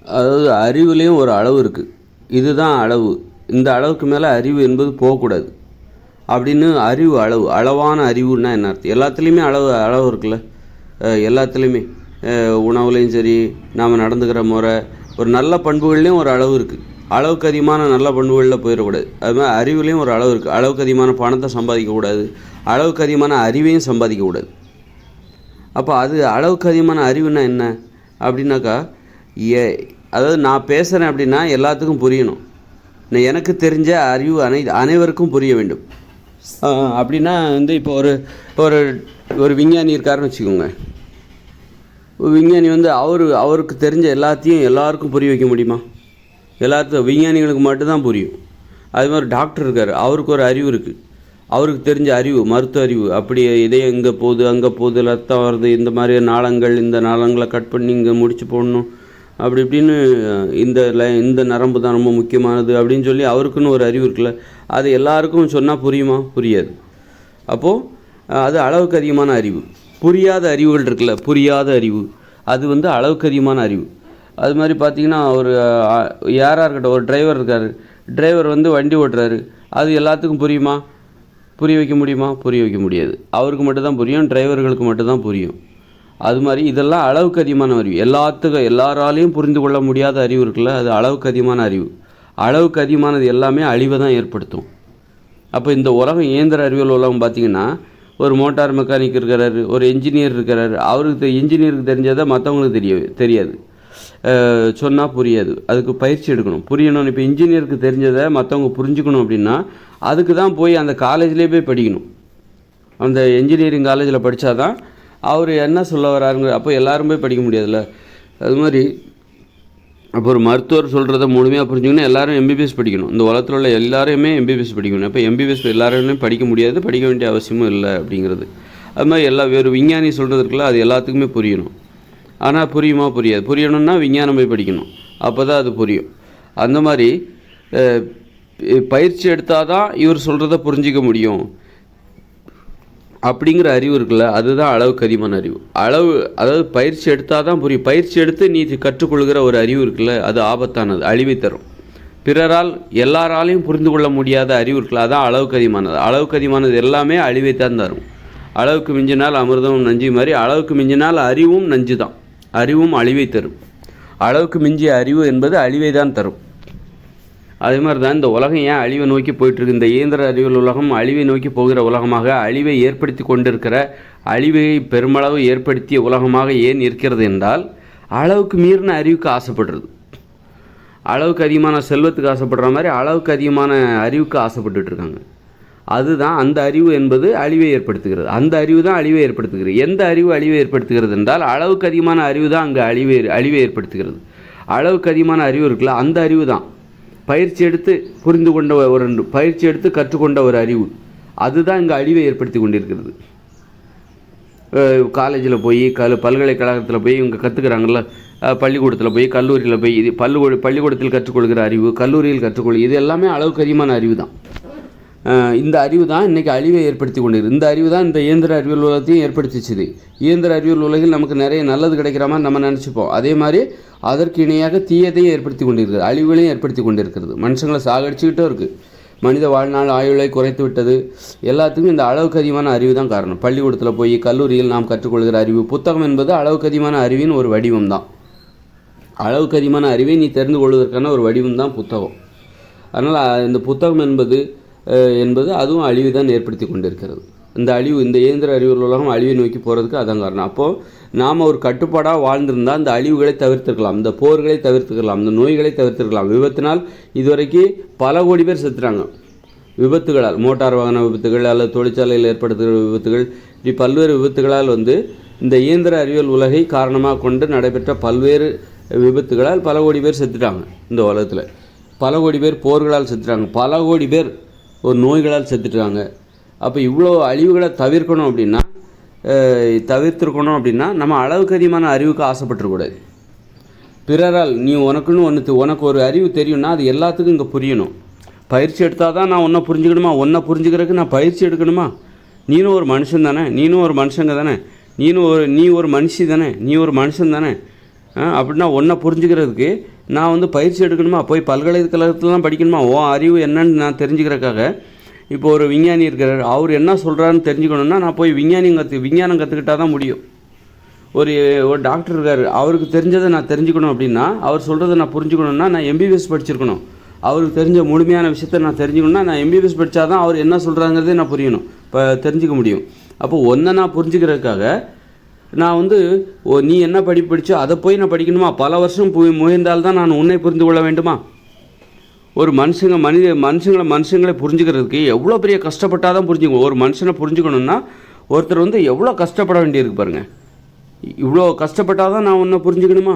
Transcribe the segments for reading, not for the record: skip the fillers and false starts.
அதாவது அறிவுலேயும் ஒரு அளவு இருக்குது. இதுதான் அளவு, இந்த அளவுக்கு மேலே அறிவு என்பது போகக்கூடாது அப்படின்னு. அறிவு அளவான அறிவுன்னா என்ன அர்த்தம்? எல்லாத்துலேயுமே அளவு இருக்குல்ல. எல்லாத்துலேயுமே உணவுலேயும் சரி, நாம் நடந்துக்கிற முறை, ஒரு நல்ல பண்புகள்லேயும் ஒரு அளவு இருக்குது. அளவுக்கு அதிகமான நல்ல பண்புகளில் போயிடக்கூடாது. அது மாதிரி அறிவுலேயும் ஒரு அளவு இருக்குது. அளவுக்கு அதிகமான பணத்தை சம்பாதிக்கக்கூடாது, அளவுக்கு அதிகமான அறிவையும் சம்பாதிக்கக்கூடாது. அப்போ அது அளவுக்கு அதிகமான அறிவுன்னா என்ன அப்படின்னாக்கா, அதாவது நான் பேசுகிறேன் அப்படின்னா எல்லாத்துக்கும் புரியணும். எனக்கு தெரிஞ்ச அறிவு அனைவருக்கும் புரிய வேண்டும். அப்படின்னா இப்போ ஒரு விஞ்ஞானி இருக்காருன்னு வச்சுக்கோங்க. விஞ்ஞானி அவருக்கு தெரிஞ்ச எல்லாத்தையும் எல்லாருக்கும் புரிய வைக்க முடியுமா? எல்லாத்துக்கும் விஞ்ஞானிகளுக்கு மட்டும்தான் புரியும். அது மாதிரி டாக்டர் இருக்கார், அவருக்கு ஒரு அறிவு இருக்குது. அவருக்கு தெரிஞ்ச அறிவு, மருத்துவ அறிவு, அப்படி இதயம் இங்கே போகுது, அங்கே போகுது, ரத்தம் வருது, இந்த மாதிரி நாளங்கள், இந்த நாளங்களை கட் பண்ணி இங்கே முடிச்சு போடணும், அப்படி இப்படின்னு, இந்த நரம்பு தான் ரொம்ப முக்கியமானது அப்படின்னு சொல்லி அவருக்குன்னு ஒரு அறிவு இருக்குல்ல. அது எல்லாருக்கும் சொன்னால் புரியுமா? புரியாது. அப்போது அது அளவுக்கு அதிகமான அறிவு. புரியாத அறிவுகள் இருக்குல்ல, புரியாத அறிவு, அது அளவுக்கு அதிகமான அறிவு. அது மாதிரி பார்த்திங்கன்னா, யாராக இருக்கட்டும், ஒரு டிரைவர் இருக்கார், டிரைவர் வண்டி ஓட்டுறாரு, அது எல்லாத்துக்கும் புரியுமா? புரிய வைக்க முடியுமா? புரிய வைக்க முடியாது. அவருக்கு மட்டும்தான் புரியும், டிரைவர்களுக்கு மட்டும்தான் புரியும். அது மாதிரி இதெல்லாம் அளவுக்கு அதிகமான அறிவு. எல்லாராலையும் புரிந்து கொள்ள முடியாத அறிவு இருக்குல்ல, அது அளவுக்கு அதிகமான அறிவு. அளவுக்கு அதிகமானது எல்லாமே அழிவை தான் ஏற்படுத்தும். அப்போ இந்த உலகம், இயந்திர அறிவியல் உலகம் பார்த்திங்கன்னா, ஒரு மோட்டார் மெக்கானிக் இருக்கிறாரு, ஒரு என்ஜினியர் இருக்கிறாரு. இன்ஜினியருக்கு தெரிஞ்சதை மற்றவங்களுக்கு தெரியாது, சொன்னால் புரியாது. அதுக்கு பயிற்சி எடுக்கணும், புரியணும். இப்போ இன்ஜினியருக்கு தெரிஞ்சதை மற்றவங்க புரிஞ்சுக்கணும் அப்படின்னா அதுக்கு தான் போய் அந்த காலேஜ்லேயே போய் படிக்கணும். அந்த என்ஜினியரிங் காலேஜில் படித்தா தான் அவர் என்ன சொல்ல வராருங்க. அப்போ எல்லோரும் போய் படிக்க முடியாதுல்ல. அது மாதிரி அப்போ ஒரு மருத்துவர் சொல்கிறத முழுமையாக புரிஞ்சுக்கணும். எல்லோரும் எம்பிபிஎஸ் படிக்கணும். இந்த உலகத்தில் உள்ள எல்லாருமே எம்பிபிஎஸ் படிக்கணும். அப்போ எம்பிபிஎஸ் எல்லாருமே படிக்க முடியாது, படிக்க வேண்டிய அவசியமும் இல்லை அப்படிங்கிறது. அது மாதிரி வேறு விஞ்ஞானி சொல்கிறது இருக்குல்ல, அது எல்லாத்துக்குமே புரியணும். ஆனால் புரியுமா? புரியாது. புரியணும்னா விஞ்ஞானம் போய் படிக்கணும், அப்போ தான் அது புரியும். அந்த மாதிரி பயிற்சி எடுத்தால் தான் இவர் சொல்கிறத புரிஞ்சிக்க முடியும் அப்படிங்கிற அறிவு இருக்குல்ல, அதுதான் அளவுக்கு அதிகமான அறிவு. அதாவது பயிற்சி எடுத்தால் தான் புரியும். பயிற்சி எடுத்து நீ கற்றுக்கொள்கிற ஒரு அறிவு இருக்குல்ல, அது ஆபத்தானது, அழிவை தரும். பிறரால் எல்லாராலையும் புரிந்து கொள்ள முடியாத அறிவு இருக்குல்ல, அதான் அளவுக்கு அதிகமானது. அளவுக்கு அதிகமானது எல்லாமே அழிவை தான் தரும். அளவுக்கு மிஞ்சினால் அமிர்தமும் நஞ்சு மாதிரி, அளவுக்கு மிஞ்சினால் அறிவும் நஞ்சு தான். அறிவும் அழிவை தரும். அளவுக்கு மிஞ்சிய அறிவு என்பது அழிவை தான் தரும். அதே மாதிரி தான் இந்த உலகம் ஏன் அழிவை நோக்கி போயிட்டுருக்கு? இந்த இயந்திர அறிவியல் உலகம் அழிவை நோக்கி போகிற உலகமாக, அழிவை ஏற்படுத்தி கொண்டிருக்கிற, அழிவை பெருமளவு ஏற்படுத்திய உலகமாக ஏன் இருக்கிறது என்றால், அளவுக்கு மீறின அறிவுக்கு ஆசைப்படுறது. அளவுக்கு அதிகமான செல்வத்துக்கு ஆசைப்படுற மாதிரி அளவுக்கு அதிகமான அறிவுக்கு ஆசைப்பட்டுட்டு இருக்காங்க. அதுதான் அந்த அறிவு என்பது அழிவை ஏற்படுத்துகிறது. அந்த அறிவு தான் அழிவை ஏற்படுத்துகிறது. எந்த அறிவு அழிவை ஏற்படுத்துகிறது என்றால், அளவுக்கு அதிகமான அறிவு தான் அங்கே அழிவை ஏற்படுத்துகிறது. அளவுக்கு அதிகமான அறிவு இருக்குல்ல, அந்த அறிவு தான் பயிற்சி எடுத்து புரிந்து கொண்ட பயிற்சி எடுத்து கற்றுக்கொண்ட ஒரு அறிவு, அதுதான் இங்கே அழிவை ஏற்படுத்தி கொண்டிருக்கிறது. காலேஜில் போய் பல்கலைக்கழகத்தில் போய் இவங்க கற்றுக்கிறாங்கல்ல, பள்ளிக்கூடத்தில் போய், கல்லூரியில் போய், இது பள்ளிக்கூடத்தில் கற்றுக்கொள்கிற அறிவு, கல்லூரியில் கற்றுக்கொள்கிற, இது எல்லாமே அளவுக்கு அதிகமான அறிவு தான். இந்த அறிவு தான் இன்றைக்கி அழிவை ஏற்படுத்தி கொண்டிருக்கு. இந்த அறிவு தான் இந்த இயந்திர அறிவியல் உலகத்தையும் ஏற்படுத்திச்சுது. இயந்திர அறிவியல் உலகில் நமக்கு நிறைய நல்லது கிடைக்கிற மாதிரி நம்ம நினச்சிப்போம். அதே மாதிரி அதற்கு இணையாக தீயதையும் ஏற்படுத்தி கொண்டிருக்கிறது, அழிவுகளையும் ஏற்படுத்தி கொண்டிருக்கிறது. மனுஷங்களை சாகடிச்சுக்கிட்டும் இருக்குது. மனித வாழ்நாள் ஆயுளை குறைத்து விட்டது. எல்லாத்துக்கும் இந்த அளவுக்கு அதிகமான அறிவு தான் காரணம். பள்ளிக்கூடத்தில் போய், கல்லூரியில் நாம் கற்றுக்கொள்கிற அறிவு, புத்தகம் என்பது அளவுக்கு அதிகமான அறிவின் ஒரு வடிவம் தான். அளவுக்கு அதிகமான அறிவை நீ தெரிந்து கொள்வதற்கான ஒரு வடிவம் தான் புத்தகம். அதனால் இந்த புத்தகம் என்பது அதுவும் அழிவு தான் ஏற்படுத்தி கொண்டிருக்கிறது. இந்த இயந்திர அறிவியல் உலகம் அழிவை நோக்கி போகிறதுக்கு அதான் காரணம். அப்போது நாம் ஒரு கட்டுப்பாடாக வாழ்ந்திருந்தால் இந்த அழிவுகளை தவிர்த்திருக்கலாம், இந்த போர்களை தவிர்த்துக்கலாம், இந்த நோய்களை தவிர்த்திருக்கலாம். விபத்தினால் இதுவரைக்கும் பல கோடி பேர் செத்துறாங்க. விபத்துகளால், மோட்டார் வாகன விபத்துகள் அல்லது தொழிற்சாலையில் ஏற்படுத்துகிற விபத்துகள், இப்படி பல்வேறு விபத்துகளால் இந்த இயந்திர அறிவியல் உலகை காரணமாக கொண்டு நடைபெற்ற பல்வேறு விபத்துகளால் பல கோடி பேர் செத்துட்டாங்க. இந்த உலகத்தில் பல கோடி பேர் போர்களால் செத்துட்டாங்க, பல கோடி பேர் ஒரு நோய்களால் செத்துட்டாங்க. அப்போ இவ்வளோ அழிவுகளை தவிர்க்கணும் அப்படின்னா நம்ம அளவுக்கு அதிகமான அறிவுக்கு ஆசைப்பட்டுறக்கூடாது. பிறரால் உனக்கு ஒரு அறிவு தெரியும்னா அது எல்லாத்துக்கும் இங்கே புரியணும். பயிற்சி எடுத்தால் தான் நான் ஒன்றை புரிஞ்சுக்கணுமா? ஒன்றை புரிஞ்சுக்கிறதுக்கு நான் பயிற்சி எடுக்கணுமா? நீனும் ஒரு மனுஷன் தானே, நீனும் ஒரு மனுஷங்க தானே, நீ ஒரு மனுஷி தானே, நீ ஒரு மனுஷன் தானே. அப்படின்னா ஒன்றை புரிஞ்சுக்கிறதுக்கு நான் வந்து பயிற்சி எடுக்கணுமா, போய் பல்கலைக்கழகத்துலாம் படிக்கணுமா, அறிவு என்னன்னு நான் தெரிஞ்சுக்கிறதுக்காக. இப்போ ஒரு விஞ்ஞானி இருக்கிறார், அவர் என்ன சொல்கிறாருன்னு தெரிஞ்சுக்கணுன்னா நான் போய் விஞ்ஞானம் கற்றுக்கிட்டா தான் முடியும். ஒரு டாக்டர் இருக்கார், அவருக்கு தெரிஞ்சதை நான் தெரிஞ்சுக்கணும் அப்படின்னா, அவர் சொல்கிறத நான் புரிஞ்சுக்கணுன்னா நான் எம்பிபிஎஸ் படிச்சிருக்கணும். அவருக்கு தெரிஞ்ச முழுமையான விஷயத்த நான் தெரிஞ்சுக்கணுன்னா நான் எம்பிபிஎஸ் படித்தா தான் அவர் என்ன சொல்கிறாங்கிறதே நான் புரியணும், இப்போ தெரிஞ்சுக்க முடியும். அப்போது ஒன்றை நான் புரிஞ்சுக்கிறதுக்காக நான் வந்து நீ என்ன படிச்சோ அதை போய் நான் படிக்கணுமா, பல வருஷம் முயன்றால்தான் நான் உன்னை புரிந்து கொள்ள வேண்டுமா? ஒரு மனுஷங்களை புரிஞ்சுக்கிறதுக்கு எவ்வளோ பெரிய கஷ்டப்பட்டால் தான் புரிஞ்சுக்கணும். ஒரு மனுஷனை புரிஞ்சுக்கணுன்னா ஒருத்தர் வந்து எவ்வளோ கஷ்டப்பட வேண்டியிருக்கு பாருங்கள். இவ்வளோ கஷ்டப்பட்டால் தான் நான் உன்னை புரிஞ்சுக்கணுமா?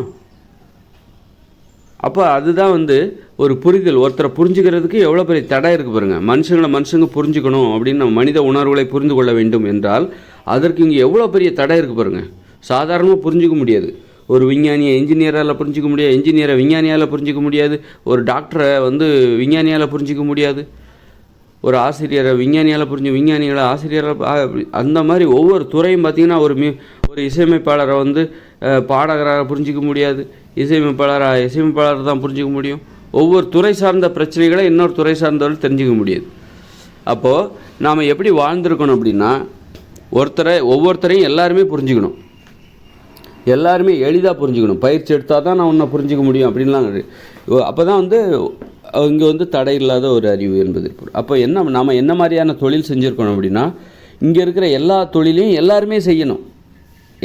அப்போ அதுதான் வந்து ஒரு புரிதல். ஒருத்தரை புரிஞ்சுக்கிறதுக்கு எவ்வளோ பெரிய தடை இருக்குது பாருங்கள். மனுஷங்க புரிஞ்சுக்கணும் அப்படின்னு நம்ம மனித உணர்வுகளை புரிந்து கொள்ள வேண்டும் என்றால் அதற்கு இங்கே எவ்வளோ பெரிய தடை இருக்குது பாருங்கள். சாதாரணமாக புரிஞ்சிக்க முடியாது. ஒரு விஞ்ஞானியை இன்ஜினியரால் புரிஞ்சிக்க முடியாது, இன்ஜினியரை விஞ்ஞானியால் புரிஞ்சிக்க முடியாது, ஒரு டாக்டரை வந்து விஞ்ஞானியால் புரிஞ்சிக்க முடியாது, ஒரு ஆசிரியரை விஞ்ஞானிகளை ஆசிரியரால். அந்த மாதிரி ஒவ்வொரு துறையும் பார்த்திங்கன்னா ஒரு இசையமைப்பாளரை வந்து பாடகராக புரிஞ்சிக்க முடியாது, இசையமைப்பாளர் தான் புரிஞ்சிக்க முடியும். ஒவ்வொரு துறை சார்ந்த பிரச்சனைகளை இன்னொரு துறை சார்ந்தவர்கள் தெரிஞ்சிக்க முடியாது. அப்போது நாம் எப்படி வாழ்ந்திருக்கணும் அப்படின்னா, ஒவ்வொருத்தரையும் எல்லாருமே புரிஞ்சுக்கணும், எல்லாருமே எளிதாக புரிஞ்சுக்கணும். பயிற்சி எடுத்தால் தான் நான் உன்னை புரிஞ்சிக்க முடியும் அப்படின்லாம். அப்போ தான் வந்து இங்கே வந்து தடை இல்லாத ஒரு அறிவு என்பது ஏற்படும். அப்போ நாம் என்ன மாதிரியான தொழில் செஞ்சுருக்கணும் அப்படின்னா, இங்கே இருக்கிற எல்லா தொழிலையும் எல்லாருமே செய்யணும்,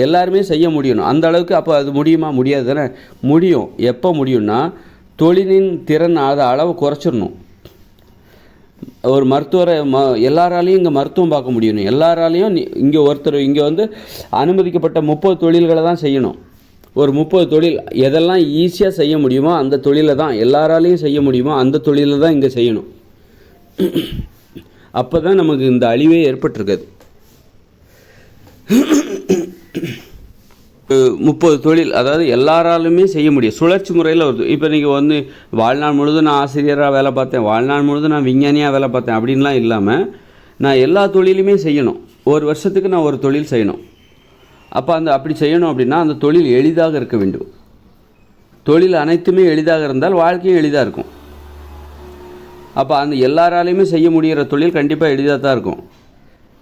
எல்லாருமே செய்ய முடியணும். அந்த அளவுக்கு. அப்போ அது முடியுமா? முடியாது தானே. முடியும். எப்போ முடியும்னா தொழிலின் திறன் அதை அளவு குறைச்சிடணும். ஒரு மருத்துவரை எல்லாராலையும் இங்கே மருத்துவம் பார்க்க முடியணும், எல்லாராலையும் இங்கே வந்து அனுமதிக்கப்பட்ட 30 தொழில்களை தான் செய்யணும். ஒரு 30 தொழில் எதெல்லாம் ஈஸியாக செய்ய முடியுமோ அந்த தொழிலை தான், எல்லாராலையும் செய்ய முடியுமோ அந்த தொழிலை தான் இங்கே செய்யணும். அப்போ தான் நமக்கு இந்த அழிவே ஏற்பட்டிருக்காது. 30 தொழில், அதாவது எல்லாராலுமே செய்ய முடியும், சுழற்சி முறையில் வருது. இப்போ நீங்கள் வந்து வாழ்நாள் முழுதும் நான் ஆசிரியராக வேலை பார்த்தேன், வாழ்நாள் முழுதும் நான் விஞ்ஞானியாக வேலை பார்த்தேன் அப்படின்லாம் இல்லாமல் நான் எல்லா தொழிலுமே செய்யணும். ஒரு வருஷத்துக்கு நான் ஒரு தொழில் செய்யணும். அப்போ அப்படி செய்யணும் அப்படின்னா அந்த தொழில் எளிதாக இருக்க வேண்டும். தொழில் அனைத்துமே எளிதாக இருந்தால் வாழ்க்கையும் எளிதாக இருக்கும். அப்போ எல்லாராலையுமே செய்ய முடிகிற தொழில் கண்டிப்பாக எளிதாக தான் இருக்கும்.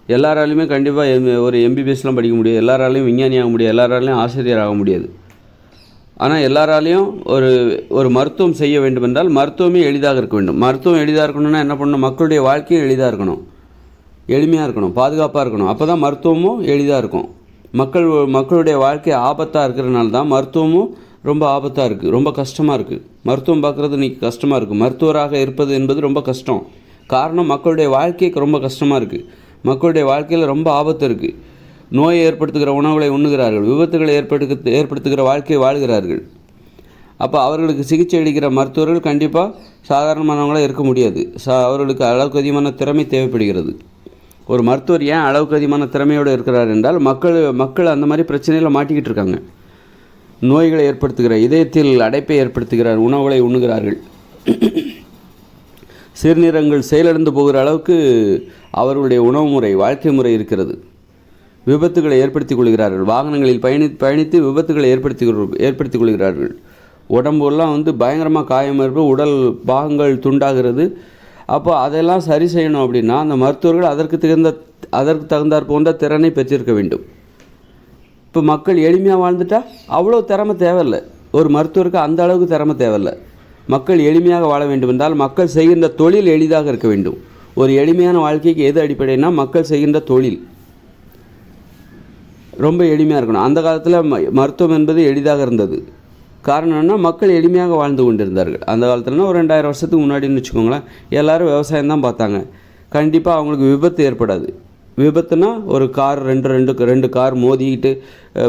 எல்லாராலையுமே கண்டிப்பாக ஒரு எம்பிபிஎஸ்லாம் படிக்க முடியாது, எல்லாராலையும் விஞ்ஞானி ஆக முடியாது, எல்லாராலையும் ஆசிரியர் ஆக முடியாது. ஆனால் எல்லாராலையும் ஒரு மருத்துவம் செய்ய வேண்டும் என்றால் மருத்துவமே எளிதாக இருக்க வேண்டும். மருத்துவம் எளிதாக இருக்கணும்னா என்ன பண்ணணும்? மக்களுடைய வாழ்க்கையும் எளிதாக இருக்கணும், எளிமையாக இருக்கணும், பாதுகாப்பாக இருக்கணும். அப்போ தான் மருத்துவமும் எளிதாக இருக்கும். மக்களுடைய வாழ்க்கை ஆபத்தாக இருக்கிறதுனால தான் மருத்துவமும் ரொம்ப ஆபத்தாக இருக்குது, ரொம்ப கஷ்டமாக இருக்குது. மருத்துவம் பார்க்குறது இன்றைக்கி கஷ்டமாக இருக்குது. மருத்துவராக இருப்பது என்பது ரொம்ப கஷ்டம். காரணம், மக்களுடைய வாழ்க்கைக்கு ரொம்ப கஷ்டமாக இருக்குது. மக்களுடைய வாழ்க்கையில் ரொம்ப ஆபத்து இருக்குது. நோயை ஏற்படுத்துகிற உணவுகளை உண்ணுகிறார்கள், விபத்துகளை ஏற்படுத்துகிற வாழ்க்கையை வாழ்கிறார்கள். அப்போ அவர்களுக்கு சிகிச்சை அளிக்கிற மருத்துவர்கள் கண்டிப்பாக சாதாரணமானவங்களாக இருக்க முடியாது. அவர்களுக்கு அளவுக்கு அதிகமான திறமை தேவைப்படுகிறது. ஒரு மருத்துவர் ஏன் அளவுக்கு அதிகமான திறமையோடு இருக்கிறார் என்றால் மக்கள் அந்த மாதிரி பிரச்சனையில் மாட்டிக்கிட்டு இருக்காங்க. நோய்களை ஏற்படுத்துகிற, இதயத்தில் அடைப்பை ஏற்படுத்துகிற உணவுகளை உண்ணுகிறார்கள். சிறுநீரகங்கள் செயலிழந்து போகிற அளவுக்கு அவர்களுடைய உணவு முறை, வாழ்க்கை முறை இருக்கிறது. விபத்துகளை ஏற்படுத்திக் கொள்கிறார்கள். வாகனங்களில் பயணித்து விபத்துகளை ஏற்படுத்திக் கொள்கிறார்கள். உடம்பெல்லாம் வந்து பயங்கரமாக காயம் ஏற்பட்டு உடல் பாகங்கள் துண்டாகிறது. அப்போ அதெல்லாம் சரி செய்யணும் அப்படின்னா அந்த மருத்துவர்கள் அதற்கு தகுந்தாற் போன்ற திறனை பெற்றிருக்க வேண்டும். இப்போ மக்கள் எளிமையாக வாழ்ந்துட்டா அவ்வளோ திறமை தேவையில்லை. ஒரு மருத்துவருக்கு அந்த அளவுக்கு திறமை தேவையில்லை. மக்கள் எளிமையாக வாழ வேண்டும் என்றால் மக்கள் செய்கின்ற தொழில் எளிதாக இருக்க வேண்டும். ஒரு எளிமையான வாழ்க்கைக்கு எது அடிப்படைனா மக்கள் செய்கின்ற தொழில் ரொம்ப எளிமையாக இருக்கணும். அந்த காலத்தில் மருத்துவம் என்பது எளிதாக இருந்தது. காரணம் என்ன? மக்கள் எளிமையாக வாழ்ந்து கொண்டிருந்தார்கள். அந்த காலத்துலனா ஒரு 2000 வருஷத்துக்கு முன்னாடின்னு வச்சுக்கோங்களேன், எல்லோரும் விவசாயம் தான் பார்த்தாங்க. கண்டிப்பாக அவங்களுக்கு விபத்து ஏற்படாது. விபத்துனா ஒரு கார் ரெண்டு கார் மோதிக்கிட்டு,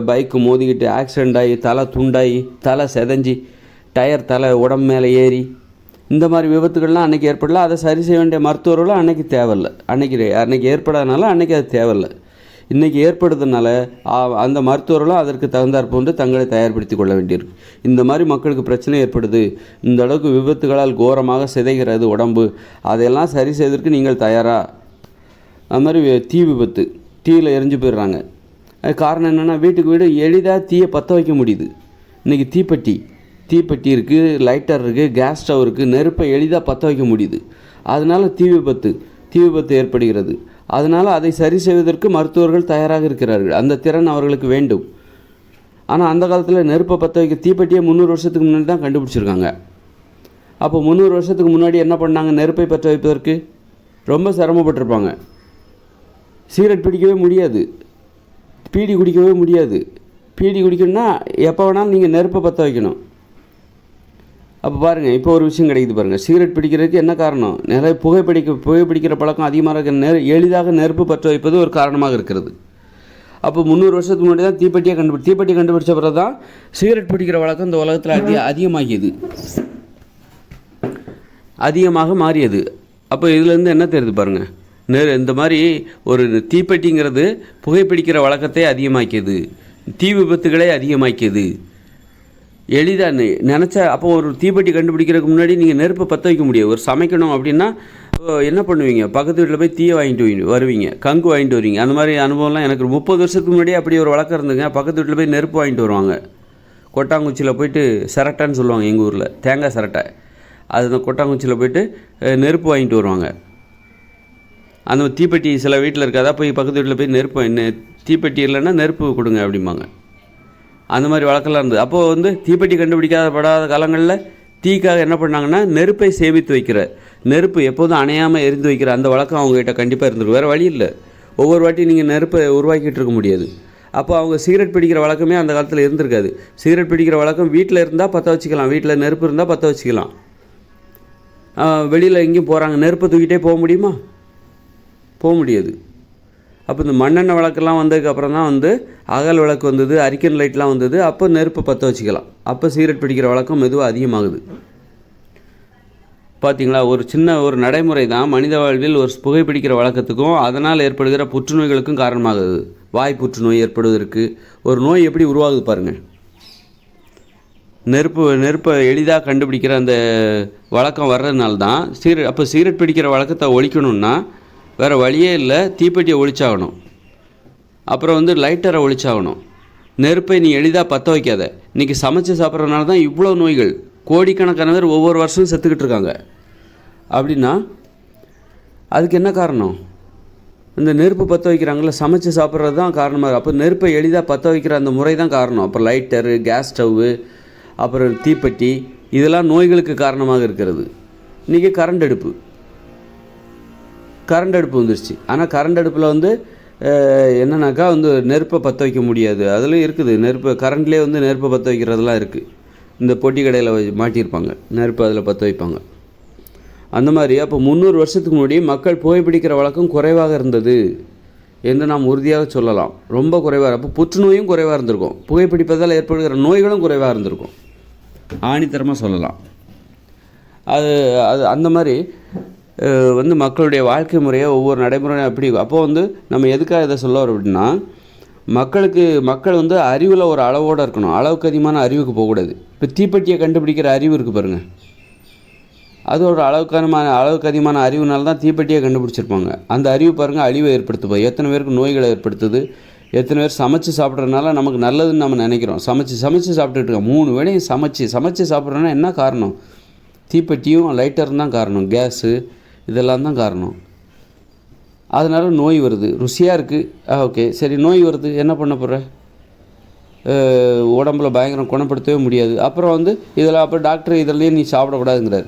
பைக்கு மோதிக்கிட்டு ஆக்சிடெண்ட் ஆகி தலை துண்டாகி தலை செதஞ்சி டயர் தலை உடம்பு மேலே ஏறி இந்த மாதிரி விபத்துக்கள்லாம் அன்றைக்கி ஏற்படல. அதை சரி செய்ய வேண்டிய மருத்துவர்களும் அன்றைக்கி தேவையில்லை. அன்றைக்கி ஏற்படாதனால அன்றைக்கி அது தேவையில்லை. இன்றைக்கி ஏற்படுறதுனால அந்த மருத்துவர்களும் அதற்கு தகுந்தாற்ப வந்து தங்களை தயார்படுத்தி கொள்ள வேண்டியிருக்கு. இந்த மாதிரி மக்களுக்கு பிரச்சனை ஏற்படுது, இந்த அளவுக்கு விபத்துகளால் கோரமாக சிதைகிறது உடம்பு, அதையெல்லாம் சரி செய்வதற்கு நீங்கள் தயாரா? அது மாதிரி தீ விபத்து, தீயில் எரிஞ்சு போயிடுறாங்க. அது காரணம் என்னென்னா வீட்டுக்கு வீடு எளிதாக தீயை பற்ற வைக்க முடியுது. இன்றைக்கி தீப்பெட்டி தீப்பெட்டி இருக்குது, லைட்டர் இருக்குது, கேஸ் ஸ்டவ் இருக்குது, நெருப்பை எளிதாக பற்ற வைக்க முடியுது. அதனால் தீ விபத்து ஏற்படுகிறது. அதனால் அதை சரி செய்வதற்கு மருத்துவர்கள் தயாராக இருக்கிறார்கள். அந்த திறன் அவர்களுக்கு வேண்டும். ஆனால் அந்த காலத்தில் நெருப்பை பற்ற வைக்க தீப்பெட்டியை 300 வருஷத்துக்கு முன்னாடி தான் கண்டுபிடிச்சிருக்காங்க. அப்போ 300 வருஷத்துக்கு முன்னாடி என்ன பண்ணாங்க? நெருப்பை பற்ற வைப்பதற்கு ரொம்ப சிரமப்பட்டிருப்பாங்க. சிகரெட் பிடிக்கவே முடியாது, பீடி குடிக்கவே முடியாது. பீடி குடிக்கணும்னா எப்போ வேணாலும் நீங்கள் நெருப்பை பற்ற வைக்கணும். அப்போ பாருங்கள், இப்போ ஒரு விஷயம் கிடைக்குது பாருங்கள். சிகரெட் பிடிக்கிறதுக்கு என்ன காரணம்? நிறைய புகைப்பிடிக்கிற பழக்கம் அதிகமாக இருக்கிற எளிதாக நெருப்பு பற்ற வைப்பது ஒரு காரணமாக இருக்கிறது. அப்போ 300 வருஷத்துக்கு முன்னாடி தான் தீப்பெட்டி கண்டுபிடிச்ச பிறகு தான் சிகரெட் பிடிக்கிற வழக்கம் இந்த உலகத்தில் அதிகமாக மாறியது. அப்போ இதுலேருந்து என்ன தெரியுது பாருங்கள், இந்த மாதிரி ஒரு தீப்பெட்டிங்கிறது புகைப்பிடிக்கிற வழக்கத்தை அதிகமாக்கியது, தீ விபத்துகளை அதிகமாக்கியது. எளிதாக நினச்சா அப்போ ஒரு தீப்பெட்டி கண்டுபிடிக்கிறதுக்கு முன்னாடி நீங்கள் நெருப்பை பற்ற வைக்க முடியாது. ஒரு சமைக்கணும் அப்படின்னா என்ன பண்ணுவீங்க? பக்கத்து வீட்டில் போய் தீயை வாங்கிட்டு வருவீங்க, கங்கு வாங்கிட்டு வருவீங்க. அந்த மாதிரி அனுபவம்லாம் எனக்கு 30 வருஷத்துக்கு முன்னாடியே அப்படி ஒரு வழக்கம் இருந்துங்க. பக்கத்து வீட்டில் போய் நெருப்பு வாங்கிட்டு வருவாங்க. கொட்டாங்குச்சியில் போயிட்டு சிரட்டைன்னு சொல்லுவாங்க எங்கள் ஊரில், தேங்காய் சிரட்டை. அது அந்த கொட்டாங்குச்சியில் போயிட்டு நெருப்பு வாங்கிட்டு வருவாங்க. அந்த தீப்பெட்டி சில வீட்டில் இருக்காதா, போய் பக்கத்து வீட்டில் போய் தீப்பெட்டி இல்லைன்னா நெருப்பு கொடுங்க அப்படிம்பாங்க. அந்த மாதிரி வழக்கெல்லாம் இருந்தது. அப்போது தீப்பெட்டி கண்டுபிடிக்காதப்படாத காலங்களில் தீக்காக என்ன பண்ணாங்கன்னா நெருப்பை சேமித்து வைக்கிற, நெருப்பு எப்போதும் அணையாமல் எரிந்து வைக்கிற அந்த வழக்கம் அவங்ககிட்ட கண்டிப்பாக இருந்திருக்கு. வேறு வழி இல்லை. ஒவ்வொரு வாட்டி நீங்கள் நெருப்பை உருவாக்கிட்டு இருக்க முடியாது. அப்போ அவங்க சிகரெட் பிடிக்கிற வழக்கமே அந்த காலத்தில் இருந்திருக்காது. சிகரெட் பிடிக்கிற வழக்கம் வீட்டில் இருந்தால் பற்ற வச்சுக்கலாம், வீட்டில் நெருப்பு இருந்தால் பற்ற வச்சுக்கலாம். வெளியில் எங்கேயும் போகிறாங்க, நெருப்பை தூக்கிட்டே போக முடியுமா? போக முடியாது. அப்போ இந்த மண்ணெண்ணெய் விளக்கெல்லாம் வந்ததுக்கப்புறம் தான் அகல் விளக்கு வந்தது, அரிக்கன் லைட்லாம் வந்தது. அப்போ நெருப்பை பற்ற வச்சுக்கலாம். அப்போ சிகரெட் பிடிக்கிற வழக்கம் மெதுவாக அதிகமாகுது. பார்த்திங்களா? ஒரு நடைமுறை தான் மனித வாழ்வில் ஒரு புகைப்பிடிக்கிற வழக்கத்துக்கும் அதனால் ஏற்படுகிற புற்றுநோய்களுக்கும் காரணமாகுது. வாய் புற்றுநோய் ஏற்படுவதற்கு ஒரு நோய் எப்படி உருவாகுது பாருங்கள். நெருப்பை எளிதாக கண்டுபிடிக்கிற அந்த வழக்கம் வர்றதுனால தான் அப்போ சிகரெட் பிடிக்கிற வழக்கத்தை ஒழிக்கணும்னா வேறு வழியே இல்லை, தீப்பெட்டியை ஒழிச்சாகணும். அப்புறம் லைட்டரை ஒழிச்சாகணும். நெருப்பை நீ எளிதாக பற்ற வைக்காத. இன்றைக்கி சமைச்சு சாப்பிட்றதுனால தான் இவ்வளோ நோய்கள், கோடிக்கணக்கான பேர் ஒவ்வொரு வருஷமும் செத்துக்கிட்டு இருக்காங்க. அப்படின்னா அதுக்கு என்ன காரணம்? இந்த நெருப்பு பற்ற வைக்கிறாங்கள, சமைச்சு சாப்பிட்றது தான் காரணமாக. அப்போ நெருப்பை எளிதாக பற்ற வைக்கிற அந்த முறை தான் காரணம். அப்போ லைட்டரு, கேஸ் ஸ்டவ்வு, அப்புறம் தீப்பெட்டி, இதெல்லாம் நோய்களுக்கு காரணமாக இருக்கிறது. இன்றைக்கி கரண்ட் அடுப்பு வந்துருச்சு. ஆனால் கரண்ட் அடுப்பில் என்னன்னாக்கா நெருப்பை பற்ற வைக்க முடியாது. அதில் இருக்குது நெருப்பை, கரண்ட்லேயே நெருப்பை பற்ற வைக்கிறதெல்லாம் இருக்குது. இந்த பொட்டி கடையில் மாட்டியிருப்பாங்க, நெருப்பு அதில் பற்ற வைப்பாங்க. அந்த மாதிரி அப்போ 300 வருஷத்துக்கு முன்னாடி மக்கள் புகைப்பிடிக்கிற வழக்கம் குறைவாக இருந்தது என்று நாம் உறுதியாக சொல்லலாம். ரொம்ப குறைவாக. அப்போ புற்றுநோயும் குறைவாக இருந்திருக்கும், புகைப்பிடிப்பதால் ஏற்படுகிற நோய்களும் குறைவாக இருந்திருக்கும், ஆணித்தரமாக சொல்லலாம். அது அந்த மாதிரி மக்களுடைய வாழ்க்கை முறையை ஒவ்வொரு நடைமுறையும் அப்படி. அப்போது நம்ம எதுக்காக இதை சொல்ல வரோம் அப்படின்னா, மக்கள் அறிவில் ஒரு அளவோடு இருக்கணும். அளவுக்கு அதிகமான அறிவுக்கு போகக்கூடாது. இப்போ தீப்பெட்டியை கண்டுபிடிக்கிற அறிவு இருக்குது பாருங்கள், அது ஒரு அளவுக்கு அதிகமான அறிவுனால தான் தீப்பெட்டியை கண்டுபிடிச்சிருப்பாங்க. அந்த அறிவு பாருங்கள் அழிவை ஏற்படுத்துப்போம். எத்தனை பேருக்கு நோய்களை ஏற்படுத்துது. எத்தனை பேர் சமைச்சு சாப்பிட்றதுனால நமக்கு நல்லதுன்னு நம்ம நினைக்கிறோம். சமைச்சு சாப்பிட்டுட்டு இருக்கோம். 3 வேளையும் சமைச்சு சாப்பிட்றோன்னா என்ன காரணம்? தீப்பெட்டியும் லைட்டரும் தான் காரணம். கேஸு இதெல்லாம் தான் காரணம். அதனால் நோய் வருது. ருசியாக இருக்குது, ஓகே சரி, நோய் வருது, என்ன பண்ண போகிற? உடம்புல பயங்கரம் குணப்படுத்தவே முடியாது. அப்புறம் இதில் அப்புறம் டாக்டர் இதிலேயே நீ சாப்பிடக்கூடாதுங்கிறார்.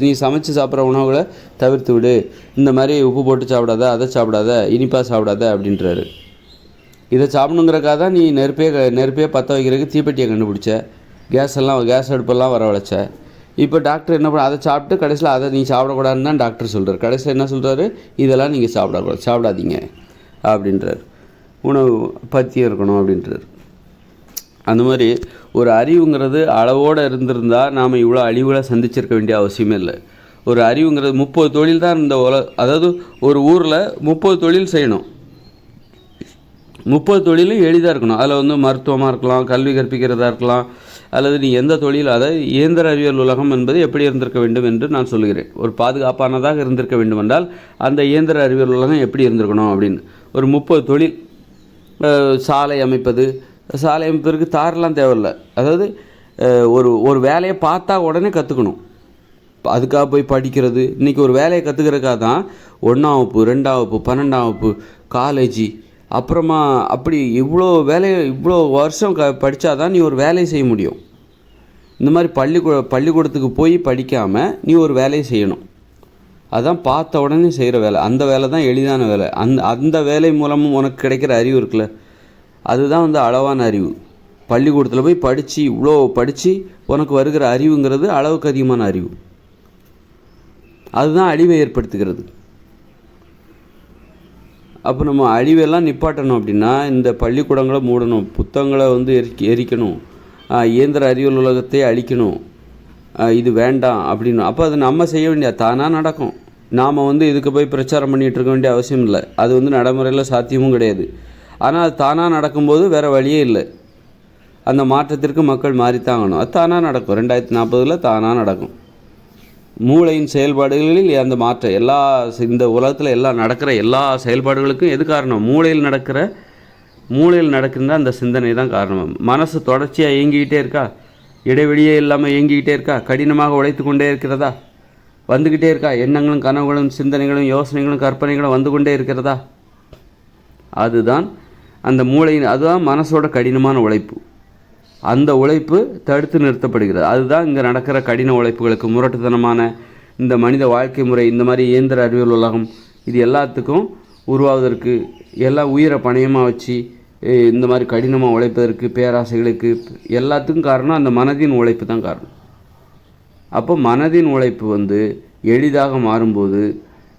நீ சமைச்சு சாப்பிட்ற உணவுகளை தவிர்த்து விடு, இந்த மாதிரி உப்பு போட்டு சாப்பிடாத, அதை சாப்பிடாத, இனிப்பாக சாப்பிடாத அப்படின்றாரு. இதை சாப்பிடணுங்கிறக்காக தான் நீ நெருப்பே பற்ற வைக்கிறதுக்கு தீப்பெட்டியை கண்டுபிடிச்ச, கேஸ் அடுப்பெல்லாம் வரவழைச்ச. இப்போ டாக்டர் என்ன அதை சாப்பிட்டு கடைசியில் அதை நீ சாப்பிடக்கூடாதுன்னு தான் டாக்டர் சொல்கிறார். கடைசியில் என்ன சொல்கிறாரு? இதெல்லாம் நீங்கள் சாப்பிடாதீங்க அப்படின்றார். உணவு பத்தியம் இருக்கணும் அப்படின்றார். அந்த மாதிரி ஒரு அறிவுங்கிறது அளவோடு இருந்திருந்தால் நாம் இவ்வளோ அழிவுகளை சந்திச்சிருக்க வேண்டிய அவசியமே இல்லை. ஒரு அறிவுங்கிறது 30 தொழில் தான் இந்த அதாவது ஒரு ஊரில் 30 தொழில் செய்யணும். 30 தொழிலும் எளிதாக இருக்கணும். அதில் மருத்துவமாக இருக்கலாம், கல்வி கற்பிக்கிறதா இருக்கலாம், அல்லது நீ எந்த தொழில், அதாவது இயந்திர அறிவியல் உலகம் என்பது எப்படி இருந்திருக்க வேண்டும் என்று நான் சொல்லுகிறேன். ஒரு பாதுகாப்பானதாக இருந்திருக்க வேண்டும் என்றால் அந்த இயந்திர அறிவியல் உலகம் எப்படி இருந்திருக்கணும் அப்படின்னு ஒரு 30 தொழில். சாலை அமைப்பதற்கு தாரெலாம் தேவையில்லை. அதாவது ஒரு ஒரு வேலையை பார்த்தா உடனே கற்றுக்கணும். அதுக்காக போய் படிக்கிறது. இன்றைக்கி ஒரு வேலையை கற்றுக்கிறதுக்காக தான் 1ஆம் வகுப்பு 2ஆம் வகுப்பு 12ஆம் வகுப்பு காலேஜி அப்புறமா அப்படி இவ்வளோ வேலையை இவ்வளோ வருஷம் படித்தா தான் நீ ஒரு வேலையை செய்ய முடியும். இந்த மாதிரி பள்ளிக்கூடத்துக்கு போய் படிக்காமல் நீ ஒரு வேலையை செய்யணும். அதுதான் பார்த்த உடனே செய்கிற வேலை. அந்த வேலை தான் எளிதான வேலை. அந்த வேலை மூலமும் உனக்கு கிடைக்கிற அறிவு இருக்குல்ல, அதுதான் வந்து அளவான அறிவு. பள்ளிக்கூடத்தில் போய் படித்து இவ்வளோ படித்து உனக்கு வருகிற அறிவுங்கிறது அளவுக்கு அதிகமான அறிவு. அதுதான் அழிவை ஏற்படுத்துகிறது. அப்போ நம்ம அழிவெல்லாம் நிப்பாட்டணும் அப்படின்னா இந்த பள்ளிக்கூடங்களை மூடணும், புத்தகங்களை வந்து எரிக்கணும், இயந்திர அறிவியல் உலகத்தை அழிக்கணும், இது வேண்டாம் அப்படின்னு. அப்போ அது நம்ம செய்ய வேண்டிய தானாக நடக்கும். நாம் வந்து இதுக்கு போய் பிரச்சாரம் பண்ணிகிட்டு இருக்க வேண்டிய அவசியம் இல்லை. அது வந்து நடைமுறையில் சாத்தியமும் கிடையாது. ஆனால் அது தானாக நடக்கும்போது வேறு வழியே இல்லை. அந்த மாற்றத்திற்கு மக்கள் மாறித்தாங்கணும். அது தானாக நடக்கும். 2040 தானாக நடக்கும். மூளையின் செயல்பாடுகளில் அந்த மாற்றம் இந்த உலகத்தில் நடக்கிற எல்லா செயல்பாடுகளுக்கும் எது காரணம்? மூளையில் நடக்கின்ற அந்த சிந்தனை தான் காரணம். மனசு தொடர்ச்சியாக இயங்கிக்கிட்டே இருக்கா? இடைவெளியே இல்லாமல் இயங்கிக்கிட்டே இருக்கா? கடினமாக உழைத்து கொண்டே இருக்கிறதா? வந்துக்கிட்டே இருக்கா? எண்ணங்களும் கனவுகளும் சிந்தனைகளும் யோசனைகளும் கற்பனைகளும் வந்து கொண்டே இருக்கிறதா? அதுதான் அந்த மூளையின், அதுதான் மனசோட கடினமான உழைப்பு. அந்த உழைப்பு தடுத்து நிறுத்தப்படுகிறது. அதுதான் இங்கே நடக்கிற கடின உழைப்புகளுக்கு, முரட்டுத்தனமான இந்த மனித வாழ்க்கை முறை, இந்த மாதிரி இயந்திர அறிவியல் உலகம், இது எல்லாத்துக்கும் உருவாவதற்கு, எல்லாம் உயிரை பணயமாக வச்சு இந்த மாதிரி கடினமாக உழைப்பதற்கு, பேராசைகளுக்கு எல்லாத்துக்கும் காரணம் அந்த மனதின் உழைப்பு தான் காரணம். அப்போ மனதின் உழைப்பு வந்து எளிதாக மாறும்போது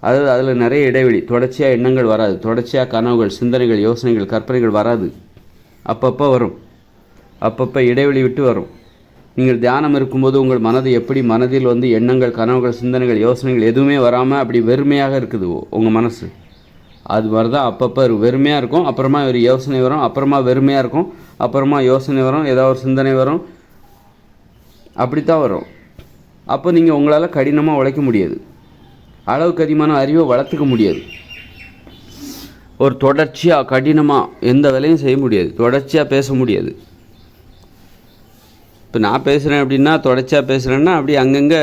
அதில் நிறைய இடைவெளி, தொடர்ச்சியாக எண்ணங்கள் வராது, தொடர்ச்சியாக கனவுகள் சிந்தனைகள் யோசனைகள் கற்பனைகள் வராது. அப்பப்போ வரும், அப்பப்போ இடைவெளி விட்டு வரும். நீங்கள் தியானம் இருக்கும்போது உங்கள் மனது எப்படி மனதில் வந்து எண்ணங்கள் கனவுகள் சிந்தனைகள் யோசனைகள் எதுவுமே வராமல் அப்படி வெறுமையாக இருக்குது உங்கள் மனசு, அது மாதிரி தான் அப்பப்போ வெறுமையாக இருக்கும். அப்புறமா ஒரு யோசனை வரும், அப்புறமா வெறுமையாக இருக்கும், அப்புறமா யோசனை வரும், ஏதாவது ஒரு சிந்தனை வரும், அப்படித்தான் வரும். அப்போ நீங்கள் உங்களால் கடினமாக உழைக்க முடியாது, அளவுக்கு அதிகமான அறிவை வளர்த்துக்க முடியாது, ஒரு தொடர்ச்சியாக கடினமாக எந்த வேலையும் செய்ய முடியாது, தொடர்ச்சியாக பேச முடியாது. இப்போ நான் பேசுகிறேன் அப்படின்னா தொடர்ச்சியாக பேசுகிறேன்னா அப்படி அங்கங்கே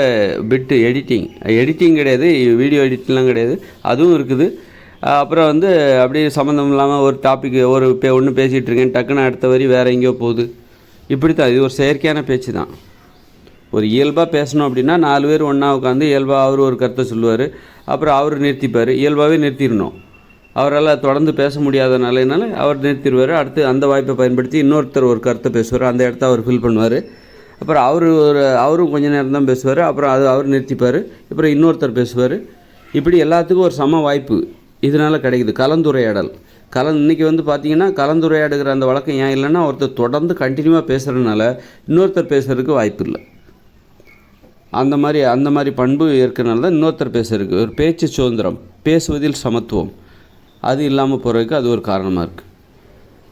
பிட்டு எடிட்டிங் கிடையாது, வீடியோ எடிட்லாம் கிடையாது, அதுவும் இருக்குது. அப்புறம் வந்து அப்படியே சம்மந்தம் இல்லாமல் ஒரு டாபிக் ஒன்று பேசிகிட்டு இருக்கேன், டக்குன்னு அடுத்த வரி வேறு எங்கேயோ போகுது. இப்படி தான், இது ஒரு செயற்கையான பேச்சு தான். ஒரு இயல்பாக பேசணும் அப்படின்னா 4 பேர் ஒன்றா உட்காந்து இயல்பாக அவர் ஒரு கருத்தை சொல்லுவார், அப்புறம் அவர் நிறுத்திப்பார். இயல்பாகவே நிறுத்திடணும். அவரால் தொடர்ந்து பேச முடியாத நிலையினால அவர் நிறுத்திடுவார். அடுத்து அந்த வாய்ப்பை பயன்படுத்தி இன்னொருத்தர் ஒரு கருத்தை பேசுவார், அந்த இடத்த அவர் ஃபில் பண்ணுவார். அப்புறம் அவரும் கொஞ்சம் நேரம் தான் பேசுவார், அப்புறம் அவர் நிறுத்திப்பார், அப்புறம் இன்னொருத்தர் பேசுவார். இப்படி எல்லாத்துக்கும் ஒரு சம வாய்ப்பு இதனால் கிடைக்குது. கலந்துரையாடல் இன்றைக்கி வந்து பார்த்திங்கன்னா கலந்துரையாடுகிற அந்த வழக்கம் ஏன் இல்லைன்னா, ஒருத்தர் தொடர்ந்து கண்டினியூவாக பேசுகிறதுனால இன்னொருத்தர் பேசுகிறதுக்கு வாய்ப்பு இல்லை. அந்த மாதிரி பண்பு இருக்கிறனால தான் இன்னொருத்தர் பேசுறதுக்கு ஒரு பேச்சு சுதந்திரம், பேசுவதில் சமத்துவம், அது இல்லாமல் போகிறதுக்கு அது ஒரு காரணமாக இருக்குது.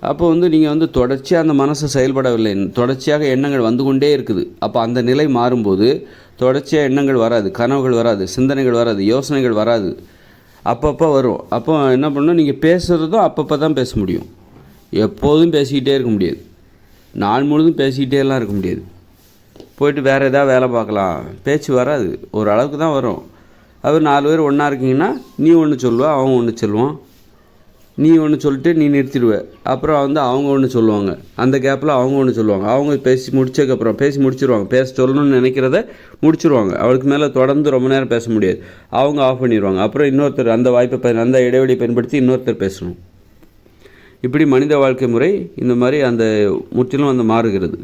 அப்போ வந்து நீங்கள் வந்து தொடர்ச்சியாக அந்த மனசு செயல்படவில்லை, தொடர்ச்சியாக எண்ணங்கள் வந்து கொண்டே இருக்குது. அப்போ அந்த நிலை மாறும்போது தொடர்ச்சியாக எண்ணங்கள் வராது, கனவுகள் வராது, சிந்தனைகள் வராது, யோசனைகள் வராது, அப்பப்போ வரும். அப்போ என்ன பண்ணணும், நீங்கள் பேசுகிறதும் அப்பப்போ தான் பேச முடியும். எப்போதும் பேசிக்கிட்டே இருக்க முடியாது, நாள் முழுதும் பேசிக்கிட்டேலாம் இருக்க முடியாது. போயிட்டு வேறு எதாவது வேலை பார்க்கலாம், பேச்சு வராது, ஒரு அளவுக்கு தான் வரும். அது 4 பேர் ஒன்றா இருக்கீங்கன்னா நீ ஒன்று சொல்லுவ, அவன் ஒன்று சொல்லுவான், நீ ஒன்று சொல்லிட்டு நீ நிறுத்திடுவ, அப்புறம் வந்து அவங்க ஒன்று சொல்லுவாங்க, அந்த கேப்பில் அவங்க ஒன்று சொல்லுவாங்க, அவங்க பேசி முடிச்சிருவாங்க, பேச சொல்லணும்னு நினைக்கிறத முடிச்சிருவாங்க. அவளுக்கு மேலே தொடர்ந்து ரொம்ப நேரம் பேச முடியாது, அவங்க ஆஃப் பண்ணிடுவாங்க. அப்புறம் இன்னொருத்தர் அந்த வாய்ப்பை அந்த இடைவெளியை பயன்படுத்தி இன்னொருத்தர் பேசணும். இப்படி மனித வாழ்க்கை முறை இந்த மாதிரி அந்த முற்றிலும் அந்த மாறுகிறது.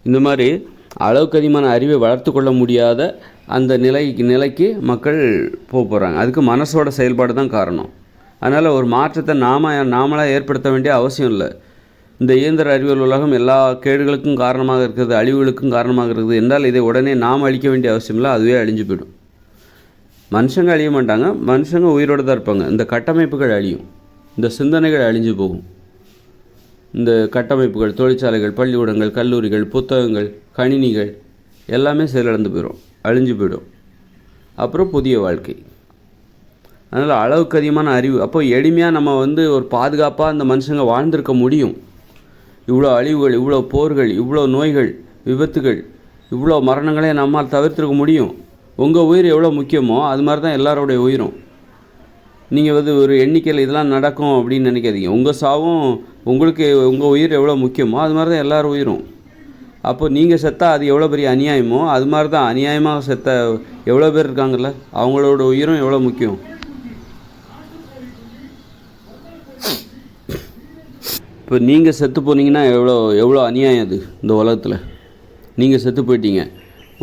இந்த மாதிரி அளவுக்கு அதிகமான அறிவை வளர்த்து கொள்ள முடியாத அந்த நிலைக்கு மக்கள் போகிறாங்க. அதுக்கு மனசோட செயல்பாடு தான் காரணம். அதனால் ஒரு மாற்றத்தை நாமளாக ஏற்படுத்த வேண்டிய அவசியம் இல்லை. இந்த இயந்திர அறிவியல் உலகம் எல்லா கேடுகளுக்கும் காரணமாக இருக்கிறது, அழிவுகளுக்கும் காரணமாக இருக்குது என்றால் இதை உடனே நாம் அழிக்க வேண்டிய அவசியம் இல்லை, அதுவே அழிஞ்சு போயிடும். மனுஷங்க அழிய மாட்டாங்க, மனுஷங்க உயிரோடு தான் இருப்பாங்க. இந்த கட்டமைப்புகள் அழியும், இந்த சிந்தனைகள் அழிஞ்சு போகும். இந்த கட்டமைப்புகள், தொழிற்சாலைகள், பள்ளிக்கூடங்கள், கல்லூரிகள், புத்தகங்கள், கணினிகள் எல்லாமே செயலிழந்து போயிடும், அழிஞ்சு போயிடும். அப்புறம் புதிய வாழ்க்கை. அதனால் அளவுக்கு அதிகமான அறிவு. அப்போ எளிமையாக நம்ம வந்து ஒரு பாதுகாப்பாக அந்த மனுஷங்க வாழ்ந்திருக்க முடியும். இவ்வளோ அழிவுகள், இவ்வளோ போர்கள், இவ்வளோ நோய்கள், விபத்துகள், இவ்வளோ மரணங்களே நம்மால் தவிர்த்திருக்க முடியும். உங்கள் உயிர் எவ்வளோ முக்கியமோ அது மாதிரி தான் எல்லாரோடைய உயிரும். நீங்கள் வந்து ஒரு எண்ணிக்கையில் இதெல்லாம் நடக்கும் அப்படின்னு நினைக்காதீங்க. உங்கள் சாவும் உங்களுக்கு உங்கள் உயிர் எவ்வளோ முக்கியமோ அது மாதிரி தான் எல்லார் உயிரும். அப்போ நீங்கள் செத்தா அது எவ்வளோ பெரிய அநியாயமோ அது மாதிரி தான் அநியாயமாக செத்த எவ்வளோ பேர் இருக்காங்கல்ல, அவங்களோட உயிரும் எவ்வளோ முக்கியம். இப்போ நீங்கள் செத்து போனீங்கன்னா எவ்வளோ அநியாயம் அது இந்த உலகத்தில். நீங்கள் செத்து போயிட்டீங்க,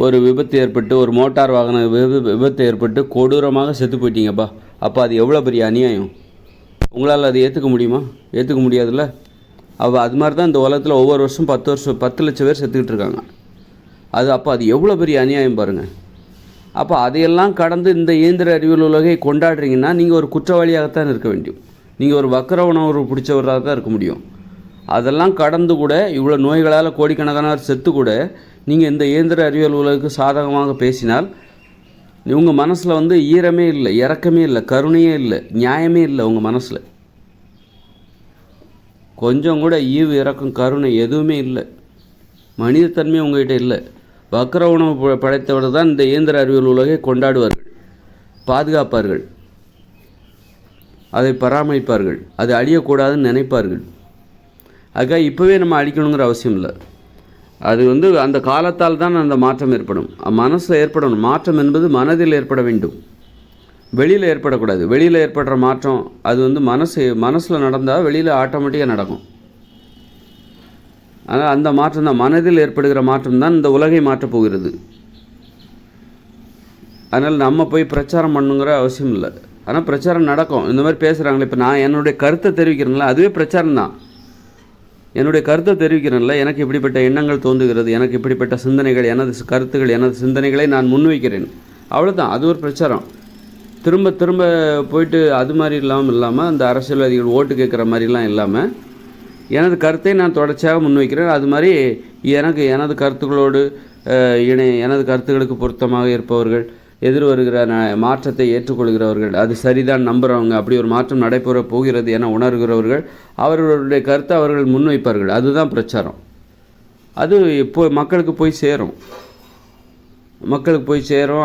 ஒரு விபத்து ஏற்பட்டு, ஒரு மோட்டார் வாகன விபத்து ஏற்பட்டு கொடூரமாக செத்து போயிட்டீங்கப்பா. அப்போ அது எவ்வளோ பெரிய அநியாயம். உங்களால் அதை ஏற்றுக்க முடியுமா? ஏற்றுக்க முடியாதுல்ல. அது மாதிரி தான் இந்த உலகத்தில் ஒவ்வொரு வருஷம் 10 லட்சம் பேர் செத்துக்கிட்டு இருக்காங்க. அப்போ அது எவ்வளோ பெரிய அநியாயம் பாருங்கள். அப்போ அதையெல்லாம் கடந்து இந்த இயந்திர அறிவியல் உலகை கொண்டாடுறீங்கன்னா நீங்கள் ஒரு குற்றவாளியாகத்தான் இருக்க வேண்டும். நீங்கள் ஒரு வக்கர உணர்வு பிடிச்சவராக தான் இருக்க முடியும். அதெல்லாம் கடந்து கூட இவ்வளோ நோய்களால் கோடிக்கணக்கானவர் செத்து கூட நீங்கள் இந்த இயந்திர அறிவியல் உலகுக்கு சாதகமாக பேசினால் உங்கள் மனசில் வந்து ஈரமே இல்லை, இரக்கமே இல்லை, கருணையே இல்லை, நியாயமே இல்லை. உங்கள் மனசில் கொஞ்சம் கூட ஈவு, இரக்கம், கருணை எதுவுமே இல்லை. மனிதத்தன்மை உங்கள்கிட்ட இல்லை. வக்கர உணவு படைத்தவர் தான் இந்த இயந்திர அறிவியல் உலகை கொண்டாடுவார்கள், பாதுகாப்பார்கள், அதை பராமரிப்பார்கள், அது அழியக்கூடாதுன்னு நினைப்பார்கள். அதுக்காக இப்போவே நம்ம அழிக்கணுங்கிற அவசியம் இல்லை. அது வந்து அந்த காலத்தால் தான் அந்த மாற்றம் ஏற்படும். மனசில் ஏற்படணும். மாற்றம் என்பது மனதில் ஏற்பட வேண்டும், வெளியில் ஏற்படக்கூடாது. வெளியில் ஏற்படுற மாற்றம் அது வந்து மனசில் நடந்தால் வெளியில் ஆட்டோமேட்டிக்காக நடக்கும். ஆனால் அந்த மாற்றம் தான், மனதில் ஏற்படுகிற மாற்றம் தான் இந்த உலகை மாற்றப் போகிறது. அதனால் நம்ம போய் பிரச்சாரம் பண்ணுங்கிற அவசியம் இல்லை. ஆனால் பிரச்சாரம் நடக்கும். இந்த மாதிரி பேசுகிறாங்களே, இப்போ நான் என்னுடைய கருத்தை தெரிவிக்கிறேன்ல, அதுவே பிரச்சாரம் தான். என்னுடைய கருத்தை தெரிவிக்கிறேன்ல, எனக்கு இப்படிப்பட்ட எண்ணங்கள் தோன்றுகிறது, எனக்கு இப்படிப்பட்ட சிந்தனைகள், எனது கருத்துக்கள், எனது சிந்தனைகளை நான் முன்வைக்கிறேன், அவ்வளோதான். அது ஒரு பிரச்சாரம். திரும்ப திரும்ப போயிட்டு அது மாதிரி இல்லாமல் அந்த அரசியல்வாதிகள் ஓட்டு கேட்குற மாதிரிலாம் இல்லாமல் எனது கருத்தை நான் தொடர்ச்சியாக முன்வைக்கிறேன். அது மாதிரி எனது கருத்துக்களோடு எனது கருத்துக்களுக்கு பொருத்தமாக இருப்பவர்கள், எதிர் வருகிற மாற்றத்தை ஏற்றுக்கொள்கிறவர்கள், அது சரிதான் நம்புகிறவங்க, அப்படி ஒரு மாற்றம் நடைபெற போகிறது என உணர்கிறவர்கள், அவர்களுடைய கருத்தை அவர்கள் முன்வைப்பார்கள். அதுதான் பிரச்சாரம். அது இப்போ மக்களுக்கு போய் சேரும்.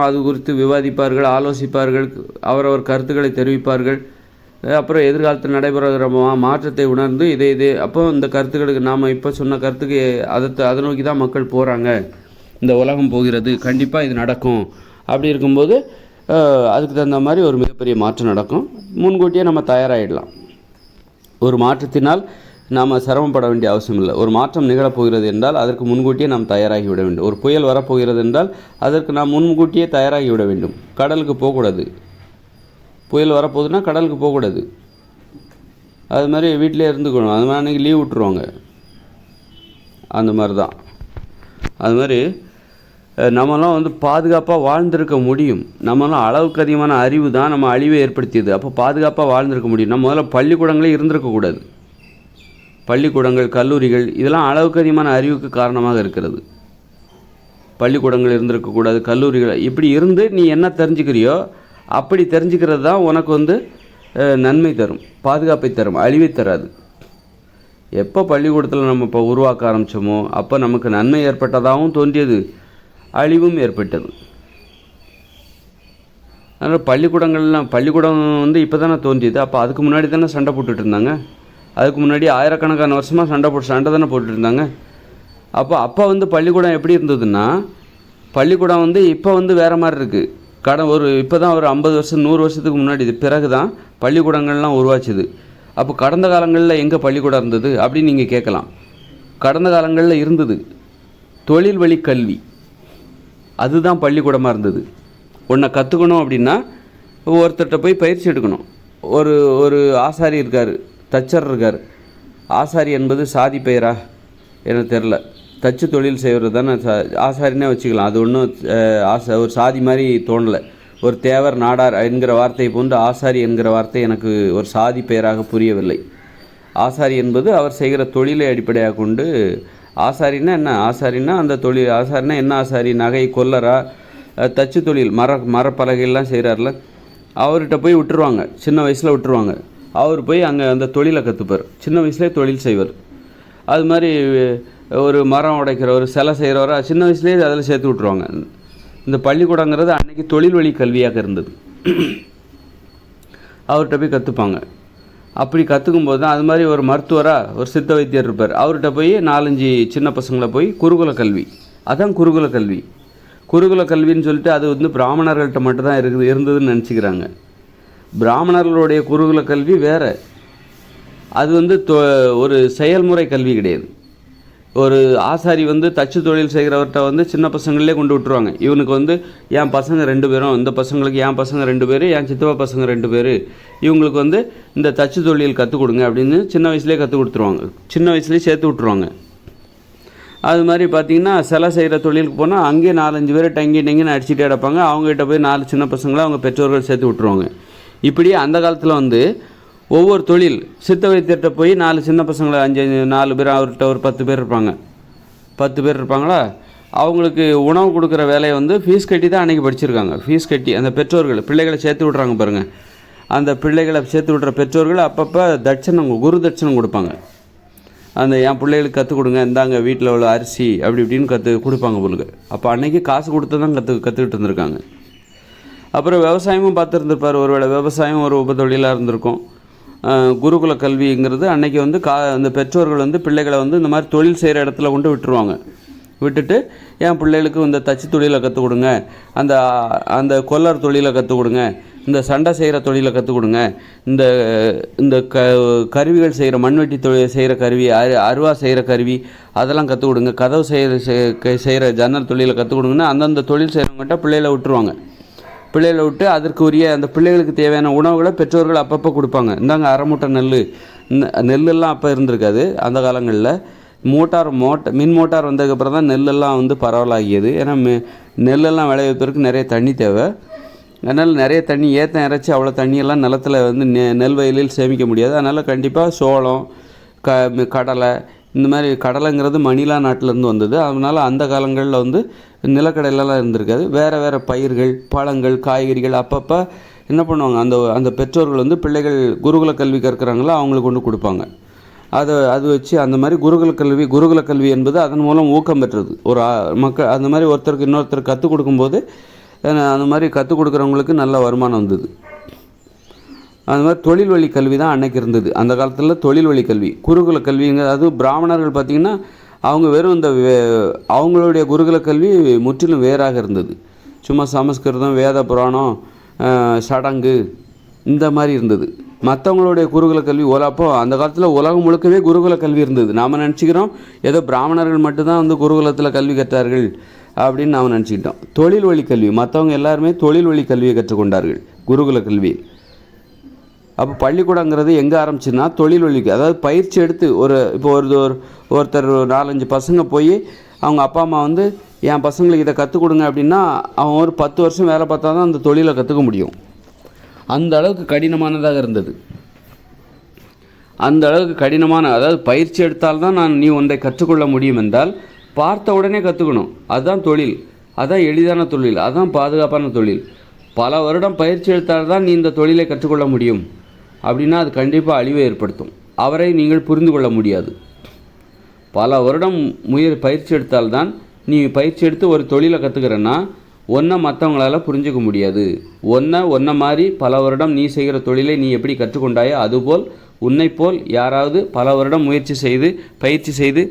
அது குறித்து விவாதிப்பார்கள், ஆலோசிப்பார்கள், அவரவர் கருத்துக்களை தெரிவிப்பார்கள். அப்புறம் எதிர்காலத்தில் நடைபெறுகிற மாற்றத்தை உணர்ந்து இதே அப்போ இந்த கருத்துக்களுக்கு நாம் இப்போ சொன்ன கருத்துக்கு அதை நோக்கி தான் மக்கள் போகிறாங்க, இந்த உலகம் போகிறது, கண்டிப்பாக இது நடக்கும். அப்படி இருக்கும்போது அதுக்கு தகுந்த மாதிரி ஒரு மிகப்பெரிய மாற்றம் நடக்கும். முன்கூட்டியே நம்ம தயாராகிடலாம். ஒரு மாற்றத்தினால் நாம் சிரமப்பட வேண்டிய அவசியம் இல்லை. ஒரு மாற்றம் நிகழப்போகிறது என்றால் அதற்கு முன்கூட்டியே நாம் தயாராகி விட வேண்டும். ஒரு புயல் வரப்போகிறது என்றால் அதற்கு நாம் முன்கூட்டியே தயாராகி விட வேண்டும். கடலுக்கு போகக்கூடாது. புயல் வரப்போகுதுன்னா கடலுக்கு போகக்கூடாது. அது மாதிரி வீட்டிலே இருந்துக்கணும். அது மாதிரி அன்றைக்கி லீவ் விட்டுருவாங்க. அந்த மாதிரி தான். அது மாதிரி நம்மளாம் வந்து பாதுகாப்பாக வாழ்ந்திருக்க முடியும். நம்மளாம் அளவுக்கு அதிகமான அறிவு தான் நம்ம அழிவை ஏற்படுத்தியது. அப்போ பாதுகாப்பாக வாழ்ந்திருக்க முடியும். நம்ம முதல்ல பள்ளிக்கூடங்களே இருந்திருக்கக்கூடாது. பள்ளிக்கூடங்கள், கல்லூரிகள் இதெல்லாம் அளவுக்கு அதிகமான அறிவுக்கு காரணமாக இருக்கிறது. பள்ளிக்கூடங்கள் இருந்திருக்கக்கூடாது, கல்லூரிகள். இப்படி இருந்து நீ என்ன தெரிஞ்சுக்கிறியோ அப்படி தெரிஞ்சுக்கிறது தான் உனக்கு வந்து நன்மை தரும், பாதுகாப்பை தரும், அழிவை தராது. எப்போ பள்ளிக்கூடத்தில் நம்ம இப்போ உருவாக்க ஆரம்பித்தோமோ அப்போ நமக்கு நன்மை ஏற்பட்டதாகவும் தோன்றியது, அழிவும் ஏற்பட்டது. அதனால் பள்ளிக்கூடம் வந்து இப்போ தானே தோன்றியது. அப்போ அதுக்கு முன்னாடி தானே சண்டை போட்டுட்டு இருந்தாங்க. அதுக்கு முன்னாடி ஆயிரக்கணக்கான வருஷமாக சண்டை தானே போட்டுட்டு இருந்தாங்க. அப்போ வந்து பள்ளிக்கூடம் எப்படி இருந்ததுன்னா, பள்ளிக்கூடம் வந்து இப்போ வந்து வேறு மாதிரி இருக்குது. இப்போ தான் ஒரு 50 வருஷம் 100 வருஷத்துக்கு முன்னாடி பிறகு தான் பள்ளிக்கூடங்கள்லாம் உருவாச்சுது. அப்போ கடந்த காலங்களில் எங்கே பள்ளிக்கூடம் இருந்தது அப்படின்னு நீங்கள் கேட்கலாம். கடந்த காலங்களில் இருந்தது தொழில் வழி கல்வி. அதுதான் பள்ளிக்கூடமாக இருந்தது. ஒன்றை கற்றுக்கணும் அப்படின்னா ஒருத்தர்கிட்ட போய் பயிற்சி எடுக்கணும். ஒரு ஆசாரி இருக்கார், தச்சர் இருக்கார். ஆசாரி என்பது சாதி பெயரா எனக்கு தெரில. தச்சு தொழில் செய்கிறது தானே ஆசாரினே வச்சுக்கலாம். அது ஒன்றும் ஒரு சாதி மாதிரி தோணலை. ஒரு தேவர், நாடார் என்கிற வார்த்தையை போன்று ஆசாரி என்கிற வார்த்தை எனக்கு ஒரு சாதி பெயராக புரியவில்லை. ஆசாரி என்பது அவர் செய்கிற தொழிலை அடிப்படையாக கொண்டு, ஆசாரின்னா என்ன, ஆசாரின்னா அந்த தொழில், ஆசாரினா என்ன, ஆசாரி நகை கொல்லரா, தச்சு தொழில், மரப்பலகையெல்லாம் செய்கிறார்ல, அவர்கிட்ட போய் விட்டுருவாங்க, சின்ன வயசில் விட்டுருவாங்க. அவர் போய் அங்கே அந்த தொழிலை கற்றுப்பார், சின்ன வயசுலேயே தொழில் செய்வார். அது மாதிரி ஒரு மரம் உடைக்கிறவர், சிலை செய்கிறவரா சின்ன வயசுலேயே அதில் சேர்த்து விட்ருவாங்க. இந்த பள்ளிக்கூடங்கிறது அன்றைக்கி தொழில் வழி கல்வியாக இருந்தது. அவர்கிட்ட போய் கற்றுப்பாங்க. அப்படி கற்றுக்கும்போது தான் அது மாதிரி ஒரு மருத்துவராக ஒரு சித்த வைத்தியர் இருப்பார், அவர்கிட்ட போய் 4-5 சின்ன பசங்களை போய் குருகுல கல்வி, அதான் குருகுல கல்வி. குருகுல கல்வின்னு சொல்லிட்டு அது வந்து பிராமணர்கள்ட்ட மட்டும்தான் இருந்ததுன்னு நினச்சிக்கிறாங்க. பிராமணர்களுடைய குருகுல கல்வி வேறு, அது வந்து ஒரு செயல்முறை கல்வி கிடையாது. ஒரு ஆசாரி வந்து தச்சு தொழில் செய்கிறவர்கிட்ட வந்து சின்ன பசங்களே கொண்டு விட்டுருவாங்க. இவனுக்கு வந்து என் பசங்க 2 பேரும், இந்த பசங்களுக்கு என் பசங்க 2 பேர், என் சித்தப்பா பசங்க 2 பேர், இவங்களுக்கு வந்து இந்த தச்சு தொழில் கற்றுக் கொடுங்க அப்படின்னு சின்ன வயசுலேயே கற்றுக் கொடுத்துருவாங்க, சின்ன வயசுலேயே சேர்த்து விட்ருவாங்க. அது மாதிரி பார்த்திங்கன்னா சிலை செய்கிற தொழிலுக்கு போனால் அங்கேயே 4-5 பேர் டங்கின்னு அடிச்சுட்டே கிடப்பாங்க. அவங்ககிட்ட போய் 4 சின்ன பசங்களை அவங்க பெற்றோர்கள் சேர்த்து விட்ருவாங்க. இப்படி அந்த காலத்தில் வந்து ஒவ்வொரு தொழில் சித்த வைத்தியர்கிட்ட போய் 4 சின்ன பசங்களை 4 பேர், அவர்கிட்ட ஒரு 10 பேர் இருப்பாங்க. 10 பேர் இருப்பாங்களா, அவங்களுக்கு உணவு கொடுக்குற வேலையை வந்து ஃபீஸ் கட்டி தான் அன்றைக்கி படிச்சிருக்காங்க. ஃபீஸ் கட்டி அந்த பெற்றோர்கள் பிள்ளைகளை சேர்த்து விட்றாங்க பாருங்கள். அந்த பிள்ளைகளை சேர்த்து விட்ற பெற்றோர்கள் அப்பப்போ தட்சணம், குரு தட்சணம் கொடுப்பாங்க. அந்த என் பிள்ளைகளுக்கு கற்றுக் கொடுங்க, இந்தாங்க வீட்டில் உள்ள அரிசி அப்படி இப்படின்னு கொடுப்பாங்க உங்களுக்கு. அப்போ அன்றைக்கி காசு கொடுத்து தான் கற்றுக்கிட்டு இருந்திருக்காங்க. அப்புறம் விவசாயமும் பார்த்துருந்துருப்பார். ஒருவேளை விவசாயம் ஒரு உபத்தொழிலாக இருந்திருக்கும். குருகுல கல்விங்கிறது அன்றைக்கி வந்து அந்த பெற்றோர்கள் வந்து பிள்ளைகளை வந்து இந்த மாதிரி தொழில் செய்கிற இடத்துல கொண்டு விட்டுருவாங்க. விட்டுட்டு என் பிள்ளைகளுக்கு இந்த தச்சு தொழிலை கற்றுக் கொடுங்க, அந்த அந்த கொல்லர் தொழிலை கற்றுக் கொடுங்க, இந்த சண்டை செய்கிற தொழிலை கற்றுக் கொடுங்க, இந்த இந்த கருவிகள் செய்கிற மண்வெட்டி தொழில் செய்கிற கருவி, அருவா செய்கிற கருவி அதெல்லாம் கற்றுக் கொடுங்க, கதவு செய்கிற ஜன்னல் தொழிலை கற்றுக் கொடுங்கன்னா அந்தந்த தொழில் செய்கிறவங்ககிட்ட பிள்ளைகளை விட்டுருவாங்க. பிள்ளைகளை விட்டு அதற்கு உரிய அந்த பிள்ளைகளுக்கு தேவையான உணவுகளை பெற்றோர்கள் அப்பப்போ கொடுப்பாங்க. இந்தாங்க அரை மூட்டை நெல்லெல்லாம் அப்போ இருந்திருக்காது அந்த காலங்களில். மின் மோட்டார் வந்ததுக்கப்புறம் தான் நெல்லெல்லாம் வந்து பரவலாகியது. ஏன்னா நெல்லெல்லாம் விளைவிப்பதற்கு நிறைய தண்ணி தேவை. அதனால் நிறைய தண்ணி ஏற்றம் இறைச்சி அவ்வளோ தண்ணியெல்லாம் நிலத்தில் வந்து நெல் வயலில் சேமிக்க முடியாது. அதனால் கண்டிப்பாக சோளம், கடலை, இந்த மாதிரி கடலைங்கிறது மணிலா நாட்டிலேருந்து வந்தது. அதனால் அந்த காலங்களில் வந்து நிலக்கடலைலாம் இருந்திருக்காது. வேறு பயிர்கள், பழங்கள், காய்கறிகள் அப்பப்போ என்ன பண்ணுவாங்க, அந்த பெற்றோர்கள் வந்து பிள்ளைகள் குருகுல கல்வி கற்கிறாங்களோ அவங்களுக்கு கொண்டு கொடுப்பாங்க. அது வச்சு அந்த மாதிரி குருகுல கல்வி என்பது அதன் மூலம் ஊக்கம் பெற்றது. ஒரு மக்கள் அந்த மாதிரி ஒருத்தருக்கு இன்னொருத்தர் கற்றுக் கொடுக்கும்போது அந்த மாதிரி கற்றுக் கொடுக்குறவங்களுக்கு நல்ல வருமானம் வந்தது. அந்த மாதிரி தொழில் வழி கல்வி தான் அன்னைக்கு இருந்தது. அந்த காலத்தில் தொழில் வழி கல்வி, குருகுல கல்விங்க. அதுவும் பிராமணர்கள் பார்த்திங்கன்னா அவங்க வெறும் இந்த அவங்களுடைய குருகுல கல்வி முற்றிலும் வேறாக இருந்தது. சும்மா சமஸ்கிருதம், வேத புராணம், சடங்கு இந்த மாதிரி இருந்தது. மற்றவங்களுடைய குருகுல கல்வி அப்போ அந்த காலத்தில் உலகம் முழுக்கவே குருகுல கல்வி இருந்தது. நாம் நினச்சிக்கிறோம் ஏதோ பிராமணர்கள் மட்டும்தான் வந்து குருகுலத்தில் கல்வி கற்றார்கள் அப்படின்னு நாம் நினச்சிக்கிட்டோம். தொழில் வழி கல்வி, மற்றவங்க எல்லாருமே தொழில் வழி கல்வியை கற்றுக்கொண்டார்கள் குருகுல கல்வி. அப்போ பள்ளிக்கூடங்கிறது எங்கே ஆரம்பிச்சுன்னா தொழில் வழிக்கு, அதாவது பயிற்சி எடுத்து இப்போ ஒருத்தர் 4-5 பசங்க போய் அவங்க அப்பா அம்மா வந்து என் பசங்களுக்கு இதை கற்றுக் கொடுங்க அப்படின்னா அவன் ஒரு 10 வருஷம் வேலை பார்த்தா தான் அந்த தொழிலை கற்றுக்க முடியும். அந்த அளவுக்கு கடினமானதாக இருந்தது. அந்த அளவுக்கு அதாவது பயிற்சி எடுத்தால்தான் நீ ஒன்றை கற்றுக்கொள்ள முடியும் என்றால் பார்த்த உடனே கற்றுக்கணும். அதுதான் தொழில், அதுதான் எளிதான தொழில், அதுதான் பாதுகாப்பான தொழில். பல வருடம் பயிற்சி எடுத்தால்தான் நீ இந்த தொழிலை கற்றுக்கொள்ள முடியும் அப்படின்னா அது கண்டிப்பாக அழிவை ஏற்படுத்தும். அவரை நீங்கள் புரிந்து கொள்ள முடியாது. பல வருடம் பயிற்சி எடுத்தால்தான் நீ பயிற்சி எடுத்து ஒரு தொழிலை கற்றுக்கிறன்னா ஒன்றை மற்றவங்களால் புரிஞ்சிக்க முடியாது. ஒன்றை மாதிரி பல வருடம் நீ செய்கிற தொழிலை நீ எப்படி கற்றுக்கொண்டாயோ அதுபோல் உன்னைப்போல் யாராவது பல வருடம் பயிற்சி செய்து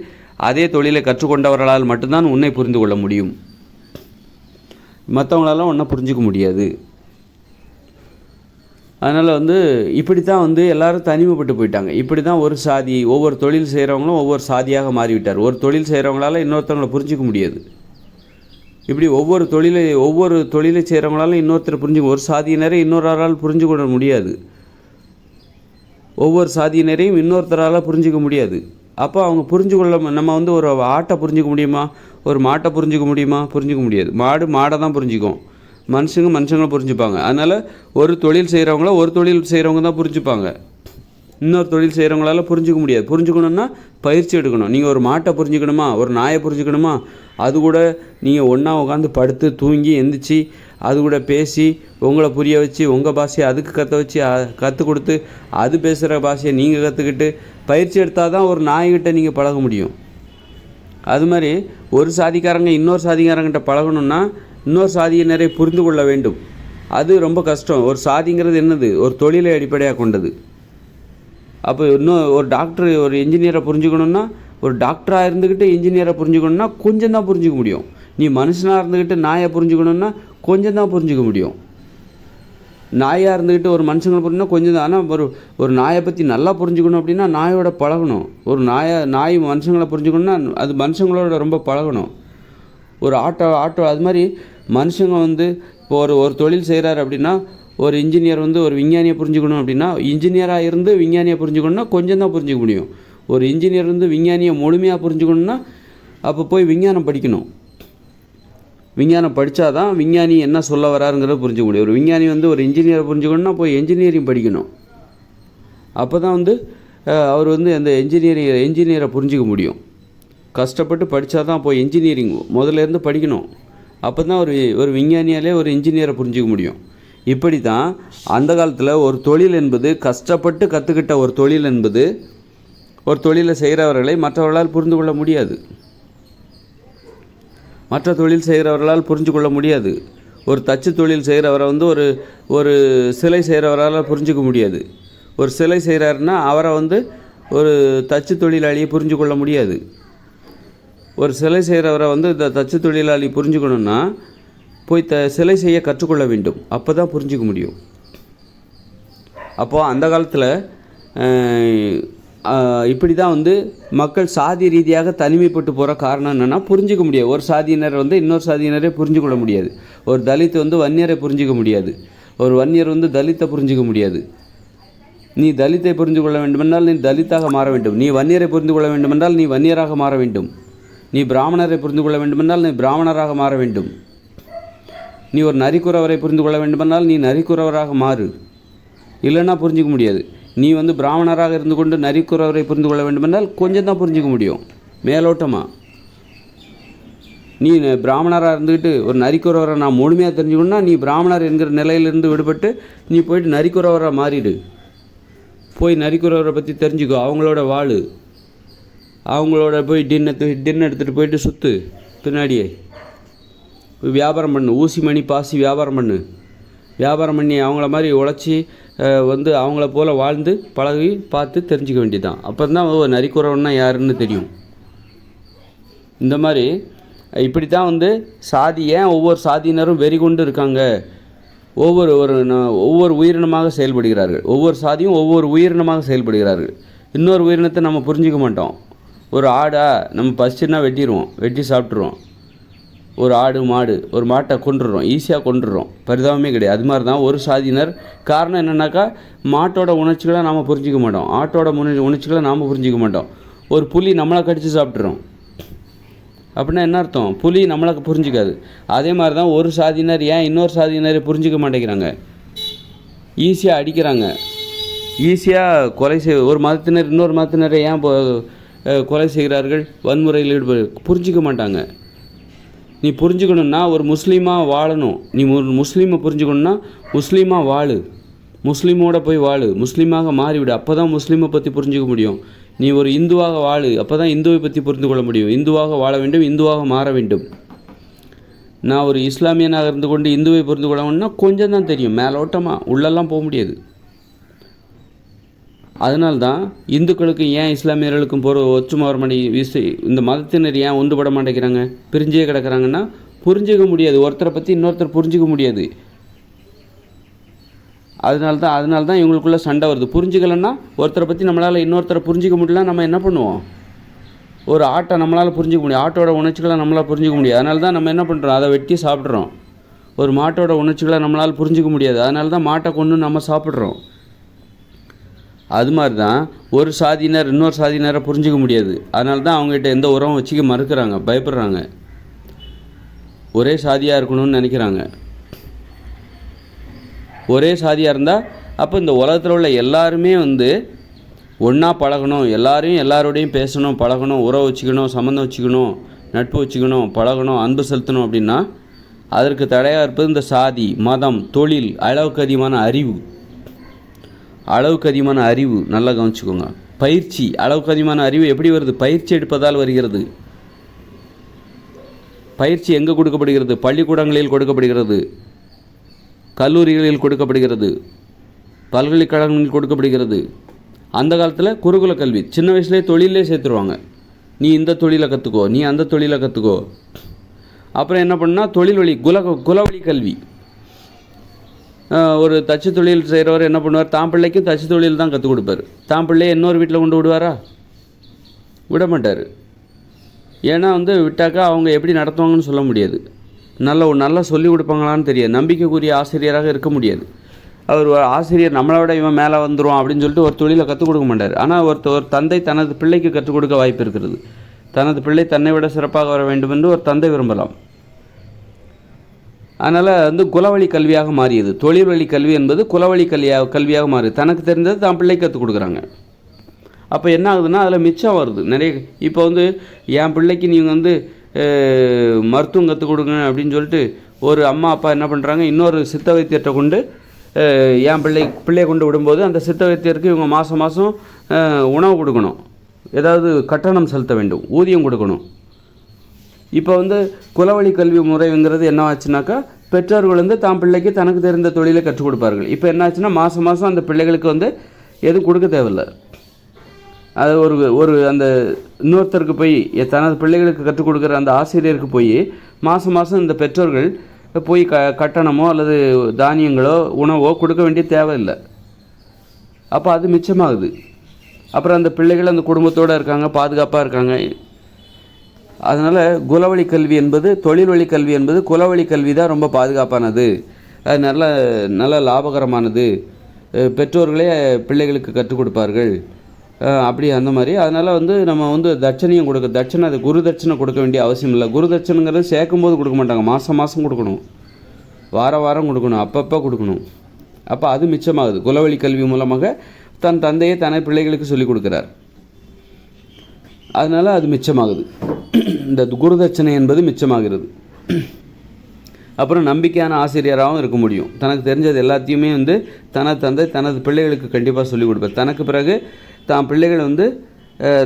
அதே தொழிலை கற்றுக்கொண்டவர்களால் மட்டும்தான் உன்னை புரிந்து கொள்ள முடியும். மற்றவங்களால ஒன்றை புரிஞ்சிக்க முடியாது. அதனால் வந்து இப்படி தான் வந்து எல்லோரும் தனிமைப்பட்டு போயிட்டாங்க. இப்படி தான் ஒரு சாதி, ஒவ்வொரு தொழில் செய்கிறவங்களும் ஒவ்வொரு சாதியாக மாறிவிட்டார். ஒரு தொழில் செய்கிறவங்களால இன்னொருத்தவங்களை புரிஞ்சிக்க முடியாது. இப்படி ஒவ்வொரு தொழிலை செய்கிறவங்களால இன்னொருத்தரை புரிஞ்சுக்க, ஒரு சாதியினரை இன்னொருவரால் புரிஞ்சு கொள்ள முடியாது. ஒவ்வொரு சாதியினரையும் இன்னொருத்தரால் புரிஞ்சிக்க முடியாது. அப்போ அவங்க நம்ம வந்து ஒரு ஆட்டை புரிஞ்சிக்க முடியுமா, ஒரு மாட்டை புரிஞ்சிக்க முடியுமா? புரிஞ்சிக்க முடியாது. மாடை தான் புரிஞ்சிக்கும், மனுஷங்களை புரிஞ்சுப்பாங்க. அதனால் ஒரு தொழில் செய்கிறவங்க தான் புரிஞ்சுப்பாங்க. இன்னொரு தொழில் செய்கிறவங்களால புரிஞ்சிக்க முடியாது. புரிஞ்சுக்கணுன்னா பயிற்சி எடுக்கணும். நீங்கள் ஒரு மாட்டை புரிஞ்சுக்கணுமா, ஒரு நாயை புரிஞ்சுக்கணுமா, அது கூட நீங்கள் ஒன்றா உட்காந்து படுத்து தூங்கி எந்திரிச்சு அது கூட பேசி உங்களை புரிய வச்சு உங்கள் பாஷையை அதுக்கு கற்றுக் கொடுத்து அது பேசுகிற பாஷையை நீங்கள் கற்றுக்கிட்டு பயிற்சி எடுத்தால் தான் ஒரு நாய்கிட்ட நீங்கள் பழக முடியும். அது மாதிரி ஒரு சாதிக்காரங்க இன்னொரு சாதிக்காரங்கிட்ட பழகணுன்னா இன்னொரு சாதியினரை புரிந்து கொள்ள வேண்டும். அது ரொம்ப கஷ்டம். ஒரு சாதிங்கிறது என்னது? ஒரு தொழிலை அடிப்படையாக கொண்டது. அப்போ இன்னும் ஒரு டாக்டர் ஒரு இன்ஜினியரை புரிஞ்சுக்கணுன்னா, ஒரு டாக்டராக இருந்துக்கிட்டு இன்ஜினியரை புரிஞ்சுக்கணுன்னா கொஞ்சம் தான் புரிஞ்சிக்க முடியும். நீ மனுஷனாக இருந்துக்கிட்டு நாயை புரிஞ்சுக்கணுன்னா கொஞ்சம் தான் புரிஞ்சிக்க முடியும். நாயாக இருந்துக்கிட்டு ஒரு மனுஷங்களை புரிஞ்சுன்னா கொஞ்சம் தான். ஆனால் ஒரு நாயை பற்றி நல்லா புரிஞ்சுக்கணும் அப்படின்னா நாயோட பழகணும். ஒரு நாய் மனுஷங்களை புரிஞ்சுக்கணுன்னா அது மனுஷங்களோட ரொம்ப பழகணும். ஒரு ஆட்டோ அது மாதிரி மனுஷங்க இப்போ ஒரு தொழில் செய்கிறாரு அப்படின்னா ஒரு இன்ஜினியர் ஒரு விஞ்ஞானியை புரிஞ்சுக்கணும் அப்படின்னா இன்ஜினியராக இருந்து விஞ்ஞானியை புரிஞ்சுக்கணுன்னா கொஞ்சம் தான் புரிஞ்சிக்க முடியும். ஒரு இன்ஜினியர் விஞ்ஞானியை முழுமையாக புரிஞ்சுக்கணுன்னா அப்போ போய் விஞ்ஞானம் படிக்கணும். விஞ்ஞானம் படித்தா தான் விஞ்ஞானி என்ன சொல்ல வராருங்கிறத புரிஞ்சுக்க முடியும். ஒரு விஞ்ஞானி ஒரு இன்ஜினியரை புரிஞ்சுக்கணுன்னா போய் என்ஜினியரிங் படிக்கணும். அப்போ தான் அவர் அந்த என்ஜினியரை புரிஞ்சிக்க முடியும். கஷ்டப்பட்டு படித்தா தான் போய் என்ஜினியரிங் முதல்லேருந்து படிக்கணும். அப்போ தான் ஒரு விஞ்ஞானியாலே ஒரு இன்ஜினியரை புரிஞ்சிக்க முடியும். இப்படி தான் அந்த காலத்தில் ஒரு தொழில் என்பது கஷ்டப்பட்டு கற்றுக்கிட்ட ஒரு தொழில் என்பது ஒரு தொழிலை செய்கிறவர்களை மற்றவர்களால் புரிந்து கொள்ள முடியாது. மற்ற தொழில் செய்கிறவர்களால் புரிஞ்சு கொள்ள முடியாது. ஒரு தச்சு தொழில் செய்கிறவரை ஒரு சிலை செய்கிறவரால் புரிஞ்சிக்க முடியாது. ஒரு சிலை செய்கிறாருன்னா அவரை ஒரு தச்சு தொழிலாளியை புரிஞ்சு கொள்ள முடியாது. ஒரு சிலை செய்கிறவரை இந்த தச்சு தொழிலாளி புரிஞ்சுக்கணுன்னா போய் சிலை செய்ய கற்றுக்கொள்ள வேண்டும். அப்போ தான் புரிஞ்சிக்க முடியும். அப்போது அந்த காலத்தில் இப்படி தான் மக்கள் சாதி ரீதியாக தனிமைப்பட்டு போகிற காரணம் என்னென்னா புரிஞ்சிக்க முடியாது. ஒரு சாதியினர் இன்னொரு சாதியினரை புரிஞ்சு கொள்ள முடியாது. ஒரு தலித் வன்னியரை புரிஞ்சிக்க முடியாது. ஒரு வன்னியர் தலித்தை புரிஞ்சிக்க முடியாது. நீ தலித்தை புரிந்து கொள்ள வேண்டுமென்றால் நீ தலித்தாக மாற வேண்டும். நீ வன்னியரை புரிந்து கொள்ள வேண்டுமென்றால் நீ வன்னியராக மாற வேண்டும். நீ பிராமணரை புரிந்து கொள்ள வேண்டுமென்றால் நீ பிராமணராக மாற வேண்டும். நீ ஒரு நரிக்குறவரை புரிந்து கொள்ள வேண்டுமென்றால் நீ நரிக்குறவராக மாறு. இல்லைன்னா புரிஞ்சிக்க முடியாது. நீ பிராமணராக இருந்து கொண்டு நரிக்குறவரை புரிந்து கொள்ள வேண்டுமென்றால் கொஞ்சம் தான் புரிஞ்சிக்க முடியும் மேலோட்டமாக. நீ பிராமணராக இருந்துக்கிட்டு ஒரு நரிக்குறவரை நான் முழுமையாக தெரிஞ்சுக்கணுன்னா நீ பிராமணர் என்கிற நிலையிலிருந்து விடுபட்டு நீ போயிட்டு நரிக்குறவராக மாறிடு. போய் நரிக்குறவரை பற்றி தெரிஞ்சுக்கோ. அவங்களோட வாழு. அவங்களோட போய் டின் எடுத்துகிட்டு போயிட்டு சுற்று. பின்னாடியே வியாபாரம் பண்ணு. ஊசி மணி பாசி வியாபாரம் பண்ணி அவங்கள மாதிரி உழைச்சி அவங்கள போல் வாழ்ந்து பழகி பார்த்து தெரிஞ்சிக்க வேண்டியதுதான். அப்புறம் தான் நரிக்குறவன்னா யாருன்னு தெரியும். இந்த மாதிரி இப்படி தான் சாதி ஏன் ஒவ்வொரு சாதியினரும் வெறி கொண்டு இருக்காங்க. ஒவ்வொரு உயிரினமாக செயல்படுகிறார்கள். ஒவ்வொரு சாதியும் ஒவ்வொரு உயிரினமாக செயல்படுகிறார்கள். இன்னொரு உயிரினத்தை நம்ம புரிஞ்சிக்க மாட்டோம். ஒரு ஆடா நம்ம பசிச்சுன்னா வெட்டி சாப்பிட்ருவோம். ஒரு ஆடு மாடு ஒரு மாட்டை கொண்டுடுறோம், ஈஸியாக கொண்டுடுறோம், பரிதாபமே கிடையாது. அது மாதிரி தான் ஒரு சாதியினர். காரணம் என்னென்னாக்கா மாட்டோட உணர்ச்சிகளை நாம் புரிஞ்சிக்க மாட்டோம். ஆட்டோட உணர்ச்சிகளை நாம் புரிஞ்சிக்க மாட்டோம். ஒரு புலி நம்மளை கடித்து சாப்பிட்றோம் அப்படின்னா என்ன அர்த்தம்? புலி நம்மளுக்கு புரிஞ்சிக்காது. அதே மாதிரி தான் ஒரு சாதியினர் ஏன் இன்னொரு சாதியினரை புரிஞ்சிக்க மாட்டேங்கிறாங்க. ஈஸியாக அடிக்கிறாங்க, ஈஸியாக கொலை ஒரு மதத்தினர் இன்னொரு மதத்தினரை ஏன் கொலை செய்கிறார்கள், வன்முறையில் ஈடுபடு புரிஞ்சிக்க மாட்டாங்க. நீ புரிஞ்சுக்கணுன்னா ஒரு முஸ்லீமாக வாழணும். நீ ஒரு முஸ்லீமை புரிஞ்சுக்கணுன்னா முஸ்லீமாக வாழு. முஸ்லீமோட போய் வாழு. முஸ்லீமாக மாறிவிடு. அப்போ தான் முஸ்லீமை பற்றி புரிஞ்சிக்க முடியும். நீ ஒரு இந்துவாக வாழு. அப்போ தான் இந்துவை பற்றி புரிந்து கொள்ள முடியும். இந்துவாக வாழ வேண்டும், இந்துவாக மாற வேண்டும். நான் ஒரு இஸ்லாமியனாக இருந்து கொண்டு இந்துவை புரிந்து கொள்ளணும்னா கொஞ்சம் தான் தெரியும், மேலோட்டமாக உள்ளெல்லாம் போக முடியாது. அதனால்தான் இந்துக்களுக்கு ஏன் இஸ்லாமியர்களுக்கும் ஒற்றுமை வர மாட்டேங்குது. இந்த மதத்தினர் ஏன் ஒன்றுபட மாட்டேங்கிறாங்க, பிரிஞ்சே கிடக்கிறாங்கன்னா புரிஞ்சிக்க முடியாது. ஒருத்தரை பற்றி இன்னொருத்தர் புரிஞ்சிக்க முடியாது. அதனால தான் இவங்களுக்குள்ளே சண்டை வருது. புரிஞ்சிக்கலைன்னா ஒருத்தரை பற்றி நம்மளால் இன்னொருத்தரை புரிஞ்சிக்க முடியல, நம்ம என்ன பண்ணுவோம்? ஒரு ஆட்டை நம்மளால் புரிஞ்சிக்க முடியும், ஆட்டோட உணர்ச்சிகளை நம்மளால் புரிஞ்சிக்க முடியாது. அதனால தான் நம்ம என்ன பண்ணுறோம், அதை வெட்டி சாப்பிட்றோம். ஒரு மாட்டோட உணர்ச்சிகளை நம்மளால் புரிஞ்சிக்க முடியாது, அதனால தான் மாட்டை கொண்டு நம்ம சாப்பிட்றோம். அது மாதிரி தான் ஒரு சாதியினர் இன்னொரு சாதியினரை புரிஞ்சிக்க முடியாது. அதனால தான் அவங்ககிட்ட எந்த உறவும் வச்சுக்க மறுக்கிறாங்க, பயப்படுறாங்க. ஒரே சாதியாக இருக்கணும்னு நினைக்கிறாங்க. ஒரே சாதியாக இருந்தால் அப்போ இந்த உலகத்தில் உள்ள எல்லாருமே ஒன்றா பழகணும், எல்லாரோடையும் பேசணும், பழகணும், உறவு வச்சுக்கணும், சம்மந்தம் வச்சுக்கணும், நட்பு வச்சுக்கணும், பழகணும், அன்பு செலுத்தணும். அப்படின்னா அதற்கு தடையாக இருப்பது இந்த சாதி, மதம், தொழில், அளவுக்கு அதிகமான அறிவு. அளவுக்கு அதிகமான அறிவு நல்லா கவனிச்சுக்கோங்க. பயிற்சி, அளவுக்கு அதிகமான அறிவு எப்படி வருது? பயிற்சி எடுப்பதால் வருகிறது. பயிற்சி எங்கே கொடுக்கப்படுகிறது? பள்ளிக்கூடங்களில் கொடுக்கப்படுகிறது, கல்லூரிகளில் கொடுக்கப்படுகிறது, பல்கலைக்கழகங்களில் கொடுக்கப்படுகிறது. அந்த காலத்தில் குருகுல கல்வி, சின்ன வயசுலேயே தொழிலே சேர்த்துருவாங்க. நீ இந்த தொழிலை கற்றுக்கோ, நீ அந்த தொழிலை கற்றுக்கோ. அப்புறம் என்ன பண்ணால் தொழில் வழி, குலவழி கல்வி. ஒரு தச்சு தொழில் செய்கிறவர் என்ன பண்ணுவார்? தான் பிள்ளைக்கும் தச்சு தொழில் தான் கற்றுக் கொடுப்பார். தான் பிள்ளையை இன்னொரு வீட்டில் கொண்டு விடுவாரா? விட மாட்டார். ஏன்னா விட்டாக்கா அவங்க எப்படி நடத்துவாங்கன்னு சொல்ல முடியாது. நல்லா சொல்லிக் கொடுப்பாங்களான்னு தெரியாது. நம்பிக்கைக்குரிய ஆசிரியராக இருக்க முடியாது. அவர் ஆசிரியர் நம்மளை விட இவன் மேலே வந்துடுவான் அப்படின்னு சொல்லிட்டு ஒரு தொழிலை கற்றுக் கொடுக்க மாட்டார். ஆனால் ஒரு தந்தை தனது பிள்ளைக்கு கற்றுக் கொடுக்க வாய்ப்பு இருக்கிறது. தனது பிள்ளை தன்னை விட சிறப்பாக வர வேண்டும் என்று ஒரு தந்தை விரும்பலாம். அதனால் குலவழி கல்வியாக மாறியது. தொழில் வழி கல்வி என்பது குலவழி கல்வியாக மாறியது. தனக்கு தெரிந்தது தான் பிள்ளைக்கு கற்றுக் கொடுக்குறாங்க. அப்போ என்ன ஆகுதுன்னா அதில் மிச்சம் வருது நிறைய. இப்போ என் பிள்ளைக்கு நீங்கள் மருத்துவம் கற்றுக் கொடுங்க அப்படின்னு சொல்லிட்டு ஒரு அம்மா அப்பா என்ன பண்ணுறாங்க, இன்னொரு சித்த வைத்தியத்தை கொண்டு என் பிள்ளையை கொண்டு விடும்போது அந்த சித்த வைத்தியருக்கு இவங்க மாதம் உணவு கொடுக்கணும், ஏதாவது கட்டணம் செலுத்த வேண்டும், ஊதியம் கொடுக்கணும். இப்போ குலவழி கல்வி முறைங்கிறது என்ன ஆச்சுனாக்கா, பெற்றோர்கள் தான் பிள்ளைக்கு தனக்கு தெரிந்த தொழிலை கற்றுக் கொடுப்பார்கள். இப்போ என்ன ஆச்சுன்னா மாதம் அந்த பிள்ளைகளுக்கு எதுவும் கொடுக்க தேவையில்லை. அது ஒரு அந்த இன்னொருத்தருக்கு போய் தனது பிள்ளைகளுக்கு கற்றுக் கொடுக்குற அந்த ஆசிரியருக்கு போய் மாதம் இந்த பெற்றோர்கள் போய் கட்டணமோ அல்லது தானியங்களோ உணவோ கொடுக்க வேண்டிய தேவையில்லை. அப்போ அது மிச்சமாகுது. அப்புறம் அந்த பிள்ளைகள் அந்த குடும்பத்தோடு இருக்காங்க, பாதுகாப்பாக இருக்காங்க. அதனால் குலவழி கல்வி என்பது, தொழில் வழி கல்வி என்பது குலவழி கல்வி தான் ரொம்ப பாதுகாப்பானது, அது நல்ல லாபகரமானது. பெற்றோர்களே பிள்ளைகளுக்கு கற்றுக் கொடுப்பார்கள் அப்படி அந்த மாதிரி. அதனால் நம்ம தட்சணையும் தட்சணை, அது குரு தட்சணை கொடுக்க வேண்டிய அவசியம் இல்லை. குரு தட்சணைங்கிறது சேர்க்கும்போது கொடுக்க மாட்டாங்க, மாதம் கொடுக்கணும், வாரம் கொடுக்கணும், அப்பப்போ கொடுக்கணும். அப்போ அது மிச்சமாகுது. குலவழி கல்வி மூலமாக தன் தந்தையை தன்னை பிள்ளைகளுக்கு சொல்லிக் கொடுக்குறார். அதனால் அது மிச்சமாகுது. இந்த குரு தட்சணை என்பது மிச்சமாகிறது. அப்புறம் நம்பிக்கையான ஆசிரியராகவும் இருக்க முடியும். தனக்கு தெரிஞ்சது எல்லாத்தையுமே தனது தந்தை தனது பிள்ளைகளுக்கு கண்டிப்பாக சொல்லிக் கொடுப்பார். தனக்கு பிறகு தான் பிள்ளைகள்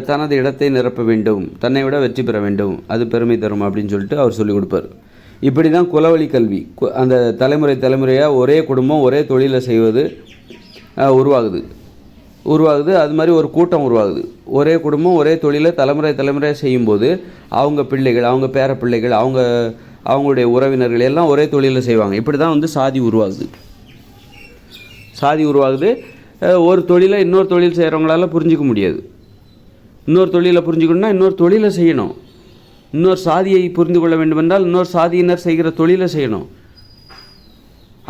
தனது இடத்தை நிரப்ப வேண்டும், தன்னை விட வெற்றி பெற வேண்டும், அது பெருமை தரும் அப்படின்னு சொல்லிட்டு அவர் சொல்லிக் கொடுப்பார். இப்படி தான் குலவழி கல்வி அந்த தலைமுறையாக ஒரே குடும்பம் ஒரே தொழிலை செய்வது உருவாகுது. அது மாதிரி ஒரு கூட்டம் உருவாகுது. ஒரே குடும்பம் ஒரே தொழிலை தலைமுறையாக செய்யும்போது அவங்க பிள்ளைகள், அவங்க பேர பிள்ளைகள், அவங்களுடைய உறவினர்கள் எல்லாம் ஒரே தொழிலை செய்வாங்க. இப்படி தான் சாதி உருவாகுது. ஒரு தொழிலை இன்னொரு தொழில் செய்கிறவங்களால புரிஞ்சிக்க முடியாது. இன்னொரு தொழிலை புரிஞ்சுக்கணுன்னா இன்னொரு தொழிலை செய்யணும். இன்னொரு சாதியை புரிந்து கொள்ள வேண்டுமென்றால் இன்னொரு சாதியினர் செய்கிற தொழிலை செய்யணும்.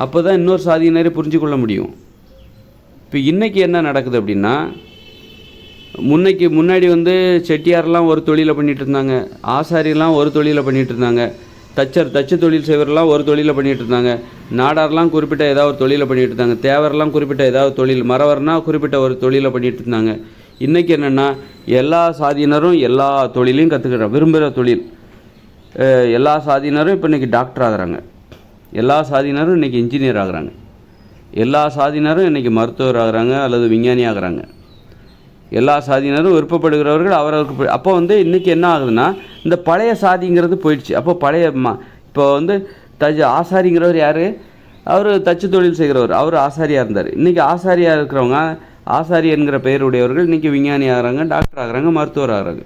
அப்போ தான் இன்னொரு சாதியினரை புரிஞ்சு கொள்ள முடியும். இப்போ இன்றைக்கி என்ன நடக்குது அப்படின்னா, முன்னாடி செட்டியாரெலாம் ஒரு தொழிலை பண்ணிகிட்டு இருந்தாங்க, ஆசாரியெல்லாம் ஒரு தொழிலை பண்ணிகிட்டு இருந்தாங்க, தச்சு தொழில் செய்வரெல்லாம் ஒரு தொழிலை பண்ணிகிட்டு இருந்தாங்க, நாடாரெலாம் குறிப்பிட்ட ஏதாவது ஒரு தொழிலை பண்ணிகிட்டு இருந்தாங்க, தேவரெல்லாம் குறிப்பிட்ட ஏதாவது தொழில், மறவர்னால் குறிப்பிட்ட ஒரு தொழிலை பண்ணிகிட்டு இருந்தாங்க. இன்றைக்கி என்னென்னா எல்லா சாதியினரும் எல்லா தொழிலையும் கற்றுக்கிறாங்க, விரும்புகிற தொழில். எல்லா சாதியினரும் இப்போ இன்றைக்கி டாக்டர் ஆகிறாங்க, எல்லா சாதியினரும் இன்றைக்கி இன்ஜினியர் ஆகிறாங்க, எல்லா சாதியினரும் இன்றைக்கி மருத்துவர் ஆகிறாங்க அல்லது விஞ்ஞானி ஆகிறாங்க. எல்லா சாதியினரும் விருப்பப்படுகிறவர்கள் அவர்களுக்கு. அப்போ இன்றைக்கி என்ன ஆகுதுன்னா, இந்த பழைய சாதிங்கிறது போயிடுச்சு. அப்போ இப்போ ஆசாரிங்கிறவர் யார்? அவர் தச்சு தொழில் செய்கிறவர், அவர் ஆசாரியாக இருந்தார். இன்றைக்கி ஆசாரியாக இருக்கிறவங்க, ஆசாரி என்கிற பெயருடையவர்கள் இன்றைக்கி விஞ்ஞானி ஆகிறாங்க, டாக்டர் ஆகிறாங்க, மருத்துவர் ஆகிறாங்க.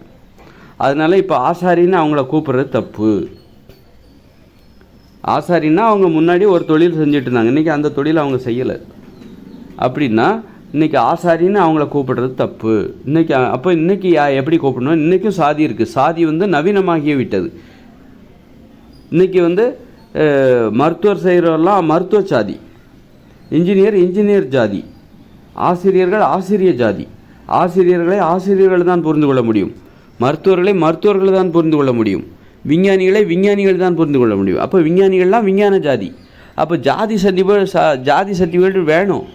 அதனால் இப்போ ஆசாரின்னு அவங்கள கூப்பிட்றது தப்பு. ஆசாரின்னா அவங்க முன்னாடி ஒரு தொழில் செஞ்சுட்டு இருந்தாங்க, இன்றைக்கி அந்த தொழில் அவங்க செய்யலை. அப்படின்னா இன்றைக்கி ஆசாரின்னு அவங்கள கூப்பிடுறது தப்பு. இன்றைக்கி எப்படி கூப்பிடணும்? இன்றைக்கும் சாதி இருக்குது. சாதி நவீனமாகிய விட்டது. இன்றைக்கி மருத்துவர் செய்கிறவரெல்லாம் மருத்துவ சாதி, இன்ஜினியர் ஜாதி, ஆசிரியர்கள் ஆசிரிய ஜாதி. ஆசிரியர்களை ஆசிரியர்கள் தான் புரிந்து கொள்ள முடியும், மருத்துவர்களை மருத்துவர்கள் தான் புரிந்து கொள்ள முடியும், விஞ்ஞானிகளை விஞ்ஞானிகள் தான் புரிந்து கொள்ள முடியும். அப்போ விஞ்ஞானிகள்லாம் விஞ்ஞான ஜாதி. அப்போ ஜாதி சர்டிஃபிகேட் வேணும்.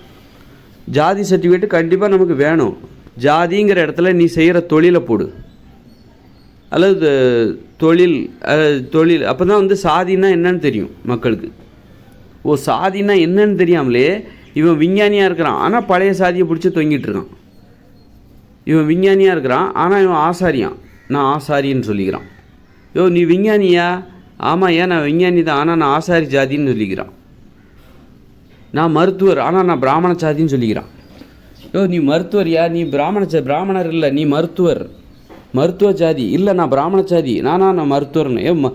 ஜாதி சர்டிஃபிகேட்டு கண்டிப்பாக நமக்கு வேணும். ஜாதிங்கிற இடத்துல நீ செய்கிற தொழிலை போடு. அல்லது தொழில் தொழில் அப்போ தான் வந்து சாதின்னா என்னன்னு தெரியும் மக்களுக்கு. சாதின்னா என்னன்னு தெரியாமலே இவன் விஞ்ஞானியாக இருக்கிறான், ஆனால் பழைய சாதியை பிடிச்சி தொங்கிட்டு இருக்கான். இவன் விஞ்ஞானியாக இருக்கிறான், ஆனால் இவன் ஆசாரியான், நான் ஆசாரின்னு சொல்லிக்கிறான். நீ விஞ்ஞானியா? ஆமாம், ஏன் நான் விஞ்ஞானி தான், ஆனால் நான் ஆசாரி ஜாதின்னு சொல்லிக்கிறான். நான் மருத்துவர், ஆனால் நான் பிராமண சாதின்னு சொல்லிக்கிறான். நீ மருத்துவரியா? நீ பிராமணர் இல்லை, நீ மருத்துவ ஜாதி இல்லை, நான் பிராமண சாதி, நான் மருத்துவர்னு.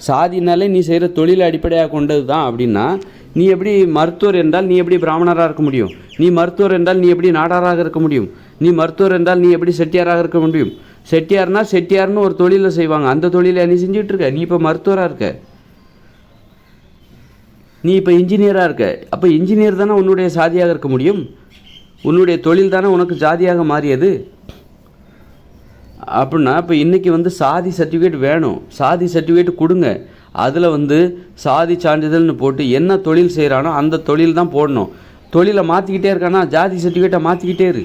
சாதினாலே நீ செய்கிற தொழிலை அடிப்படையாக கொண்டது தான் அப்படின்னா, நீ எப்படி மருத்துவர் என்றால் நீ எப்படி பிராமணராக இருக்க முடியும்? நீ மருத்துவர் என்றால் நீ எப்படி நாடாராக இருக்க முடியும்? நீ மருத்துவர் என்றால் நீ எப்படி செட்டியாராக இருக்க முடியும்? செட்டியார்னா செட்டியார்னு ஒரு தொழிலை செய்வாங்க, அந்த தொழிலை நீ செஞ்சுட்டு இருக்க. நீ இப்போ மருத்துவராக இருக்க, நீ இப்போ இன்ஜினியராக இருக்க. அப்போ இன்ஜினியர் தானே உன்னுடைய சாதியாக இருக்க முடியும்? உன்னுடைய தொழில் தானே உனக்கு ஜாதியாக மாறியது. அப்படின்னா இப்போ இன்றைக்கி வந்து சாதி சர்டிஃபிகேட் வேணும், சாதி சர்டிஃபிகேட் கொடுங்க. அதில் வந்து சாதி சான்றிதழ்னு போட்டு என்ன தொழில் செய்கிறானோ அந்த தொழில் தான் போடணும். தொழிலை மாற்றிக்கிட்டே இருக்கானா ஜாதி சர்டிஃபிகேட்டை மாற்றிக்கிட்டே இரு.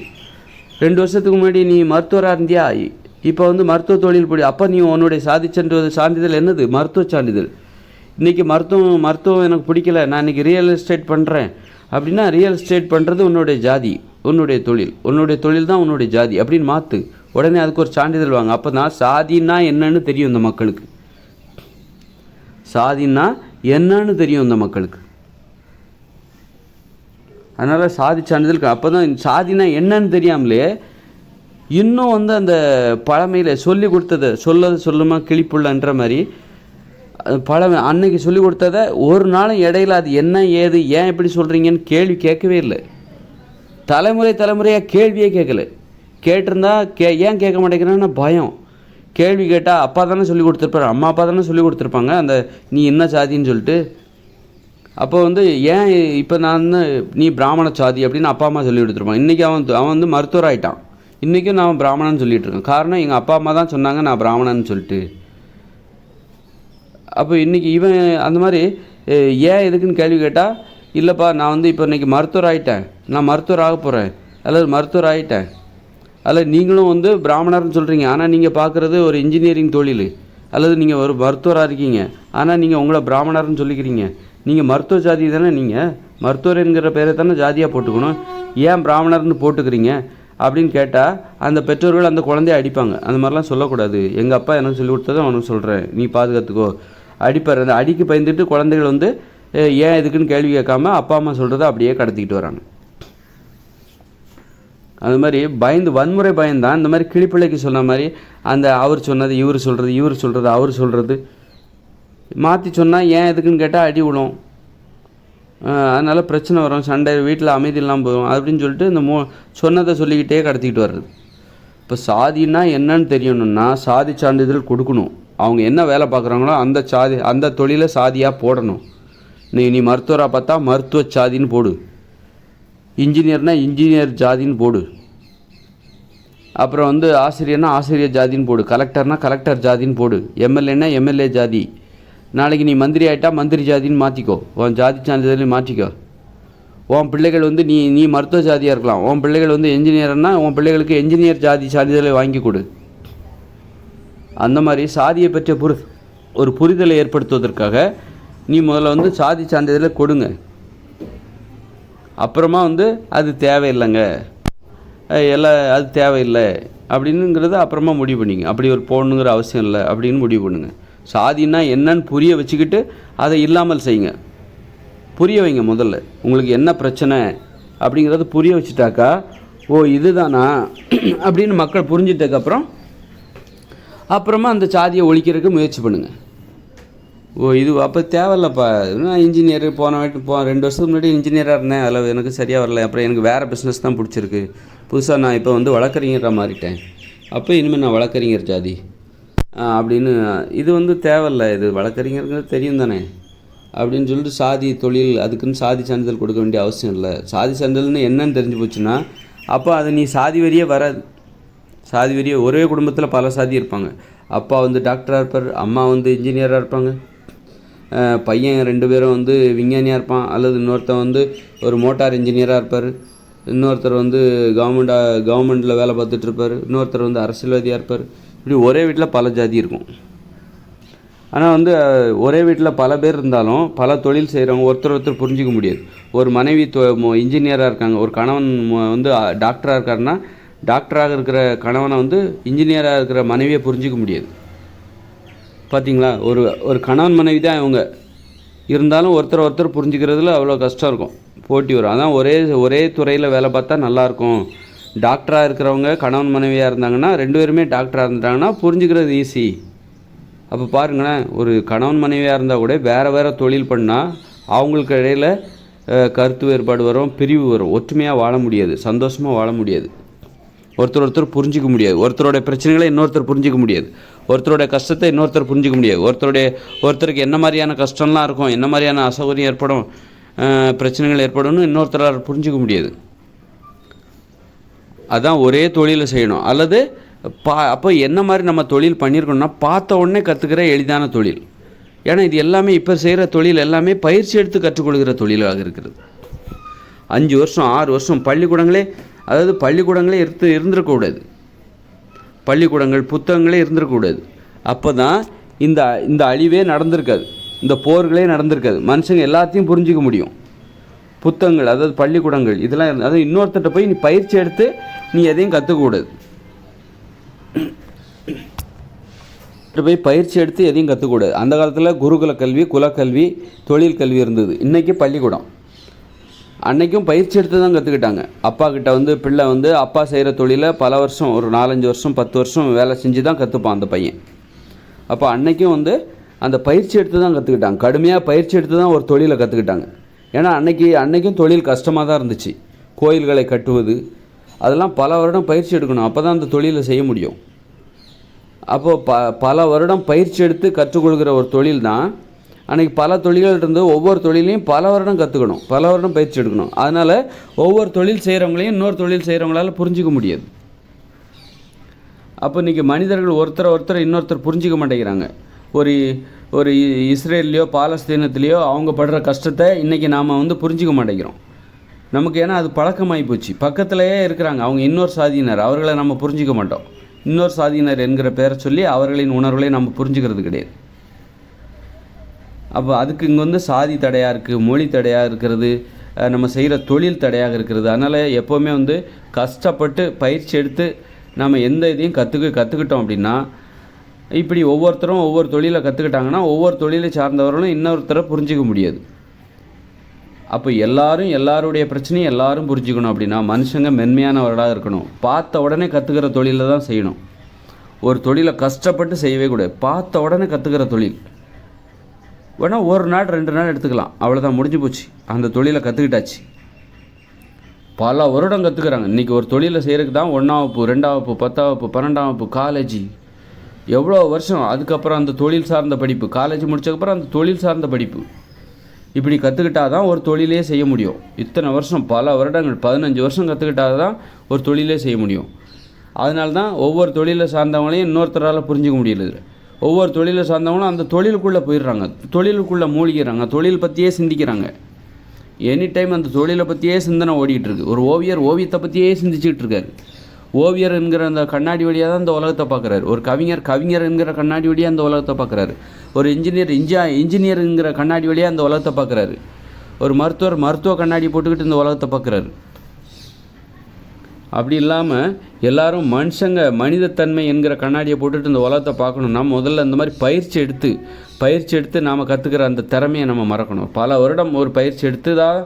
2 வருஷத்துக்கு முன்னாடி நீ மருத்துவராக இருந்தியா, இப்போ வந்து மருத்துவ தொழில் போடி, அப்போ நீ உன்னுடைய சான்றிதழ் என்னது? மருத்துவ சான்றிதழ். இன்றைக்கி மருத்துவம் எனக்கு பிடிக்கல, நான் இன்றைக்கி ரியல் எஸ்டேட் பண்ணுறேன் அப்படின்னா, ரியல் எஸ்டேட் பண்ணுறது உன்னுடைய ஜாதி, உன்னுடைய தொழில் தான் உன்னுடைய ஜாதி அப்படின்னு மாற்று. உடனே அதுக்கு ஒரு சான்றிதழ் வாங்க. அப்போ தான் சாதின்னா என்னன்னு தெரியும் இந்த மக்களுக்கு. சாதின்னா என்னன்னு தெரியும் இந்த மக்களுக்கு. அதனால் சாதி சான்றிதழ். அப்போ தான் சாதினா என்னன்னு தெரியாமலே இன்னும் வந்து அந்த பழமையில் சொல்லி கொடுத்ததை சொல்லுமா கிளிப்புள்ளன்ற மாதிரி பழமை அன்னைக்கு சொல்லி கொடுத்ததை ஒரு நாளும் இடையில அது என்ன ஏது ஏன் எப்படி சொல்கிறீங்கன்னு கேள்வி கேட்கவே இல்லை. தலைமுறையாக கேள்வியே கேட்கல. கேட்டிருந்தா ஏன் கேட்க மாட்டேங்கிறேன்னா பயம். கேள்வி கேட்டால் அப்பா தானே சொல்லி கொடுத்துருப்பாரு, அம்மா அப்பா தானே சொல்லி கொடுத்துருப்பாங்க அந்த நீ என்ன சாதின்னு சொல்லிட்டு. அப்போ வந்து ஏன் இப்போ நீ பிராமண சாதி அப்படின்னு அப்பா அம்மா சொல்லி கொடுத்துருப்பான். இன்றைக்கி அவன் வந்து மருத்துவர் ஆகிட்டான், இன்றைக்கும் நான் பிராமணன்னு சொல்லிகிட்டு இருக்கேன். காரணம் எங்கள் அப்பா அம்மா தான் சொன்னாங்க நான் பிராமணன்னு சொல்லிட்டு. அப்போ இன்றைக்கி இவன் அந்த மாதிரி ஏன் எதுக்குன்னு கேள்வி கேட்டால், இல்லைப்பா நான் வந்து இப்போ இன்றைக்கி மருத்துவர் ஆகிட்டேன், நான் மருத்துவர் ஆக போகிறேன், அல்லது மருத்துவர் ஆகிட்டேன், அல்லது நீங்களும் வந்து பிராமணர்னு சொல்கிறீங்க, ஆனால் நீங்கள் பார்க்குறது ஒரு இன்ஜினியரிங் தொழில், அல்லது நீங்கள் ஒரு மருத்துவராக இருக்கீங்க ஆனால் நீங்கள் உங்களை பிராமணர்னு சொல்லிக்கிறீங்க. நீங்கள் மருத்துவ ஜாதி தானே, நீங்கள் மருத்துவர் என்கிற பேரை தானே ஜாதியாக போட்டுக்கணும், ஏன் பிராமணர்னு போட்டுக்கிறீங்க அப்படின்னு கேட்டால் அந்த பெற்றோர்கள் அந்த குழந்தைய அடிப்பாங்க. அந்த மாதிரிலாம் சொல்லக்கூடாது, எங்கள் அப்பா எனக்கு சொல்லி கொடுத்ததை அவனுக்கு சொல்கிறேன், நீ பாதுகாத்துக்கோ அடிப்பார். அந்த அடிக்கு பயந்துட்டு குழந்தைகள் வந்து ஏன் எதுக்குன்னு கேள்வி கேட்காம அப்பா அம்மா சொல்கிறத அப்படியே கடத்திக்கிட்டு வராங்க. அது மாதிரி வன்முறை பயந்தான் இந்த மாதிரி கிளிப்பிள்ளைக்கு சொன்ன மாதிரி அந்த அவர் சொன்னது இவர் சொல்கிறது அவர் சொல்கிறது மாற்றி சொன்னால் ஏன் எதுக்குன்னு கேட்டால் அடி விடும். அதனால் பிரச்சனை வரும், சண்டை, வீட்டில் அமைதி இல்லாமல் போகும் அப்படின்னு சொல்லிட்டு இந்த சொன்னதை சொல்லிக்கிட்டே கடத்திக்கிட்டு வர்றது. இப்போ சாதின்னா என்னன்னு தெரியணும்னா சாதி சான்றிதழ் கொடுக்கணும். அவங்க என்ன வேலை பார்க்குறாங்களோ அந்த தொழிலை சாதியாக போடணும். நீ மருத்துவராக பார்த்தா மருத்துவ சாதின்னு போடு, இன்ஜினியர்னா இன்ஜினியர் ஜாதின்னு போடு, அப்புறம் வந்து ஆசிரியர்னா ஆசிரியர் ஜாதின்னு போடு, கலெக்டர்னா கலெக்டர் ஜாதின்னு போடு, எம்எல்ஏன்னா எம்எல்ஏ ஜாதி. நாளைக்கு நீ மந்திரி ஆகிட்டா மந்திரி ஜாதின்னு மாற்றிக்கோ, உன் ஜாதி சான்றிதழையும் மாற்றிக்கோ. உன் பிள்ளைகள் வந்து நீ மருத்துவ ஜாதியாக இருக்கலாம், உன் பிள்ளைகள் வந்து என்ஜினியர்னா உன் பிள்ளைகளுக்கு என்ஜினியர் ஜாதி சான்றிதழை வாங்கி கொடு. அந்த மாதிரி சாதியை பற்றிய ஒரு புரிதலை ஏற்படுத்துவதற்காக நீ முதல்ல வந்து சாதி சான்றிதழை கொடுங்க. அப்புறமா வந்து அது தேவையில்லைங்க, அது தேவையில்லை அப்படின்னுங்கிறத அப்புறமா முடிவு பண்ணிங்க. அப்படி ஒரு போடணுங்கிற அவசியம் இல்லை அப்படின்னு முடிவு பண்ணுங்க. சாதின்னா என்னன்னு புரிய வச்சுக்கிட்டு அதை இல்லாமல் செய்யுங்க. புரிய வைங்க முதல்ல, உங்களுக்கு என்ன பிரச்சனை அப்படிங்கிறத புரிய வச்சுட்டாக்கா இதுதானா அப்படின்னு மக்கள் புரிஞ்சிட்டதுக்கப்புறமா அந்த சாதியை ஒழிக்கிறதுக்கு முயற்சி பண்ணுங்கள். இது அப்போ தேவையில்லப்பா, நான் இன்ஜினியர் போன 2 வருஷத்துக்கு முன்னாடி இன்ஜினியராக இருந்தேன், அதில் எனக்கு சரியாக வரல, அப்புறம் எனக்கு வேறு பிஸ்னஸ் தான் பிடிச்சிருக்கு, புதுசாக நான் இப்போ வந்து வழக்கறிஞராக மாறிட்டேன், அப்போ இனிமேல் நான் வழக்கறிஞர் ஜாதி அப்படின்னு. இது வந்து தேவையில்லை, இது வழக்கறிஞருங்கிறது தெரியும் தானே அப்படின்னு சொல்லிட்டு சாதி தொழில் அதுக்குன்னு சாதி சான்றிதழ் கொடுக்க வேண்டிய அவசியம் இல்லை. சாதி சான்றிதழ்னு என்னன்னு தெரிஞ்சு போச்சுன்னா அப்போ அது நீ சாதி வரியே வராது. சாதி வரியே ஒரே குடும்பத்தில் பல சாதி இருப்பாங்க. அப்பா வந்து டாக்டராக இருப்பார், அம்மா வந்து இன்ஜினியராக இருப்பாங்க, பையன் 2 பேரும் வந்து விஞ்ஞானியாக இருப்பான், அல்லது இன்னொருத்தர் வந்து ஒரு மோட்டார் இன்ஜினியராக இருப்பார், இன்னொருத்தர் வந்து கவர்மெண்ட்டில் வேலை பார்த்துட்ருப்பார், இன்னொருத்தர் வந்து அரசியல்வாதியாக இருப்பார். இப்படி ஒரே வீட்டில் பல ஜாதி இருக்கும். ஆனால் வந்து ஒரே வீட்டில் பல பேர் இருந்தாலும் பல தொழில் செய்கிறவங்க ஒருத்தர் புரிஞ்சிக்க முடியாது. ஒரு மனைவி இன்ஜினியராக இருக்காங்க, ஒரு கணவன் வந்து டாக்டராக இருக்காருன்னா டாக்டராக இருக்கிற கணவனை வந்து இன்ஜினியராக இருக்கிற மனைவியை புரிஞ்சிக்க முடியாது. பார்த்தீங்களா? ஒரு கணவன் மனைவி தான் இவங்க இருந்தாலும் ஒருத்தர் புரிஞ்சுக்கிறதுல அவ்வளோ கஷ்டம் இருக்கும், போட்டி வரும். அதான் ஒரே துறையில் வேலை பார்த்தா நல்லாயிருக்கும். டாக்டராக இருக்கிறவங்க கணவன் மனைவியாக இருந்தாங்கன்னா 2 பேருமே டாக்டராக இருந்துட்டாங்கன்னா புரிஞ்சுக்கிறது ஈஸி. அப்போ பாருங்களேன், ஒரு கணவன் மனைவியாக இருந்தால் கூட வேறு தொழில் பண்ணால் அவங்களுக்கு இடையில் கருத்து வேறுபாடு வரும், பிரிவு வரும், ஒற்றுமையாக வாழ முடியாது, சந்தோஷமாக வாழ முடியாது, ஒருத்தர் புரிஞ்சிக்க முடியாது, ஒருத்தரோட பிரச்சனைகளை இன்னொருத்தர் புரிஞ்சிக்க முடியாது, ஒருத்தரோட கஷ்டத்தை இன்னொருத்தர் புரிஞ்சிக்க முடியாது, ஒருத்தருக்கு என்ன மாதிரியான கஷ்டம்லாம் இருக்கும், என்ன மாதிரியான அசௌகரியம் ஏற்படும், பிரச்சனைகள் ஏற்படும்னு இன்னொருத்தரால் புரிஞ்சிக்க முடியாது. அதான் ஒரே தொழிலை செய்யணும். அல்லது அப்போ என்ன மாதிரி நம்ம தொழில் பண்ணியிருக்கோம்னா பார்த்த உடனே கற்றுக்கிற எளிதான தொழில். ஏன்னா இது எல்லாமே இப்போ செய்கிற தொழில் எல்லாமே பயிற்சி எடுத்து கற்றுக்கொள்கிற தொழிலாக இருக்கிறது. 5 வருஷம் 6 வருஷம் பள்ளிக்கூடங்களே இருந்துடக்கூடாது, பள்ளிக்கூடங்கள் புத்தகங்களே இருந்துடக்கூடாது. அப்போ தான் இந்த அழிவே நடந்திருக்காது, இந்த போர்களே நடந்திருக்காது, மனுஷங்க எல்லாத்தையும் புரிஞ்சிக்க முடியும். புத்தகங்கள், அதாவது பள்ளிக்கூடங்கள் இதெல்லாம் அதாவது இன்னொருத்தட்ட போய் நீ பயிற்சி எடுத்து நீ எதையும் கற்றுக்கூடாது, போய் பயிற்சி எடுத்து எதையும் கற்றுக்கூடாது. அந்த காலத்தில் குருகுல கல்வி, குலக்கல்வி, தொழில் கல்வி இருந்தது. இன்றைக்கி பள்ளிக்கூடம். அன்றைக்கும் பயிற்சி எடுத்து தான் கற்றுக்கிட்டாங்க. அப்பா கிட்ட வந்து பிள்ளை வந்து அப்பா செய்கிற தொழிலை பல வருஷம், ஒரு 4-5 வருஷம் 10 வருஷம் வேலை செஞ்சு தான் கற்றுப்பான் அந்த பையன். அப்போ அன்றைக்கும் வந்து அந்த பயிற்சி எடுத்து தான் கற்றுக்கிட்டாங்க, கடுமையாக பயிற்சி எடுத்து தான் ஒரு தொழிலை கற்றுக்கிட்டாங்க. ஏன்னா அன்றைக்கும் தொழில் கஷ்டமாக தான் இருந்துச்சு. கோயில்களை கட்டுவது அதெல்லாம் பல வருடம் பயிற்சி எடுக்கணும், அப்போ தான் அந்த தொழிலை செய்ய முடியும். அப்போது பல வருடம் பயிற்சி எடுத்து கற்றுக்கொள்கிற ஒரு தொழில் தான். அன்றைக்கி பல தொழில்கள் இருந்து ஒவ்வொரு தொழிலையும் பல வருடம் கற்றுக்கணும், பல வருடம் பயிற்சி எடுக்கணும். அதனால் ஒவ்வொரு தொழில் செய்கிறவங்களையும் இன்னொரு தொழில் செய்கிறவங்களால புரிஞ்சிக்க முடியாது. அப்போ இன்றைக்கி மனிதர்கள் ஒருத்தர் இன்னொருத்தர் புரிஞ்சிக்க மாட்டேங்கிறாங்க. ஒரு இஸ்ரேல்லையோ பாலஸ்தீனத்துலேயோ அவங்க படுற கஷ்டத்தை இன்றைக்கி நாம் வந்து புரிஞ்சிக்க மாட்டேங்கிறோம் நமக்கு. ஏன்னா அது பழக்கமாகி போச்சு. பக்கத்துலேயே இருக்கிறாங்க அவங்க இன்னொரு சாதியினர், அவர்களை நம்ம புரிஞ்சிக்க மாட்டோம். இன்னொரு சாதியினர் என்கிற பேரை சொல்லி அவர்களின் உணர்வுகளை நம்ம புரிஞ்சுக்கிறது கிடையாது. அப்போ அதுக்கு இங்கே வந்து சாதி தடையாக இருக்குது, மொழி தடையாக இருக்கிறது, நம்ம செய்கிற தொழில் தடையாக இருக்கிறது. அதனால் எப்போவுமே வந்து கஷ்டப்பட்டு பயிற்சி எடுத்து நம்ம எந்த இதையும் கற்றுக்கிட்டோம் அப்படின்னா, இப்படி ஒவ்வொருத்தரும் ஒவ்வொரு தொழிலை கற்றுக்கிட்டாங்கன்னா ஒவ்வொரு தொழிலை சார்ந்தவர்களும் இன்னொருத்தரை புரிஞ்சிக்க முடியாது. அப்போ எல்லாருடைய பிரச்சனையும் எல்லாரும் புரிஞ்சுக்கணும் அப்படின்னா மனுஷங்க மென்மையானவர்களாக இருக்கணும். பார்த்த உடனே கற்றுக்கிற தொழிலை தான் செய்யணும். ஒரு தொழிலை கஷ்டப்பட்டு செய்யவே கூடாது. பார்த்த உடனே கற்றுக்கிற தொழில் வேணால் 1 நாள் 2 நாள் எடுத்துக்கலாம், அவ்வளோதான், முடிஞ்சு போச்சு. அந்த தொழிலை கற்றுக்கிட்டாச்சு. பல வருடம் கற்றுக்குறாங்க. இன்றைக்கி ஒரு தொழிலை செய்கிறதுக்கு தான் 1ஆம் வகுப்பு 2ஆம் வகுப்பு 10ஆம் வகுப்பு 12ஆம் வகுப்பு காலேஜ் எவ்வளோ வருஷம், அதுக்கப்புறம் அந்த தொழில் சார்ந்த படிப்பு, காலேஜ் முடிச்சதுக்கப்புறம் அந்த தொழில் சார்ந்த படிப்பு, இப்படி கற்றுக்கிட்டால் தான் ஒரு தொழிலே செய்ய முடியும். இத்தனை வருஷம் பல வருடங்கள் 15 வருஷம் கற்றுக்கிட்டால் தான் ஒரு தொழிலே செய்ய முடியும். அதனால தான் ஒவ்வொரு தொழிலை சார்ந்தவங்களையும் இன்னொருத்தரால் புரிஞ்சிக்க முடியல. ஒவ்வொரு தொழிலை சார்ந்தவங்களும் அந்த தொழிலுக்குள்ளே போயிடுறாங்க, தொழிலுக்குள்ளே மூழ்கிறாங்க, தொழில் பற்றியே சிந்திக்கிறாங்க. எனி டைம் அந்த தொழிலை பற்றியே சிந்தனை ஓடிக்கிட்டு இருக்குது. ஒரு ஓவியர் ஓவியத்தை பற்றியே சிந்திச்சுக்கிட்டு இருக்காரு. ஓவியர் என்கிற அந்த கண்ணாடி வழியாக தான் இந்த உலகத்தை பார்க்குறாரு. ஒரு கவிஞர் என்கிற கண்ணாடி வழியாக அந்த உலகத்தை பார்க்குறாரு. ஒரு இன்ஜினியருங்கிற கண்ணாடி வழியாக அந்த உலகத்தை பார்க்குறாரு. ஒரு மருத்துவ கண்ணாடி போட்டுக்கிட்டு இந்த உலகத்தை பார்க்குறாரு. அப்படி இல்லாமல் எல்லாரும் மனிதத்தன்மை என்கிற கண்ணாடியை போட்டுட்டு இந்த உலகத்தை பார்க்கணும்னா முதல்ல இந்த மாதிரி பயிற்சி எடுத்து நாம் கற்றுக்கிற அந்த திறமையை நம்ம மறக்கணும். பல வருடம் ஒரு பயிற்சி எடுத்தால்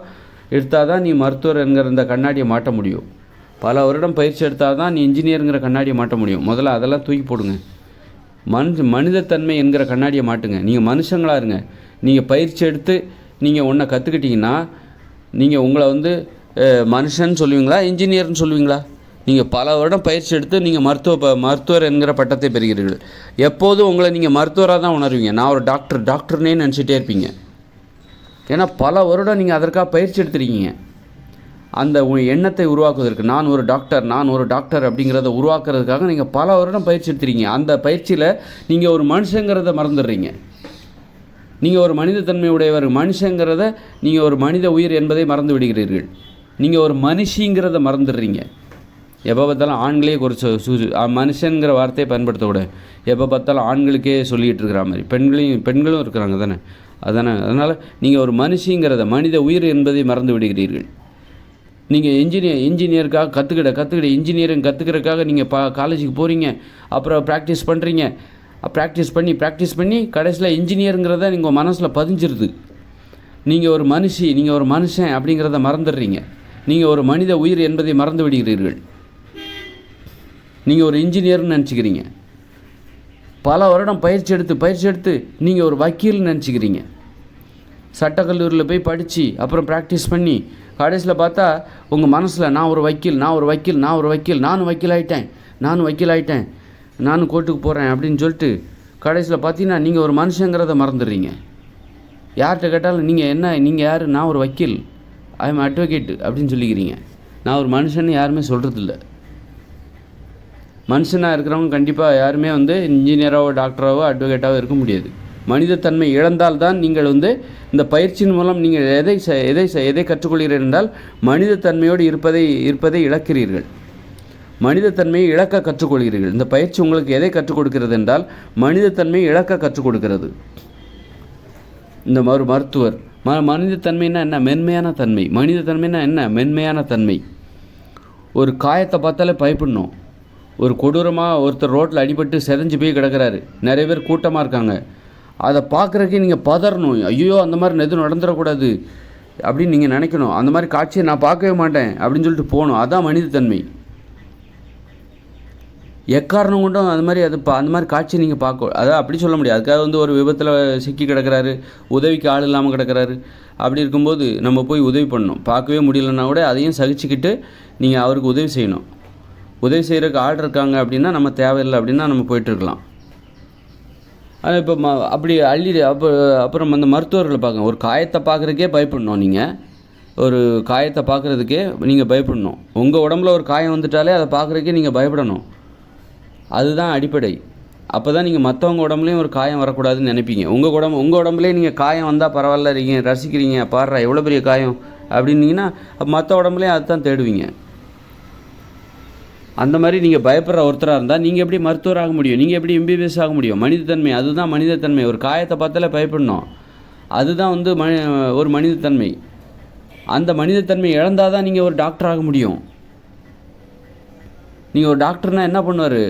தான் நீ மருத்துவர் என்கிற இந்த கண்ணாடியை மாட்ட முடியும். பல வருடம் பயிற்சி எடுத்தால் தான் நீ இன்ஜினியருங்கிற கண்ணாடியை மாட்ட முடியும். முதல்ல அதெல்லாம் தூக்கி போடுங்க. மனிதத்தன்மை என்கிற கண்ணாடியை மாட்டுங்க. நீங்கள் மனுஷங்களாக இருங்க. நீங்கள் பயிற்சி எடுத்து நீங்கள் ஒன்றை கற்றுக்கிட்டிங்கன்னா நீங்கள் உங்களை வந்து மனுஷன் சொல்லுவீங்களா, இன்ஜினியர்னு சொல்லுவீங்களா? நீங்கள் பல வருடம் பயிற்சி எடுத்து நீங்கள் மருத்துவர் என்கிற பட்டத்தை பெறுகிறீர்கள். எப்போதும் உங்களை நீங்கள் மருத்துவராக தான் உணர்வீங்க. நான் ஒரு டாக்டர்னே நினச்சிட்டே இருப்பீங்க. ஏன்னா பல வருடம் நீங்கள் அதற்காக பயிற்சி எடுத்துருக்கீங்க. அந்த எண்ணத்தை உருவாக்குவதற்கு நான் ஒரு டாக்டர் அப்படிங்கிறத உருவாக்குறதுக்காக நீங்கள் பல வருடம் பயிற்சி எடுத்துருக்கீங்க. அந்த பயிற்சியில் நீங்கள் ஒரு மனுஷங்கிறத மறந்துடுறீங்க. நீங்கள் ஒரு மனிதத்தன்மை உடையவர், மனுஷங்கிறத நீங்கள் ஒரு மனித உயிர் என்பதை மறந்து விடுகிறீர்கள். நீங்கள் ஒரு மனுஷிங்கிறத மறந்துடுறீங்க. எப்போ பார்த்தாலும் ஆண்களே குறித்து மனுஷங்கிற வார்த்தையை பயன்படுத்தக்கூடாது. எப்போ பார்த்தாலும் ஆண்களுக்கே சொல்லிகிட்டு இருக்கிற மாதிரி பெண்களும் இருக்கிறாங்க தானே. அதனால் நீங்கள் ஒரு மனுஷிங்கிறத மனித உயிர் என்பதை மறந்து விடுகிறீர்கள். நீங்கள் இன்ஜினியருக்காக கற்றுக்கிட இன்ஜினியரிங் கற்றுக்கிறதுக்காக நீங்கள் காலேஜுக்கு போகிறீங்க, அப்புறம் ப்ராக்டிஸ் பண்ணுறீங்க. ப்ராக்டிஸ் பண்ணி கடைசியில் இன்ஜினியருங்கிறத நீங்கள் மனசில் பதிஞ்சிருது. நீங்கள் ஒரு நீங்கள் ஒரு மனுஷன் அப்படிங்கிறத மறந்துடுறீங்க. நீங்கள் ஒரு மனித உயிர் என்பதை மறந்து விடுகிறீர்கள். நீங்கள் ஒரு இன்ஜினியர்னு நினச்சிக்கிறீங்க. பல வருடம் பயிற்சி எடுத்து நீங்கள் ஒரு வக்கீல்னு நினச்சிக்கிறீங்க. சட்டக்கல்லூரியில் போய் படித்து அப்புறம் ப்ராக்டிஸ் பண்ணி கடைசியில் பார்த்தா உங்கள் மனசில் நான் ஒரு வக்கீல், நானும் வக்கீல் ஆகிட்டேன், நானும் கோர்ட்டுக்கு போகிறேன் அப்படின்னு சொல்லிட்டு கடைசியில் பார்த்தீங்கன்னா நீங்கள் ஒரு மனுஷங்கிறத மறந்துடுறீங்க. யார்கிட்ட கேட்டாலும் நீங்கள் யார்? நான் ஒரு வக்கீல், ஐ எம் அட்வொகேட் அப்படின்னு சொல்லிக்கிறீங்க. நான் ஒரு மனுஷன்னு யாருமே சொல்கிறதில்ல. மனுஷனாக இருக்கிறவங்க கண்டிப்பாக யாருமே இன்ஜினியராகவோ டாக்டராகவோ அட்வொகேட்டாகவோ இருக்க முடியாது. மனிதத்தன்மை இழந்தால்தான் நீங்கள் இந்த பயிற்சியின் மூலம் நீங்கள் எதை கற்றுக்கொள்கிறீர்கள் என்றால் மனிதத்தன்மையோடு இருப்பதை இழக்கிறீர்கள். மனிதத்தன்மையை இழக்க கற்றுக்கொள்கிறீர்கள். இந்த பயிற்சி உங்களுக்கு எதை கற்றுக் கொடுக்கிறது என்றால் மனிதத்தன்மையை இழக்க கற்றுக் கொடுக்கிறது. இந்த ஒரு மருத்துவர் மனிதத்தன்மைன்னா என்ன? மென்மையான தன்மை. மனிதத்தன்மைன்னா என்ன? மென்மையான தன்மை. ஒரு காயத்தை பார்த்தாலே பயப்படணும். ஒரு கொடூரமாக ஒருத்தர் ரோட்டில் அடிபட்டு செதஞ்சு போய் கிடக்கிறாரு, நிறைய பேர் கூட்டமாக இருக்காங்க. அதை பார்க்குறக்கே நீங்கள் பதறணும். ஐயோ அந்த மாதிரி எதுவும் நடந்துடக்கூடாது அப்படின்னு நீங்கள் நினைக்கணும். அந்த மாதிரி காட்சியை நான் பார்க்கவே மாட்டேன் அப்படின்னு சொல்லிட்டு போகணும். அதுதான் மனிதத்தன்மை. எக்காரணம் கொண்டும் அந்த மாதிரி காட்சியை நீங்கள் பார்க்க அதான் அப்படி சொல்ல முடியாது. அதுக்காக ஒரு விபத்தில் சிக்கி கிடக்கிறாரு, உதவிக்கு ஆள் இல்லாமல் கிடக்கிறாரு, அப்படி இருக்கும்போது நம்ம போய் உதவி பண்ணணும். பார்க்கவே முடியலன்னா கூட அதையும் சகிச்சுக்கிட்டு நீங்கள் அவருக்கு உதவி செய்யணும். உதவி செய்கிறதுக்கு ஆள் இருக்காங்க அப்படின்னா நம்ம தேவையில்லை அப்படின்னா நம்ம போயிட்டுருக்கலாம். ஆனால் இப்போ அப்படி அப்புறம் அந்த மருத்துவர்களை பார்க்க ஒரு காயத்தை பார்க்குறதுக்கே பயப்படணும். நீங்கள் ஒரு காயத்தை பார்க்குறதுக்கே நீங்கள் பயப்படணும். உங்கள் உடம்புல ஒரு காயம் வந்துட்டாலே அதை பார்க்குறதுக்கே நீங்கள் பயப்படணும். அதுதான் அடிப்படை. அப்போ தான் நீங்கள் மற்றவங்க உடம்புலையும் ஒரு காயம் வரக்கூடாதுன்னு நினைப்பீங்க. உங்கள் உடம்புலேயே நீங்கள் காயம் வந்தால் பரவாயில்ல, நீங்கள் ரசிக்கிறீங்க, பாடுறா எவ்வளோ பெரிய காயம் அப்படின்னீங்கன்னா மற்ற உடம்புலேயும் அதுதான் தேடுவீங்க. அந்த மாதிரி நீங்கள் பயப்படுற ஒருத்தராக இருந்தால் நீங்கள் எப்படி மருத்துவராக முடியும்? நீங்கள் எப்படி எம்பிபிஎஸ் ஆக முடியும்? மனிதத்தன்மை, அதுதான் மனிதத்தன்மை. ஒரு காயத்தை பார்த்தாலே பயப்படணும். அதுதான் ஒரு மனிதத்தன்மை. அந்த மனிதத்தன்மை இழந்தால் தான் நீங்கள் ஒரு டாக்டர் ஆக முடியும். நீங்கள் ஒரு டாக்டர்னால் என்ன பண்ணுவார்?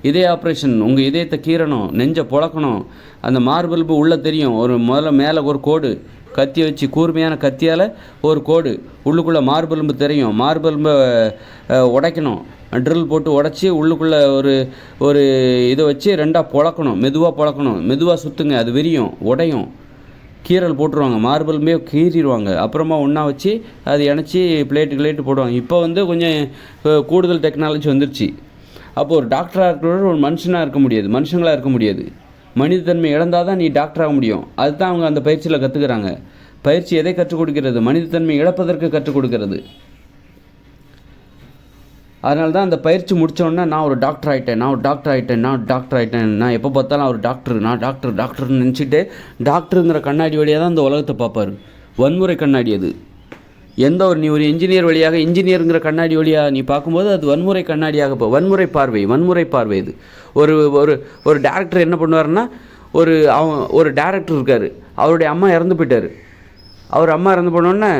இதய ஆப்ரேஷன், உங்கள் இதயத்தை கீறணும், நெஞ்சை புழக்கணும், அந்த மார்பல்பு உள்ளே தெரியும், முதல்ல மேலே ஒரு கோடு கத்தியை வச்சு கூர்மையான கத்தியால் ஒரு கோடு உள்ளுக்குள்ளே மார்பல்பு தெரியும். மார்பல்பை உடைக்கணும், ட்ரில் போட்டு உடச்சி உள்ளுக்குள்ளே ஒரு இதை வச்சு ரெண்டாக மெதுவாக மெதுவாக சுற்றுங்க, அது விரியும், உடையும், கீரல் போட்டுருவாங்க, மார்பல்மே கீறிடுவாங்க. அப்புறமா ஒன்றா வச்சு அது இணைச்சி பிளேட்டு போடுவாங்க. இப்போ கொஞ்சம் கூடுதல் டெக்னாலஜி வந்துருச்சு. அப்போது ஒரு டாக்டராக இருக்கிற ஒரு மனுஷனாக இருக்க முடியாது, மனுஷங்களாக இருக்க முடியாது. மனிதத்தன்மை இழந்தால் தான் நீ டாக்டர் ஆக முடியும். அதுதான் அவங்க அந்த பயிற்சியில் கற்றுக்கிறாங்க. பயிற்சி எதை கற்றுக் கொடுக்கிறது? மனிதத்தன்மை இழப்பதற்கு கற்றுக் கொடுக்கிறது. அதனால தான் அந்த பயிற்சி முடித்தோடனே நான் ஒரு டாக்டர் ஆகிட்டேன், நான் எப்போ பார்த்தாலும் அவர் டாக்டர்னு நினச்சிட்டு டாக்டருங்கிற கண்ணாடி வழியாக தான் இந்த உலகத்தை பார்ப்பார். வன்முறை கண்ணாடி அது. நீ ஒரு இன்ஜினியர் வழியாக இன்ஜினியருங்கிற கண்ணாடி வழியாக நீ பார்க்கும்போது அது வன்முறை கண்ணாடியாக வன்முறை பார்வை இது. ஒரு டேரக்டர் என்ன பண்ணுவார்னா, ஒரு டேரக்டர் இருக்கார், அவருடைய அம்மா இறந்து போயிட்டார். அவர் அம்மா இறந்து போனோடனே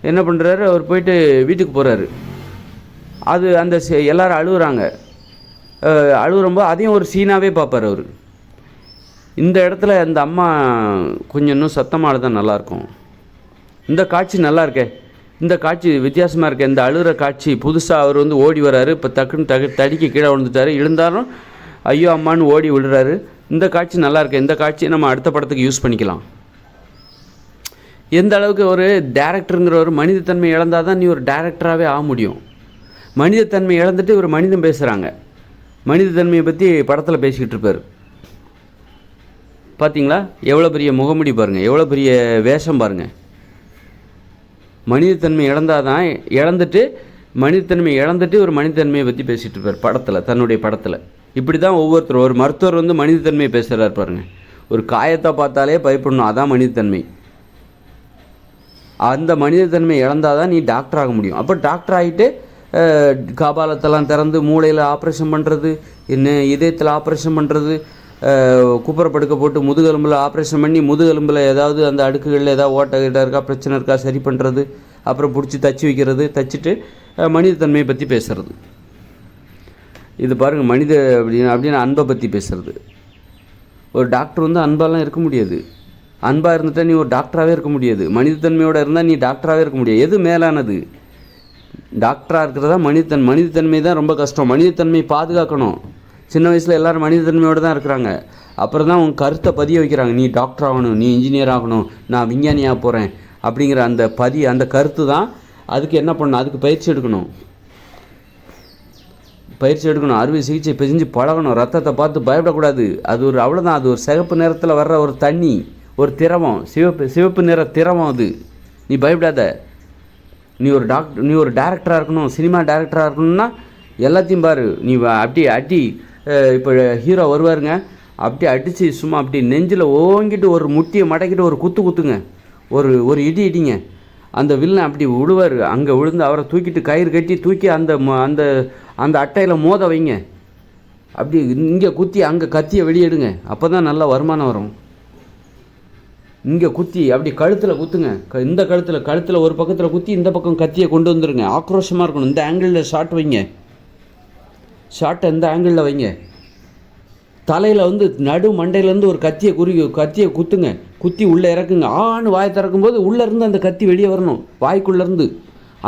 என்ன பண்ணுறாரு, அவர் போயிட்டு வீட்டுக்கு போகிறாரு. அந்த எல்லோரும் அழுகுறம்போது அதையும் ஒரு சீனாகவே பார்ப்பார் அவர். இந்த இடத்துல அந்த அம்மா கொஞ்சம் இன்னும் சத்தமாக அழுதான் நல்லாயிருக்கும், இந்த காட்சி நல்லா இருக்கே, இந்த காட்சி வித்தியாசமாக இருக்கே, இந்த அழுகிற காட்சி புதுசாக அவர் ஓடி வர்றாரு. இப்போ டக்குன்னு தடிக்கு கீழே விழுந்துட்டார். இருந்தாலும் ஐயோ அம்மான்னு ஓடி விடுறாரு. இந்த காட்சி நல்லா இருக்கே, இந்த காட்சியை நம்ம அடுத்த படத்துக்கு யூஸ் பண்ணிக்கலாம். எந்த அளவுக்கு ஒரு டேரக்டருங்கிற ஒரு மனிதத்தன்மை இழந்தால் தான் நீ ஒரு டேரக்டராகவே ஆக முடியும். மனிதத்தன்மை இழந்துட்டு ஒரு மனிதன் பேசுகிறாங்க. மனிதத்தன்மையை பற்றி படத்தில் பேசிக்கிட்டு இருப்பார். பார்த்தீங்களா? எவ்வளோ பெரிய முகமுடி பாருங்கள், எவ்வளோ பெரிய வேஷம் பாருங்கள். மனிதத்தன்மை மனிதத்தன்மை இழந்துட்டு ஒரு மனிதத்தன்மையை பற்றி பேசிகிட்டு இருப்பார் படத்தில், தன்னுடைய படத்தில். இப்படி தான் ஒவ்வொருத்தரும். ஒரு மருத்துவர் மனிதத்தன்மையை பேசுகிறார் பாருங்கள். ஒரு காயத்தை பார்த்தாலே பயப்படணும், அதான் மனிதத்தன்மை. அந்த மனிதத்தன்மை இழந்தால் தான் நீ டாக்டர் ஆக முடியும். அப்போ டாக்டர் ஆகிட்டு கபாலத்தெல்லாம் திறந்து மூளையில் ஆப்ரேஷன் பண்ணுறது, இதயத்தில் ஆப்ரேஷன் பண்ணுறது, குப்புற படுக்க போட்டு முதுகெலும்பில் ஆப்ரேஷன் பண்ணி முதுகெலும்பில் ஏதாவது அந்த அடுக்குகளில் ஏதாவது ஓட்ட கிட்ட இருக்கா பிரச்சனை இருக்கா சரி பண்ணுறது, அப்புறம் பிடிச்சி தச்சு வைக்கிறது, தச்சுட்டு மனிதத்தன்மையை பற்றி பேசுகிறது. இது பாருங்கள், மனித அப்படின்னு அன்பை பற்றி பேசுகிறது. ஒரு டாக்டர் வந்து அன்பாலாம் இருக்க முடியாது. அன்பாக இருந்துட்டால் நீ ஒரு டாக்டராகவே இருக்க முடியாது. மனிதத்தன்மையோடு இருந்தால் நீ டாக்டராகவே இருக்க முடியாது. எது மேலானது? டாக்டராக இருக்கிறதா மனிதத்தன்மை தான் ரொம்ப கஷ்டம். மனிதத்தன்மையை பாதுகாக்கணும். சின்ன வயசில் எல்லோரும் மனிதத்தன்மையோடு தான் இருக்கிறாங்க. அப்புறம் தான் உங்கள் கருத்தை பதிய வைக்கிறாங்க. நீ டாக்டர் ஆகணும், நீ இன்ஜினியர் ஆகணும், நான் விஞ்ஞானியாக போகிறேன் அப்படிங்கிற அந்த கருத்து தான். அதுக்கு என்ன பண்ணணும்? அதுக்கு பயிற்சி எடுக்கணும். அறுவை சிகிச்சை செஞ்சு பழகணும். ரத்தத்தை பார்த்து பயப்படக்கூடாது. அது ஒரு அவ்வளோதான். அது ஒரு சிவப்பு நிறத்தில் வர்ற ஒரு தண்ணி, ஒரு திரவம், சிவப்பு நிற திரவம். அது நீ பயப்படாத. நீ ஒரு டேரக்டராக இருக்கணும், சினிமா டேரக்டராக இருக்கணும்னா எல்லாத்தையும் பாரு. நீ அடி இப்போ ஹீரோ வருவாருங்க, அப்படியே அடித்து சும்மா அப்படி நெஞ்சில் ஓங்கிட்டு ஒரு முட்டியை மடக்கிட்டு ஒரு குத்துங்க, ஒரு இடிங்க. அந்த வில்லன் அப்படி விழுவார். அங்கே விழுந்து அவரை தூக்கிட்டு கயிறு கட்டி தூக்கி அந்த அட்டையில் மோத வைங்க. அப்படி இங்கே குத்தி அங்கே கத்தியை வெளியிடுங்க. அப்போ தான் நல்ல வருமானம் வரும். இங்கே குத்தி அப்படி கழுத்தில் குத்துங்க. இந்த கழுத்தில் ஒரு பக்கத்தில் குத்தி இந்த பக்கம் கத்தியை கொண்டு வந்துடுங்க. ஆக்ரோஷமாக இருக்கணும். இந்த ஆங்கிளில் ஷாட் வைங்க. ஷார்ட்டை இந்த ஆங்கிளில் வைங்க. தலையில் வந்து நடு மண்டையிலேருந்து ஒரு கத்தியை குத்துங்க. குத்தி உள்ளே இறக்குங்க. ஆன்னு வாயை திறக்கும்போது உள்ளேருந்து அந்த கத்தி வெளியே வரணும். வாய்க்குள்ளேருந்து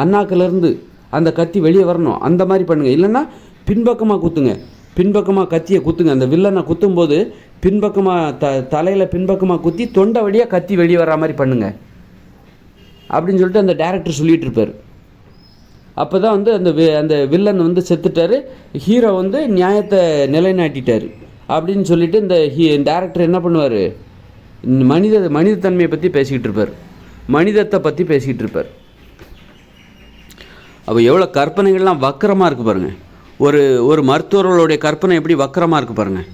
அண்ணாக்கிலேருந்து அந்த கத்தி வெளியே வரணும். அந்த மாதிரி பண்ணுங்கள். இல்லைன்னா பின்பக்கமாக குத்துங்க. பின்பக்கமாக கத்தியை குத்துங்க. அந்த வில்லனை குத்தும்போது பின்பக்கமாக தலையில் பின்பக்கமாக குத்தி தொண்டை வழியாக கத்தி வெளியே வர்ற மாதிரி பண்ணுங்கள் அப்படின்னு சொல்லிட்டு அந்த டைரக்டர் சொல்லிகிட்டு இருப்பார். அப்போ தான் வந்து அந்த வில்லன் வந்து செத்துட்டார், ஹீரோ வந்து நியாயத்தை நிலைநாட்டிட்டார் அப்படின்னு சொல்லிட்டு இந்த டைரக்டர் என்ன பண்ணுவார்? மனிதத்தன்மையை பற்றி பேசிக்கிட்டு இருப்பார், மனிதத்தை பற்றி பேசிக்கிட்டு இருப்பார். அப்போ எவ்வளோ கற்பனைகள்லாம் வக்கரமாக இருக்குது பாருங்கள். ஒரு மருத்துவர்களுடைய கற்பனை எப்படி வக்கரமாக இருக்குது பாருங்கள்.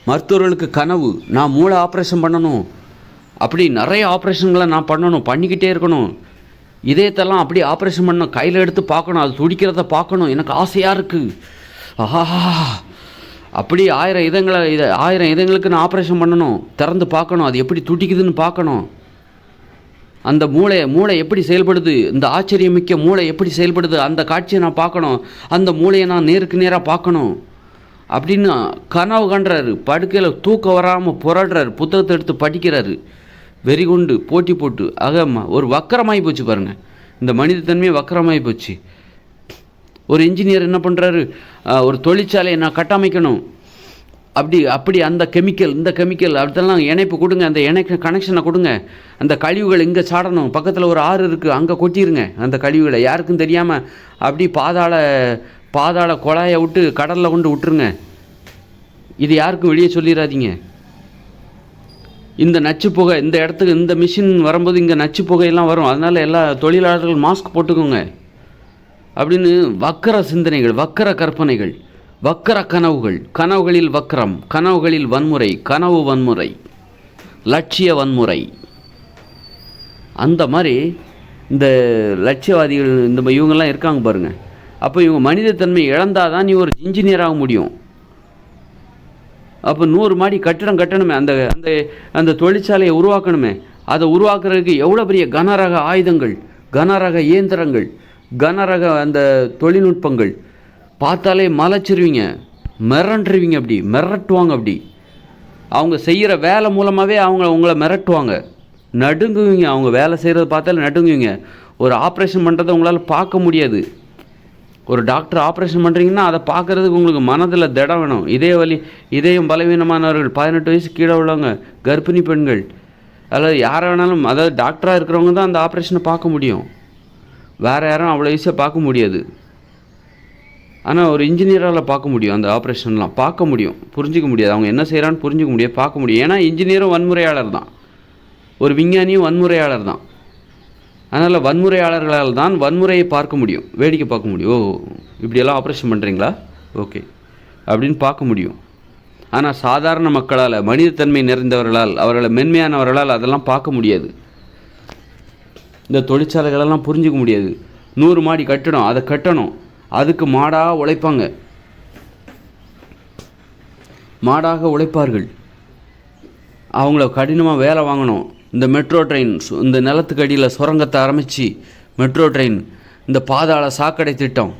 மருத்துவர்களுக்கு கனவு, நான் மூளை ஆப்ரேஷன் பண்ணணும், அப்படி நிறைய ஆப்ரேஷன்களை நான் பண்ணிக்கிட்டே இருக்கணும், இதயத்தெல்லாம் அப்படி ஆப்ரேஷன் பண்ணணும், கையில் எடுத்து பார்க்கணும், அது துடிக்கிறத பார்க்கணும், எனக்கு ஆசையாக இருக்குது, ஆஹா அப்படி 1000 இதயங்களுக்கு நான் ஆப்ரேஷன் பண்ணணும், திறந்து பார்க்கணும், அது எப்படி துடிக்குதுன்னு பார்க்கணும், அந்த மூளை எப்படி செயல்படுது, இந்த ஆச்சரியமிக்க மூளை எப்படி செயல்படுது, அந்த காட்சியை நான் பார்க்கணும், அந்த மூளையை நான் நேருக்கு நேராக பார்க்கணும் அப்படின்னு கனவு காண்றாரு. படுக்கையில் தூக்கம் வராமல் புரடுறாரு, புத்தகத்தை எடுத்து படிக்கிறாரு, வெறி கொண்டு போட்டி போட்டு. ஆகம்மா ஒரு வக்கரமாகி போச்சு பாருங்கள். இந்த மனிதத்தன்மையை வக்கரமாகி போச்சு. ஒரு இன்ஜினியர் என்ன பண்ணுறாரு? ஒரு தொழிற்சாலையை நான் கட்டமைக்கணும், அப்படி அந்த கெமிக்கல் இந்த கெமிக்கல் அதெல்லாம் இணைப்பு கொடுங்க, அந்த கனெக்ஷனை கொடுங்க, அந்த கழிவுகள் இங்கே சாடணும், பக்கத்தில் ஒரு ஆறு இருக்குது அங்கே கொட்டிடுங்க, அந்த கழிவுகளை யாருக்கும் தெரியாமல் அப்படி பாதாள குழாயை விட்டு கடலில் கொண்டு விட்டுருங்க, இது யாருக்கும் வெளியே சொல்லிடாதீங்க. இந்த நச்சு புகை இந்த இடத்துக்கு இந்த மிஷின் வரும்போது இங்கே நச்சு புகையெல்லாம் வரும், அதனால் எல்லா தொழிலாளர்கள் மாஸ்க் போட்டுக்கோங்க அப்படின்னு வக்கர சிந்தனைகள், வக்கர கற்பனைகள், வக்கர கனவுகளில் வக்கரம், கனவுகளில் வன்முறை, கனவு வன்முறை, லட்சிய வன்முறை. அந்த மாதிரி இந்த லட்சியவாதிகள் இவங்கெல்லாம் இருக்காங்க பாருங்கள். அப்போ இவங்க மனிதத்தன்மை இழந்தால் தான் நீ ஒரு இன்ஜினியர் ஆக முடியும். அப்போ 100 மாடி கட்டடம் கட்டணுமே, அந்த தொழிற்சாலையை உருவாக்கணுமே, அதை உருவாக்குறதுக்கு எவ்வளோ பெரிய கனரக ஆயுதங்கள், கனரக இயந்திரங்கள், கனரக அந்த தொழில்நுட்பங்கள், பார்த்தாலே மலைச்சிருவீங்க, மிரண்டுருவீங்க, அப்படி மிரட்டுவாங்க. அப்படி அவங்க செய்கிற வேலை மூலமாகவே உங்களை மிரட்டுவாங்க, நடுங்குவீங்க. அவங்க வேலை செய்கிறத பார்த்தாலே நடுங்குவீங்க. ஒரு ஆப்ரேஷன் பண்ணுறதை உங்களால் பார்க்க முடியாது. ஒரு டாக்டர் ஆப்ரேஷன் பண்ணுறீங்கன்னா அதை பார்க்குறதுக்கு உங்களுக்கு மனதில் திடம் வேணும். இதயம் பலவீனமானவர்கள், 18 வயசு கீழே உள்ளவங்க, கர்ப்பிணி பெண்கள், அதாவது யாரை வேணாலும், அதாவது டாக்டராக இருக்கிறவங்க தான் அந்த ஆப்ரேஷனை பார்க்க முடியும். வேறு யாரும் அவ்வளோ ஈஸியாக பார்க்க முடியாது. ஆனால் ஒரு இன்ஜினியரால் பார்க்க முடியும், அந்த ஆப்ரேஷன்லாம் பார்க்க முடியும், புரிஞ்சிக்க முடியாது, அவங்க என்ன செய்கிறான்னு புரிஞ்சிக்க முடியாது, பார்க்க முடியும். ஏன்னா இன்ஜினியரும் வன்முறையாளர் தான், ஒரு விஞ்ஞானியும் வன்முறையாளர் தான். அதனால் வன்முறையாளர்களால் தான் வன்முறையை பார்க்க முடியும், வேடிக்கை பார்க்க முடியும். ஓ இப்படியெல்லாம் ஆப்ரேஷன் பண்ணுறீங்களா, ஓகே அப்படின்னு பார்க்க முடியும். ஆனால் சாதாரண மக்களால், மனிதத்தன்மை நிறைந்தவர்களால், அவர்களை மென்மையானவர்களால் அதெல்லாம் பார்க்க முடியாது. இந்த தொழிற்சாலைகளெல்லாம் புரிஞ்சிக்க முடியாது. 100 மாடி கட்டணும், அதை கட்டணும், அதுக்கு மாடாக உழைப்பாங்க, மாடாக உழைப்பார்கள். அவங்கள கடினமாக வேலை வாங்கணும். இந்த மெட்ரோ ட்ரெயின், இந்த நிலத்துக்கு அடியில் சுரங்கத்தை ஆரம்பித்து மெட்ரோ ட்ரெயின், இந்த பாதாள சாக்கடை திட்டம்,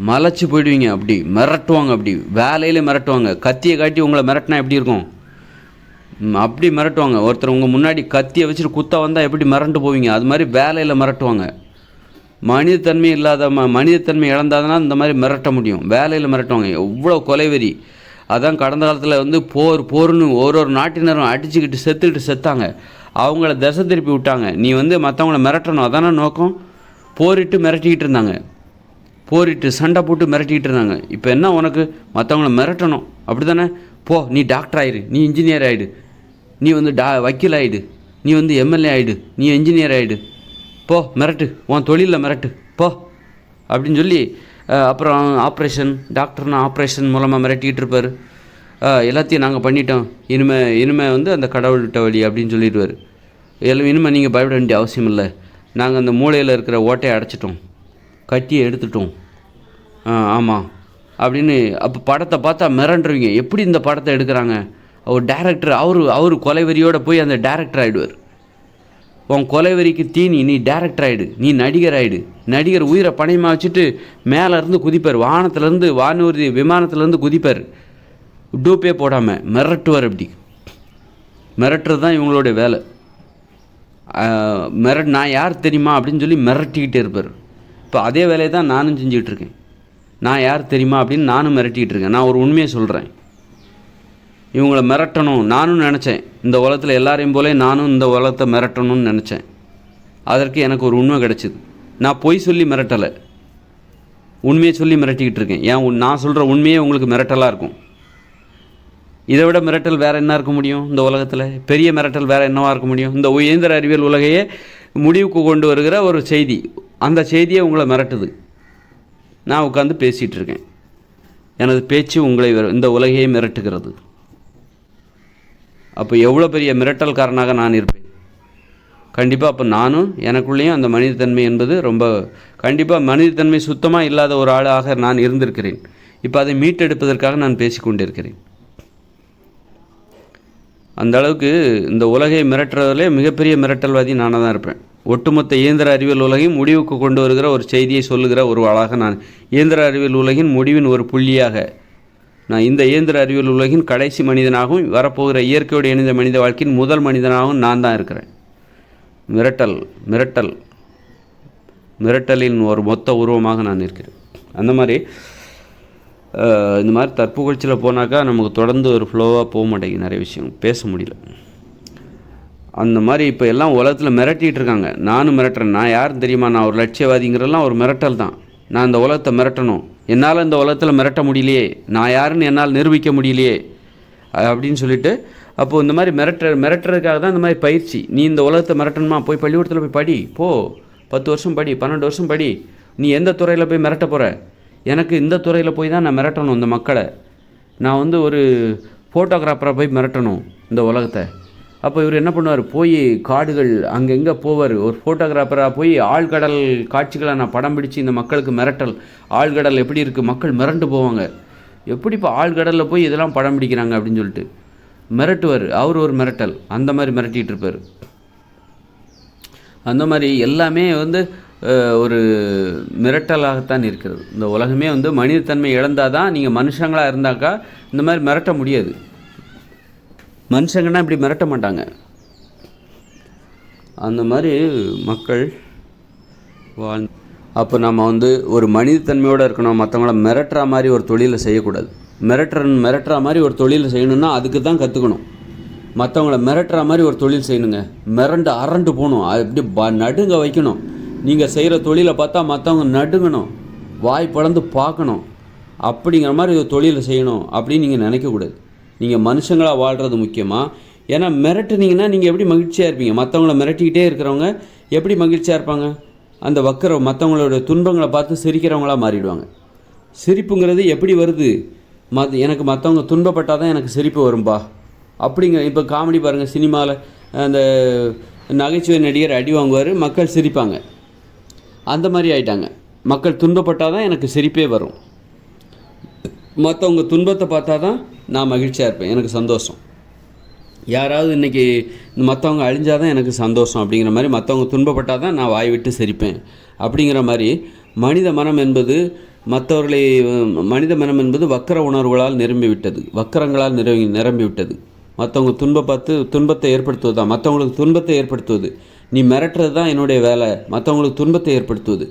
மலைச்சு போயிடுவீங்க. அப்படி மிரட்டுவாங்க, அப்படி வேலையில் மிரட்டுவாங்க. கத்தியை காட்டி உங்களை மிரட்டினா எப்படி இருக்கும்? அப்படி மிரட்டுவாங்க. ஒருத்தர் உங்கள் முன்னாடி கத்தியை வச்சுட்டு குத்த வந்தால் எப்படி மிரண்டு போவீங்க? அது மாதிரி வேலையில் மிரட்டுவாங்க. மனிதத்தன்மை இல்லாத மனிதத்தன்மை இழந்தாதுன்னா இந்த மாதிரி மிரட்ட முடியும். வேலையில் மிரட்டுவாங்க. எவ்வளோ கொலைவெறி! அதான் கடந்த காலத்தில் போர்னு ஒரு நாட்டினரும் அடிச்சுக்கிட்டு செத்தாங்க. அவங்கள திசை திருப்பி விட்டாங்க. நீ மற்றவங்கள மிரட்டணும், அதான நோக்கம். போரிட்டு மிரட்டிக்கிட்டு இருந்தாங்க, போரிட்டு சண்டை போட்டு மிரட்டிக்கிட்டு இருந்தாங்க. இப்போ என்ன, உனக்கு மற்றவங்கள மிரட்டணும், அப்படி தானே? போ, நீ டாக்டர் ஆயிடு, நீ இன்ஜினியர் ஆகிடு, நீ வக்கீல் ஆகிடு, நீ எம்எல்ஏ ஆகிடு, நீ இன்ஜினியர் ஆகிடு, போ மிரட்டு, உன் தொழிலில் மிரட்டு போ அப்படின்னு சொல்லி அப்புறம் ஆப்ரேஷன், டாக்டர்னா ஆப்ரேஷன் மூலமாக மிரட்டிக்கிட்டு இருப்பார். எல்லாத்தையும் நாங்கள் பண்ணிட்டோம், இனிமே அந்த கடவுள்கிட்ட வழி அப்படின்னு சொல்லிடுவார். இனிமேல் நீங்கள் பயப்பட வேண்டிய அவசியம் இல்லை, நாங்கள் அந்த மூளையில் இருக்கிற ஓட்டையை அடைச்சிட்டோம், கட்டியை எடுத்துட்டோம். ஆமாம் அப்படின்னு. அப்போ படத்தை பார்த்தா மிரண்டுருவீங்க. எப்படி இந்த படத்தை எடுக்கிறாங்க? அவர் டேரக்டர், அவர் கொலைவெறியோடு போய் அந்த டேரக்டர் ஆகிடுவார். உன் கொலைவெறிக்கு தீனி, நீ டேரக்டர் ஆகிடு, நீ நடிகர் ஆகிடு. நடிகர் உயிரை பணையமாக வச்சுட்டு மேலேருந்து குதிப்பார், வானத்துலேருந்து, வானூர்தி விமானத்துலேருந்து குதிப்பார், டூப்பே போடாமல் மிரட்டுவார். அப்படி மிரட்டுறது தான் இவங்களுடைய வேலை. நான் யார் தெரியுமா அப்படின்னு சொல்லி மிரட்டிக்கிட்டே இருப்பார். இப்போ அதே வேலையை தான் நானும் செஞ்சுக்கிட்டுருக்கேன். நான் யார் தெரியுமா அப்படின்னு நானும் மிரட்டிக்கிட்டு இருக்கேன். நான் ஒரு உண்மையை சொல்கிறேன், இவங்களை மிரட்டணும் நானும் நினச்சேன். இந்த உலகத்தில் எல்லாரையும் போல நானும் இந்த உலகத்தை மிரட்டணும்னு நினச்சேன். அதற்கு எனக்கு ஒரு உண்மை கிடச்சிது. நான் பொய் சொல்லி மிரட்டலை, உண்மையை சொல்லி மிரட்டிக்கிட்டு இருக்கேன். நான் சொல்கிற உண்மையே உங்களுக்கு மிரட்டலாக இருக்கும். இதை விட மிரட்டல் வேறு என்ன இருக்க முடியும்? இந்த உலகத்தில் பெரிய மிரட்டல் வேறு என்னவாக இருக்க முடியும்? இந்த இயந்திர அறிவியல் உலகையே முடிவுக்கு கொண்டு வருகிற ஒரு செய்தி, அந்த செய்தியை உங்களை மிரட்டுது. நான் உட்காந்து பேசிகிட்டு இருக்கேன், எனது பேச்சு உங்களை இந்த உலகையே மிரட்டுகிறது. அப்போ எவ்வளோ பெரிய மிரட்டல்காரனாக நான் இருப்பேன்? கண்டிப்பாக அப்போ நானும் எனக்குள்ளேயும் அந்த மனிதத்தன்மை என்பது ரொம்ப கண்டிப்பாக மனிதத்தன்மை சுத்தமாக இல்லாத ஒரு ஆளாக நான் இருந்திருக்கிறேன். இப்போ அதை மீட்டெடுப்பதற்காக நான் பேசி கொண்டிருக்கிறேன். அந்த அளவுக்கு இந்த உலகை மிரட்டுறதுலே மிகப்பெரிய மிரட்டல்வாதி நானாக தான் இருப்பேன். ஒட்டுமொத்த இயந்திர அறிவியல் உலகையும் முடிவுக்கு கொண்டு வருகிற ஒரு செய்தியை சொல்லுகிற ஒரு ஆளாக நான், இயந்திர அறிவியல் உலகின் முடிவின் ஒரு புள்ளியாக நான், இந்த இயந்திர அறிவியல் உலகின் கடைசி மனிதனாகவும் வரப்போகிற இயற்கையோடு இணைந்த மனித வாழ்க்கையின் முதல் மனிதனாகவும் நான் தான் இருக்கிறேன். மிரட்டலின் ஒரு மொத்த உருவமாக நான் இருக்கிறேன். அந்த மாதிரி இந்த மாதிரி தற்புகழ்ச்சியில் போனாக்கா நமக்கு தொடர்ந்து ஒரு ஃப்ளோவாக போக மாட்டேங்குது, நிறைய விஷயம் பேச முடியல. அந்த மாதிரி இப்போ எல்லாம் உலகத்தில் மிரட்டிகிட்டு இருக்காங்க. நானும் மிரட்டுறேன். நான் யாரும் தெரியுமா? நான் ஒரு லட்சியவாதிங்கிறதெல்லாம் ஒரு மிரட்டல் தான். நான் இந்த உலகத்தை மிரட்டணும், என்னால் இந்த உலகத்தில் மிரட்ட முடியலையே, நான் யாருன்னு என்னால் நிரூபிக்க முடியலையே அப்படின்னு சொல்லிட்டு, அப்போது இந்த மாதிரி மிரட்டுறதுக்காக தான் இந்த மாதிரி பயிற்சி. நீ இந்த உலகத்தை மிரட்டணுமா? போய் பள்ளிக்கூடத்தில் போய் படி, 10 வருஷம் படி, 12 வருஷம் படி. நீ எந்த துறையில் போய் மிரட்ட போகிற? எனக்கு இந்த துறையில் போய் தான் நான் மிரட்டணும் இந்த மக்களை. நான் ஒரு ஃபோட்டோகிராஃபராக போய் மிரட்டணும் இந்த உலகத்தை. அப்போ இவர் என்ன பண்ணுவார்? போய் காடுகள் அங்கெங்கே போவார், ஒரு ஃபோட்டோகிராஃபராக போய் ஆழ்கடல் காட்சிகளை நான் படம் பிடிச்சி இந்த மக்களுக்கு மிரட்டல். ஆழ்கடல் எப்படி இருக்குது, மக்கள் மிரண்டு போவாங்க. எப்படி இப்போ ஆழ்கடலில் போய் இதெல்லாம் படம் பிடிக்கிறாங்க அப்படின்னு சொல்லிட்டு மிரட்டுவார். அவர் ஒரு மிரட்டல், அந்த மாதிரி மிரட்டிகிட்டு இருப்பார். அந்த மாதிரி எல்லாமே ஒரு மிரட்டலாகத்தான் இருக்கிறது. இந்த உலகமே மனிதத்தன்மை இழந்தால் தான், நீங்கள் மனுஷங்களாக இருந்தாக்கா இந்த மாதிரி மிரட்ட முடியாது. மனுஷங்கன்னா இப்படி மிரட்ட மாட்டாங்க. அந்த மாதிரி மக்கள் அப்போ நம்ம ஒரு மனிதத்தன்மையோடு இருக்கணும். மற்றவங்கள மிரட்டுற மாதிரி ஒரு தொழிலை செய்யக்கூடாது. மிரட்டுற மாதிரி ஒரு தொழிலை செய்யணுன்னா அதுக்கு தான் கற்றுக்கணும். மற்றவங்கள மிரட்டுற மாதிரி ஒரு தொழில் செய்யணுங்க. அரண்டு போகணும், அப்படி நடுங்க வைக்கணும். நீங்கள் செய்கிற தொழிலை பார்த்தா மற்றவங்க நடுங்கணும், வாய் பழந்து பார்க்கணும். அப்படிங்கிற மாதிரி ஒரு தொழிலை செய்யணும் அப்படின்னு நீங்கள் நினைக்கக்கூடாது. நீங்கள் மனுஷங்களாக வாழ்கிறது முக்கியமாக. ஏன்னா மிரட்டுனீங்கன்னா நீங்கள் எப்படி மகிழ்ச்சியாக இருப்பீங்க? மற்றவங்கள மிரட்டிக்கிட்டே இருக்கிறவங்க எப்படி மகிழ்ச்சியாக இருப்பாங்க? அந்த மற்றவங்களோட துன்பங்களை பார்த்து சிரிக்கிறவங்களாக மாறிடுவாங்க. சிரிப்புங்கிறது எப்படி வருது? எனக்கு மற்றவங்க துன்பப்பட்டால் தான் எனக்கு சிரிப்பு வரும்பா அப்படிங்க. இப்போ காமெடி பாருங்கள், சினிமாவில் அந்த நகைச்சுவை நடிகர் அடி வாங்குவார், மக்கள் சிரிப்பாங்க. அந்த மாதிரி ஆயிட்டாங்க. மக்கள் துன்பப்பட்டால் தான் எனக்கு சிரிப்பே வரும். மற்றவங்க துன்பத்தை பார்த்தா தான் நான் மகிழ்ச்சியாக இருப்பேன், எனக்கு சந்தோஷம். யாராவது இன்றைக்கி மற்றவங்க அழிஞ்சால் தான் எனக்கு சந்தோஷம் அப்படிங்கிற மாதிரி, மற்றவங்க துன்பப்பட்டால் தான் நான் வாய் விட்டு சிரிப்பேன் அப்படிங்கிற மாதிரி மனித மனம் என்பது மனித மனம் என்பது வக்கர உணர்வுகளால் நிரம்பிவிட்டது, வக்கரங்களால் நிரம்பிவிட்டது. மற்றவங்க துன்பத்தை ஏற்படுத்துவது தான், மற்றவங்களுக்கு துன்பத்தை ஏற்படுத்துவது. நீ மிரட்டுறது தான் என்னுடைய வேலை, மற்றவங்களுக்கு துன்பத்தை ஏற்படுத்துவது.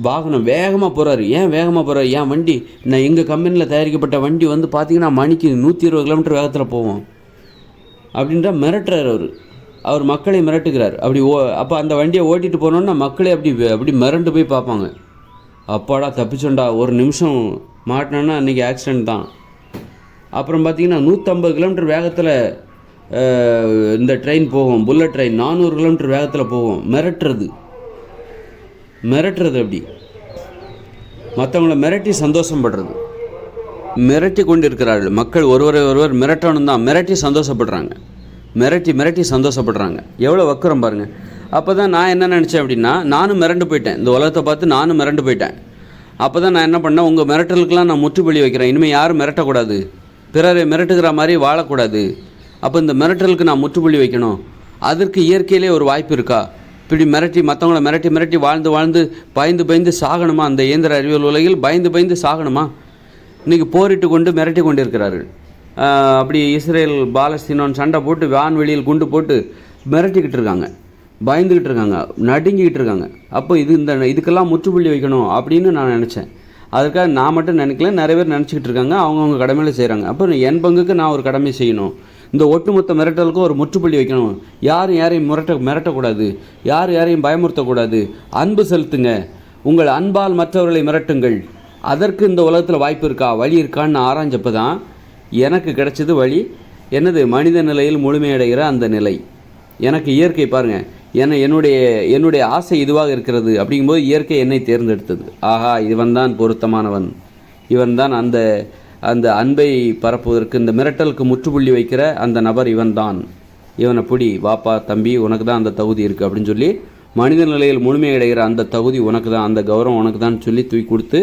வாகனம் வேகமாக போகிறாரு, ஏன் வேகமாக போகிறாரு? ஏன் வண்டி, நான் எங்கள் கம்பெனியில் தயாரிக்கப்பட்ட வண்டி வந்து பார்த்திங்கன்னா மணிக்கு 120 கிலோமீட்டர் வேகத்தில் போவோம் அப்படின்றா மிரட்டுறார். அவர் மக்களை மிரட்டுகிறார். அப்போ அந்த வண்டியை ஓட்டிகிட்டு போனோன்னா மக்களே அப்படி மிரண்டு போய் பார்ப்பாங்க. அப்பாடா தப்பிச்சோண்டா, ஒரு நிமிஷம் மாட்டினோன்னா அன்றைக்கி ஆக்சிடெண்ட் தான். அப்புறம் பார்த்திங்கன்னா 150 கிலோமீட்டர் வேகத்தில் இந்த ட்ரெயின் போகும், புல்லட் ட்ரெயின் 400 கிலோமீட்டர் வேகத்தில் போகும். மிரட்டுறது அப்படி மற்றவங்கள மிரட்டி சந்தோஷப்படுறது. மிரட்டி கொண்டு இருக்கிறார்கள் மக்கள். ஒருவர் மிரட்டணும் தான், மிரட்டி சந்தோஷப்படுறாங்க, மிரட்டி சந்தோஷப்படுறாங்க. எவ்வளோ வக்கரம் பாருங்கள். அப்போ தான் நான் என்ன நினச்சேன் அப்படின்னா, நானும் மிரண்டு போயிட்டேன், இந்த உலகத்தை பார்த்து நானும் மிரண்டு போயிட்டேன். அப்போ தான் நான் என்ன பண்ணேன், உங்கள் மிரட்டலுக்கெல்லாம் நான் முற்றுப்புள்ளி வைக்கிறேன். இனிமேல் யாரும் மிரட்டக்கூடாது, பிறரை மிரட்டுகிற மாதிரி வாழக்கூடாது. அப்போ இந்த மிரட்டலுக்கு நான் முற்றுப்புள்ளி வைக்கணும். அதற்கு இயற்கையிலே ஒரு வாய்ப்பு இருக்கா? இப்படி மற்றவங்கள மிரட்டி வாழ்ந்து பயந்து சாகணுமா? அந்த இயந்திர அறிவியல் உலகில் பயந்து சாகணுமா? இன்றைக்கி போரிட்டு கொண்டு மிரட்டி கொண்டு இருக்கிறார்கள். அப்படி இஸ்ரேல் பாலஸ்தீனம் சண்டை போட்டு வான்வெளியில் குண்டு போட்டு மிரட்டிக்கிட்டு இருக்காங்க, பயந்துக்கிட்டு இருக்காங்க, நடுங்கிக்கிட்டு இருக்காங்க. அப்போ இதுக்கெல்லாம் முற்றுப்புள்ளி வைக்கணும் அப்படின்னு நான் நினச்சேன். அதுக்காக நான் மட்டும் நினைக்கல, நிறைய பேர் நினச்சிக்கிட்டு இருக்காங்க, அவங்கவுங்க கடமையில் செய்கிறாங்க. அப்போ என் பங்குக்கு நான் ஒரு கடமை செய்யணும். இந்த ஒட்டுமொத்த மிரட்டலுக்கும் ஒரு முற்றுப்புள்ளி வைக்கணும். யாரையும் மிரட்டக்கூடாது, யாரையும் பயமுறுத்தக்கூடாது. அன்பு செலுத்துங்க, உங்கள் அன்பால் மற்றவர்களை மிரட்டுங்கள். அதற்கு இந்த உலகத்தில் வாய்ப்பு இருக்கா, வழி இருக்கான்னு ஆராய்ஞ்சப்போ தான் எனக்கு கிடைச்சது வழி. என்னது? மனித நிலையில் முழுமையடைகிற அந்த நிலை. எனக்கு இயற்கை பாருங்கள், என்னுடைய ஆசை இதுவாக இருக்கிறது. அப்படிங்கும்போது இயற்கை என்னை தேர்ந்தெடுத்தது. ஆஹா, இவன் தான் பொருத்தமானவன், இவன் தான் அந்த அன்பை பரப்புவதற்கு, இந்த மிரட்டலுக்கு முற்றுப்புள்ளி வைக்கிற அந்த நபர் இவன்தான். இவனை பிடி, வாப்பா தம்பி, உனக்கு தான் அந்த தகுதி இருக்குது அப்படின்னு சொல்லி, மனித நிலையில் முழுமையடைகிற அந்த தகுதி உனக்கு தான், அந்த கௌரவம் உனக்கு தான் சொல்லி தூக்கி கொடுத்து,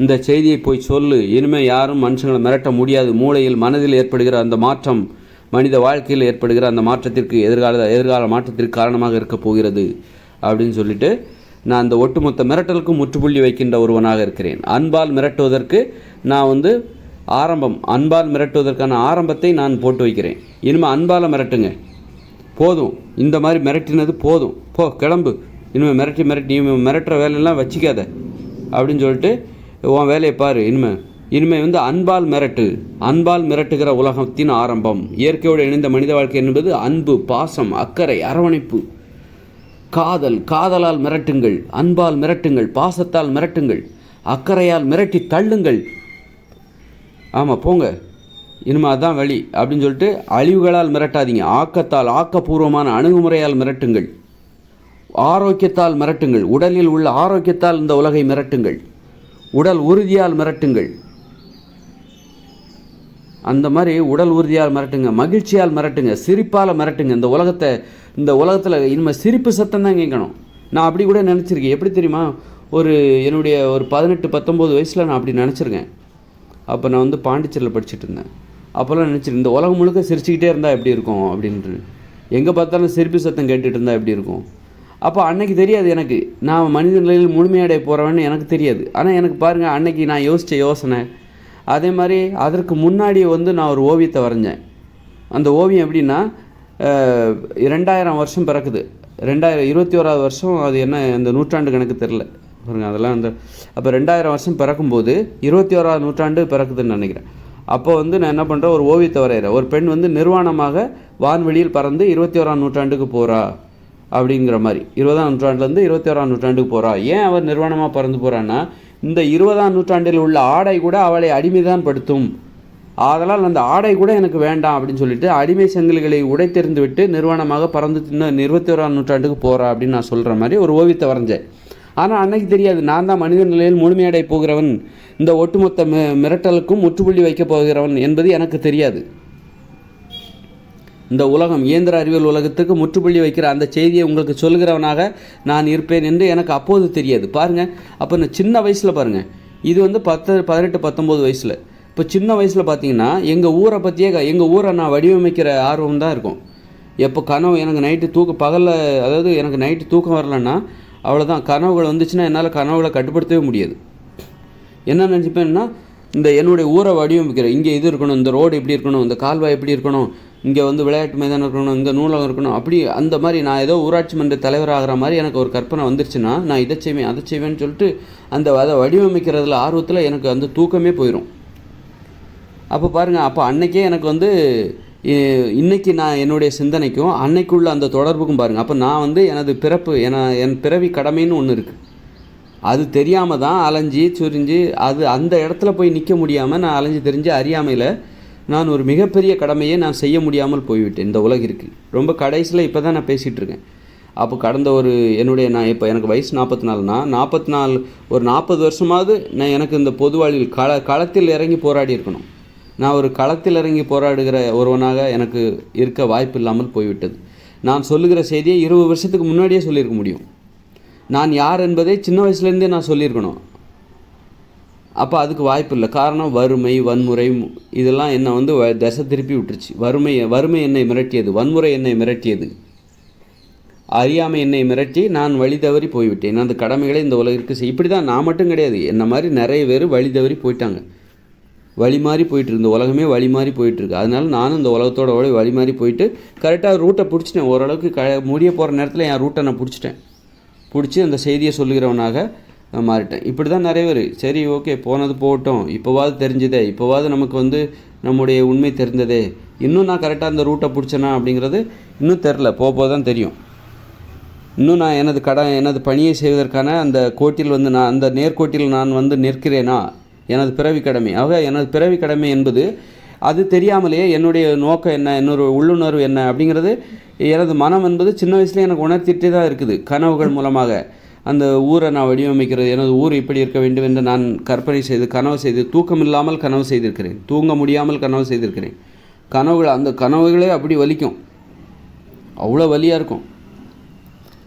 இந்த செய்தியை போய் சொல்லு. இனிமேல் யாரும் மனுஷங்களை மிரட்ட முடியாது. மூளையில் மனதில் ஏற்படுகிற அந்த மாற்றம், மனித வாழ்க்கையில் ஏற்படுகிற அந்த மாற்றத்திற்கு, எதிர்கால மாற்றத்திற்கு காரணமாக இருக்க போகிறது அப்படின்னு சொல்லிட்டு, நான் அந்த ஒட்டுமொத்த மிரட்டலுக்கும் முற்றுப்புள்ளி வைக்கின்ற ஒருவனாக இருக்கிறேன். அன்பால் மிரட்டுவதற்கு நான் அன்பால் மிரட்டுவதற்கான ஆரம்பத்தை நான் போட்டு வைக்கிறேன். இனிமேல் அன்பால் மிரட்டுங்க, போதும், இந்த மாதிரி மிரட்டினது போதும், போ கிளம்பு, இனிமேல் மிரட்டி மிரட்டுற வேலையெல்லாம் வச்சிக்காத அப்படின்னு சொல்லிட்டு உன் வேலையை பாரு. இனிமேல் அன்பால் மிரட்டுகிற உலகத்தின் ஆரம்பம். இயற்கையோடு இணைந்த மனித வாழ்க்கை என்பது அன்பு, பாசம், அக்கறை, அரவணைப்பு, காதலால் மிரட்டுங்கள், அன்பால் மிரட்டுங்கள், பாசத்தால் மிரட்டுங்கள், அக்கறையால் மிரட்டி தள்ளுங்கள். ஆமாம், போங்க, இனிமேல் அதுதான் வழி அப்படின்னு சொல்லிட்டு அழிவுகளால் மிரட்டாதீங்க. ஆக்கப்பூர்வமான அணுகுமுறையால் மிரட்டுங்கள், ஆரோக்கியத்தால் மிரட்டுங்கள், உடலில் உள்ள ஆரோக்கியத்தால் இந்த உலகை மிரட்டுங்கள், உடல் உறுதியால் மிரட்டுங்கள். அந்த மாதிரி உடல் உறுதியால் மிரட்டுங்க, மகிழ்ச்சியால் மிரட்டுங்க, சிரிப்பால் மிரட்டுங்க. இந்த உலகத்தில் இனிமேல் சிரிப்பு சத்தம் தான் கேட்கணும். நான் அப்படி கூட நினச்சிருக்கேன். எப்படி தெரியுமா? என்னுடைய ஒரு 18-19 வயசில் நான் அப்படி நினச்சிருக்கேன். அப்போ நான் பாண்டிச்சேரியில் படிச்சுட்டு இருந்தேன். அப்போல்லாம் நினச்சிருக்கேன், இந்த உலகம் முழுக்க சிரிச்சுக்கிட்டே இருந்தால் எப்படி இருக்கும் அப்படின்ட்டு. எங்கே பார்த்தாலும் சிரிப்பு சத்தம் கேட்டுட்டு இருந்தால் எப்படி இருக்கும். அப்போ அன்னைக்கு தெரியாது எனக்கு, நான் மனித நிலையில் முழுமையடைய போகிறவன்னு எனக்கு தெரியாது. ஆனால் எனக்கு பாருங்கள், அன்னைக்கு நான் யோசித்த யோசனை. அதே மாதிரி அதற்கு முன்னாடி நான் ஒரு ஓவியத்தை வரைஞ்சேன். அந்த ஓவியம் எப்படின்னா, 2000 வருஷம் பிறக்குது, 2021 வருஷம், அது என்ன அந்த நூற்றாண்டு கணக்கு தெரில பாருங்க. அதெல்லாம் அப்போ 2000 வருஷம் பிறக்கும்போது 21ஆம் நூற்றாண்டு பிறக்குதுன்னு நினைக்கிறேன். அப்போ நான் என்ன பண்ணுறேன், ஒரு ஓவியத்தை வரைகிறேன். ஒரு பெண் நிர்வாணமாக வான்வெளியில் பறந்து 21ஆம் நூற்றாண்டுக்கு போகிறா அப்படிங்கிற மாதிரி. 20ஆம் நூற்றாண்டுலேருந்து 21ஆம் நூற்றாண்டுக்கு போகிறா. ஏன் அவர் நிர்வாணமாக பறந்து போகிறான்னா, இந்த 20ஆம் நூற்றாண்டில் உள்ள ஆடை கூட அவளை அடிமைதான் படுத்தும், அதனால் அந்த ஆடை கூட எனக்கு வேண்டாம் அப்படின்னு சொல்லிட்டு அடிமை சங்கிலிகளை உடைத்தெறிந்து விட்டு நிர்வாணமாக பறந்து 21ஆம் நூற்றாண்டுக்கு போகிறா அப்படின்னு நான் சொல்கிற மாதிரி ஒரு ஓவியத்தை வரைஞ்சேன். ஆனால் அன்னைக்கு தெரியாது, நான் தான் மனித நிலையில் முழுமையடை போகிறவன், இந்த ஒட்டுமொத்த மிரட்டலுக்கும் முற்றுப்புள்ளி வைக்கப் போகிறவன் என்பது எனக்கு தெரியாது. இந்த உலகம் இயந்திர அறிவியல் உலகத்துக்கு முற்றுப்புள்ளி வைக்கிற அந்த செய்தியை உங்களுக்கு சொல்கிறவனாக நான் இருப்பேன் என்று எனக்கு அப்போது தெரியாது. பாருங்கள், அப்போ இந்த சின்ன வயசில் பாருங்கள், இது வந்து 18, 19 வயசில். இப்போ சின்ன வயசில் பார்த்தீங்கன்னா எங்கள் ஊரை பற்றியே, எங்கள் ஊரை நான் வடிவமைக்கிற ஆர்வம் தான் இருக்கும். எப்போ கனவு எனக்கு நைட்டு பகலில், அதாவது எனக்கு நைட்டு தூக்கம் வரலன்னா அவ்வளோதான், கனவுகள் வந்துச்சுன்னா என்னால் கனவுகளை கட்டுப்படுத்தவே முடியாது. என்ன நினச்சிப்பேன்னா, இந்த என்னுடைய ஊரை வடிவமைக்கிறேன், இங்கே இது இருக்கணும், இந்த ரோடு இப்படி இருக்கணும், இந்த கால்வாய் எப்படி இருக்கணும், இங்கே வந்து விளையாட்டு மைதானம் இருக்கணும், இங்கே நூலகம் இருக்கணும், அப்படி அந்த மாதிரி நான் ஏதோ ஊராட்சி மன்ற தலைவராகிற மாதிரி எனக்கு ஒரு கற்பனை வந்துருச்சுன்னா நான் இதை செய்வேன் அதை செய்வேன்னு சொல்லிட்டு அதை வடிவமைக்கிறதுல ஆர்வத்தில் எனக்கு அந்த தூக்கமே போயிடும். அப்போ பாருங்கள், அப்போ அன்னைக்கே எனக்கு வந்து இன்றைக்கி நான் என்னுடைய சிந்தனைக்கும் அன்னைக்குள்ள அந்த தொடர்புக்கும் பாருங்கள். அப்போ நான் வந்து எனது பிறப்பு, என் பிறவி கடமைன்னு ஒன்று இருக்குது. அது தெரியாமல் தான் அலைஞ்சி சுரிஞ்சு அந்த இடத்துல போய் நிற்க முடியாமல் நான் அலைஞ்சி தெரிஞ்சு அறியாமையில் நான் ஒரு மிகப்பெரிய கடமையை நான் செய்ய முடியாமல் போய்விட்டேன் இந்த உலகிற்கு. ரொம்ப கடைசியில் இப்போ தான் நான் பேசிகிட்டு இருக்கேன். அப்போ கடந்த நான் இப்போ எனக்கு வயசு 44னா 44 ஒரு 40 வருஷமாவது நான் எனக்கு இந்த பொது வாழ்வில் களத்தில் இறங்கி போராடி இருக்கணும். நான் ஒரு களத்தில் இறங்கி போராடுகிற ஒருவனாக எனக்கு இருக்க வாய்ப்பு இல்லாமல் போய்விட்டது. நான் சொல்லுகிற செய்தியை 20 வருஷத்துக்கு முன்னாடியே சொல்லியிருக்க முடியும். நான் யார் என்பதை சின்ன வயசுலேருந்தே நான் சொல்லியிருக்கணும். அப்போ அதுக்கு வாய்ப்பு இல்லை. காரணம் வறுமை, வன்முறை, இதெல்லாம் என்னை வந்து திசை திருப்பி விட்டுருச்சு. வறுமை என்னை மிரட்டியது, வன்முறை என்னை மிரட்டியது, அறியாமை என்னை மிரட்டி நான் வழி தவறி போய்விட்டேன். அந்த கடமைகளை இந்த உலகிற்கு இப்படி தான் நான் மட்டும் கிடையாது, என்ன மாதிரி நிறைய பேர் வழி தவறி போயிட்டாங்க. வழி மாறி போயிட்டுருக்கு, இந்த உலகமே வழி மாறி போயிட்டுருக்கு. அதனால நானும் இந்த உலகத்தோட வழி மாறி போயிட்டு கரெக்டாக ரூட்டை பிடிச்சிட்டேன். ஓரளவுக்கு முடிய போகிற நேரத்தில் என் ரூட்டை நான் பிடிச்சி அந்த செய்தியை சொல்லுகிறவனாக மாறிட்டேன். இப்படி தான் நிறைய பேர் சரி ஓகே போனது போகட்டும், இப்போவாது தெரிஞ்சதே, இப்போவாது நமக்கு வந்து நம்முடைய உண்மை தெரிந்ததே, இன்னும் நான் கரெக்டாக அந்த ரூட்டை பிடிச்சேனா அப்படிங்கிறது இன்னும் தெரில, போக தான் தெரியும். இன்னும் நான் எனது பணியை செய்வதற்கான அந்த கோட்டில் வந்து நான் அந்த நேர்கோட்டில் நான் வந்து நிற்கிறேனா, எனது பிறவி கடமை. ஆக எனது பிறவி கடமை என்பது அது தெரியாமலேயே என்னுடைய நோக்கம் என்ன, என்னோட உள்ளுணர்வு என்ன அப்படிங்கிறது எனது மனம் என்பது சின்ன வயசுலேயே எனக்கு உணர்த்திட்டே தான் இருக்குது. கனவுகள் மூலமாக அந்த ஊரை நான் வடிவமைக்கிறது, எனது ஊர் இப்படி இருக்க வேண்டும் என்று நான் கற்பனை செய்து கனவு செய்து, தூக்கம் இல்லாமல் கனவு செய்திருக்கிறேன், தூங்க முடியாமல் கனவு செய்திருக்கிறேன். அந்த கனவுகளே அப்படி வலிக்கும், அவ்வளோ வலியாக இருக்கும்.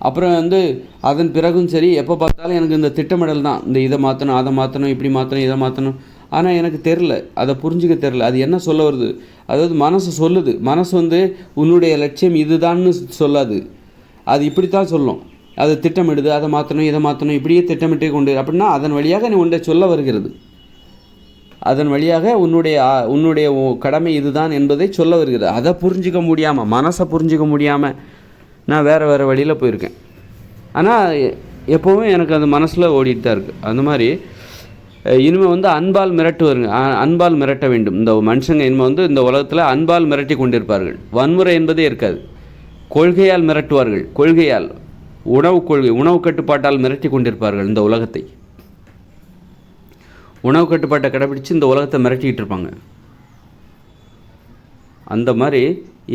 அப்புறம் வந்து அதன் பிறகும் சரி, எப்போ பார்த்தாலும் எனக்கு இந்த திட்டமிடல் தான், இந்த இதை மாற்றணும் அதை மாற்றணும் இப்படி மாற்றணும் இதை மாற்றணும். ஆனால் எனக்கு தெரில, அதை புரிஞ்சிக்க தெரில, அது என்ன சொல்ல வருது. அதாவது மனசு சொல்லுது, மனசு வந்து உன்னுடைய லட்சியம் இதுதான்னு சொல்லாது, அது இப்படித்தான் சொல்லும். அது திட்டமிடுது, அதை மாற்றணும் இதை மாற்றணும் இப்படியே திட்டமிட்டே கொண்டு, அப்படின்னா அதன் வழியாக நீ ஒன்றை சொல்ல வருகிறது, அதன் வழியாக உன்னுடைய கடமை இதுதான் என்பதை சொல்ல வருகிறது. அதை புரிஞ்சிக்க முடியாமல், மனசை புரிஞ்சிக்க முடியாமல் நான் வேறு வழியில் போயிருக்கேன். ஆனால் எப்போவும் எனக்கு அந்த மனசில் ஓடிட்டு தான் இருக்குது. அந்த மாதிரி இனிமேல் வந்து அன்பால் மிரட்டுவாருங்க, அன்பால் மிரட்ட வேண்டும். இந்த மனுஷங்க இனிமேல் வந்து இந்த உலகத்தில் அன்பால் மிரட்டி கொண்டிருப்பார்கள். வன்முறை என்பதே இருக்காது. கொள்கையால் மிரட்டுவார்கள், கொள்கையால், உணவு கட்டுப்பாட்டால் மிரட்டி கொண்டிருப்பார்கள் இந்த உலகத்தை. உணவு கட்டுப்பாட்டை கடைபிடித்து இந்த உலகத்தை மிரட்டிக்கிட்டு இருப்பாங்க. அந்த மாதிரி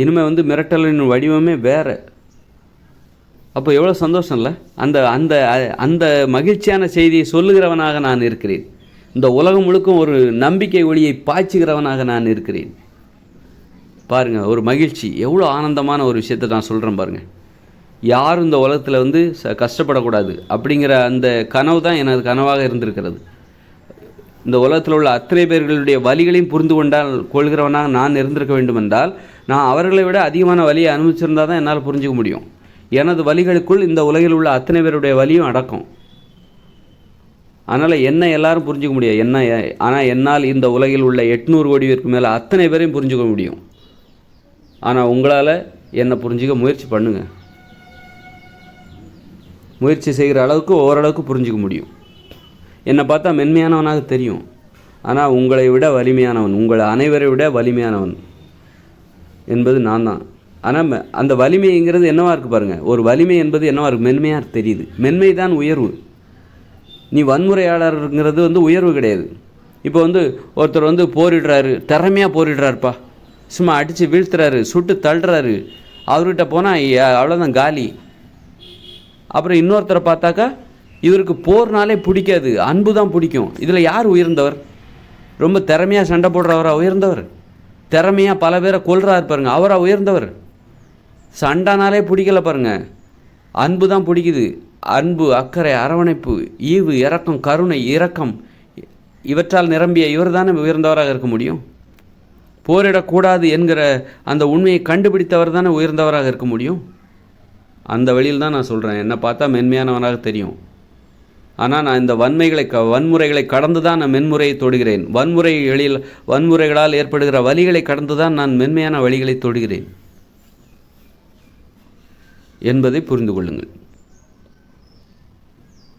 இனிமேல் வந்து மிரட்டலின் வடிவமே வேறு. அப்போ எவ்வளோ சந்தோஷம் இல்லை? அந்த அந்த அந்த மகிழ்ச்சியான செய்தியை சொல்லுகிறவனாக நான் இருக்கிறேன். இந்த உலகம் முழுக்கும் ஒரு நம்பிக்கை ஒளியை பாய்ச்சுகிறவனாக நான் இருக்கிறேன். பாருங்கள், ஒரு மகிழ்ச்சி, எவ்வளோ ஆனந்தமான ஒரு விஷயத்தை நான் சொல்கிறேன் பாருங்கள். யாரும் இந்த உலகத்தில் வந்து கஷ்டப்படக்கூடாது அப்படிங்கிற அந்த கனவு தான் எனது கனவாக இருந்திருக்கிறது. இந்த உலகத்தில் உள்ள அத்தனை பேர்களுடைய வலிகளையும் புரிந்து கொள்கிறவனாக நான் இருந்திருக்க வேண்டும் என்றால், நான் அவர்களை விட அதிகமான வலியை அனுபவிச்சிருந்தால் தான் என்னால் புரிஞ்சிக்க முடியும். எனது வலிகளுக்குள் இந்த உலகில் உள்ள அத்தனை பேருடைய வலியும் அடக்கும். அதனால் என்னை எல்லாரும் புரிஞ்சிக்க முடியாது, ஆனால் என்னால் இந்த உலகில் உள்ள 800 கோடி பேருக்கு மேலே அத்தனை பேரையும் புரிஞ்சுக்க முடியும். ஆனால் உங்களால் என்னை புரிஞ்சிக்க முயற்சி பண்ணுங்கள். முயற்சி செய்கிற அளவுக்கு ஓரளவுக்கு புரிஞ்சிக்க முடியும். என்னை பார்த்தா மென்மையானவனாக தெரியும், ஆனால் உங்களை விட வலிமையானவன், உங்களை அனைவரை விட வலிமையானவன் என்பது நான் தான். ஆனால் அந்த வலிமைங்கிறது என்னவா இருக்குது பாருங்கள். ஒரு வலிமை என்பது என்னவா இருக்குது, மென்மையாக தெரியுது. மென்மை தான் உயர்வு. நீ வன்முறையாளருங்கிறது வந்து உயர்வு கிடையாது. இப்போ வந்து ஒருத்தர் வந்து போரிடுறாரு, திறமையாக போரிடுறாருப்பா, சும்மா அடித்து வீழ்த்துறாரு, சுட்டு தள்ளுறாரு, அவர்கிட்ட போனால் அவ்வளோதான் காலி. அப்புறம் இன்னொருத்தரை பார்த்தாக்கா இவருக்கு போர்னாலே பிடிக்காது, அன்பு தான் பிடிக்கும். இதில் யார் உயர்ந்தவர்? ரொம்ப திறமையாக சண்டை போடுறவரா உயர்ந்தவர்? திறமையாக பல பேரை கொல்றாரு பாருங்க, அவராக உயர்ந்தவர். சண்டானாலே பிடிக்கல பாருங்க, அன்பு தான் பிடிக்குது. அன்பு, அக்கறை, அரவணைப்பு, ஈவு, இரக்கம், கருணை, இரக்கம் இவற்றால் நிரம்பிய இவர் தானே உயர்ந்தவராக இருக்க முடியும். போரிடக்கூடாது என்கிற அந்த உண்மையை கண்டுபிடித்தவர் தானே உயர்ந்தவராக இருக்க முடியும். அந்த வழியில் தான் நான் சொல்கிறேன். என்னை பார்த்தா மென்மையானவனாக தெரியும், ஆனால் நான் இந்த வன்முறைகளை கடந்து தான் நான் மென்முறையை தொடுகிறேன். வன்முறைகளால் ஏற்படுகிற வலிகளை கடந்து தான் நான் மென்மையான வழிகளை தொடுகிறேன் என்பதை புரிந்து கொள்ளுங்கள்.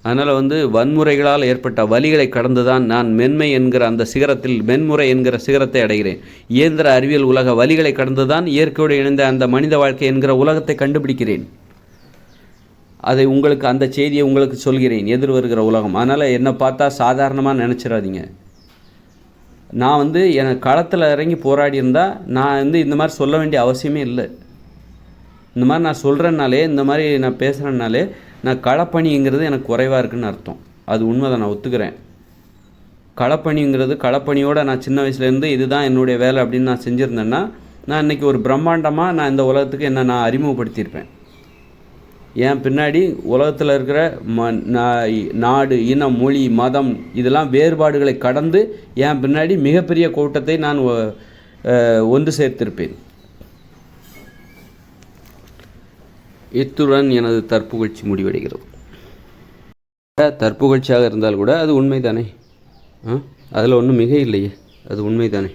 அதனால் வன்முறைகளால் ஏற்பட்ட வலிகளை கடந்து தான் நான் மென்மை என்கிற அந்த சிகரத்தில், மென்முறை என்கிற சிகரத்தை அடைகிறேன். இயந்திர அறிவியல் உலக வலிகளை கடந்து தான் இயற்கையோடு இணைந்த அந்த மனித வாழ்க்கை என்கிற உலகத்தை கண்டுபிடிக்கிறேன். அதை உங்களுக்கு, அந்த செய்தியை உங்களுக்கு சொல்கிறேன், எதிர் வருகிற உலகம். அதனால் என்னை பார்த்தா சாதாரணமாக நினச்சிடாதீங்க. நான் எனக்கு களத்தில் இறங்கி போராடி இருந்தால் நான் இந்த மாதிரி சொல்ல வேண்டிய அவசியமே இல்லை. இந்த மாதிரி நான் சொல்கிறேன்னாலே, இந்த மாதிரி நான் பேசுகிறேன்னாலே, நான் களப்பணிங்கிறது எனக்கு குறைவாக இருக்குதுன்னு அர்த்தம். அது உண்மை தான், நான் ஒத்துக்கிறேன். களப்பணியோடு நான் சின்ன வயசுலேருந்து இதுதான் என்னுடைய வேலை அப்படின்னு நான் செஞ்சுருந்தேன்னா, நான் இன்றைக்கி ஒரு பிரம்மாண்டமாக நான் இந்த உலகத்துக்கு நான் அறிமுகப்படுத்தியிருப்பேன். என் பின்னாடி உலகத்தில் இருக்கிற நாடு, இனம், மொழி, மதம் இதெல்லாம் வேறுபாடுகளை கடந்து என் பின்னாடி மிகப்பெரிய கூட்டத்தை நான் ஒன்று சேர்த்திருப்பேன். இத்துடன் எனது தற்புகழ்ச்சி முடிவடைகிறது. தற்புகழ்ச்சியாக இருந்தால் கூட அது உண்மைதானே, அதில் ஒன்றும் மிக இல்லையே, அது உண்மைதானே.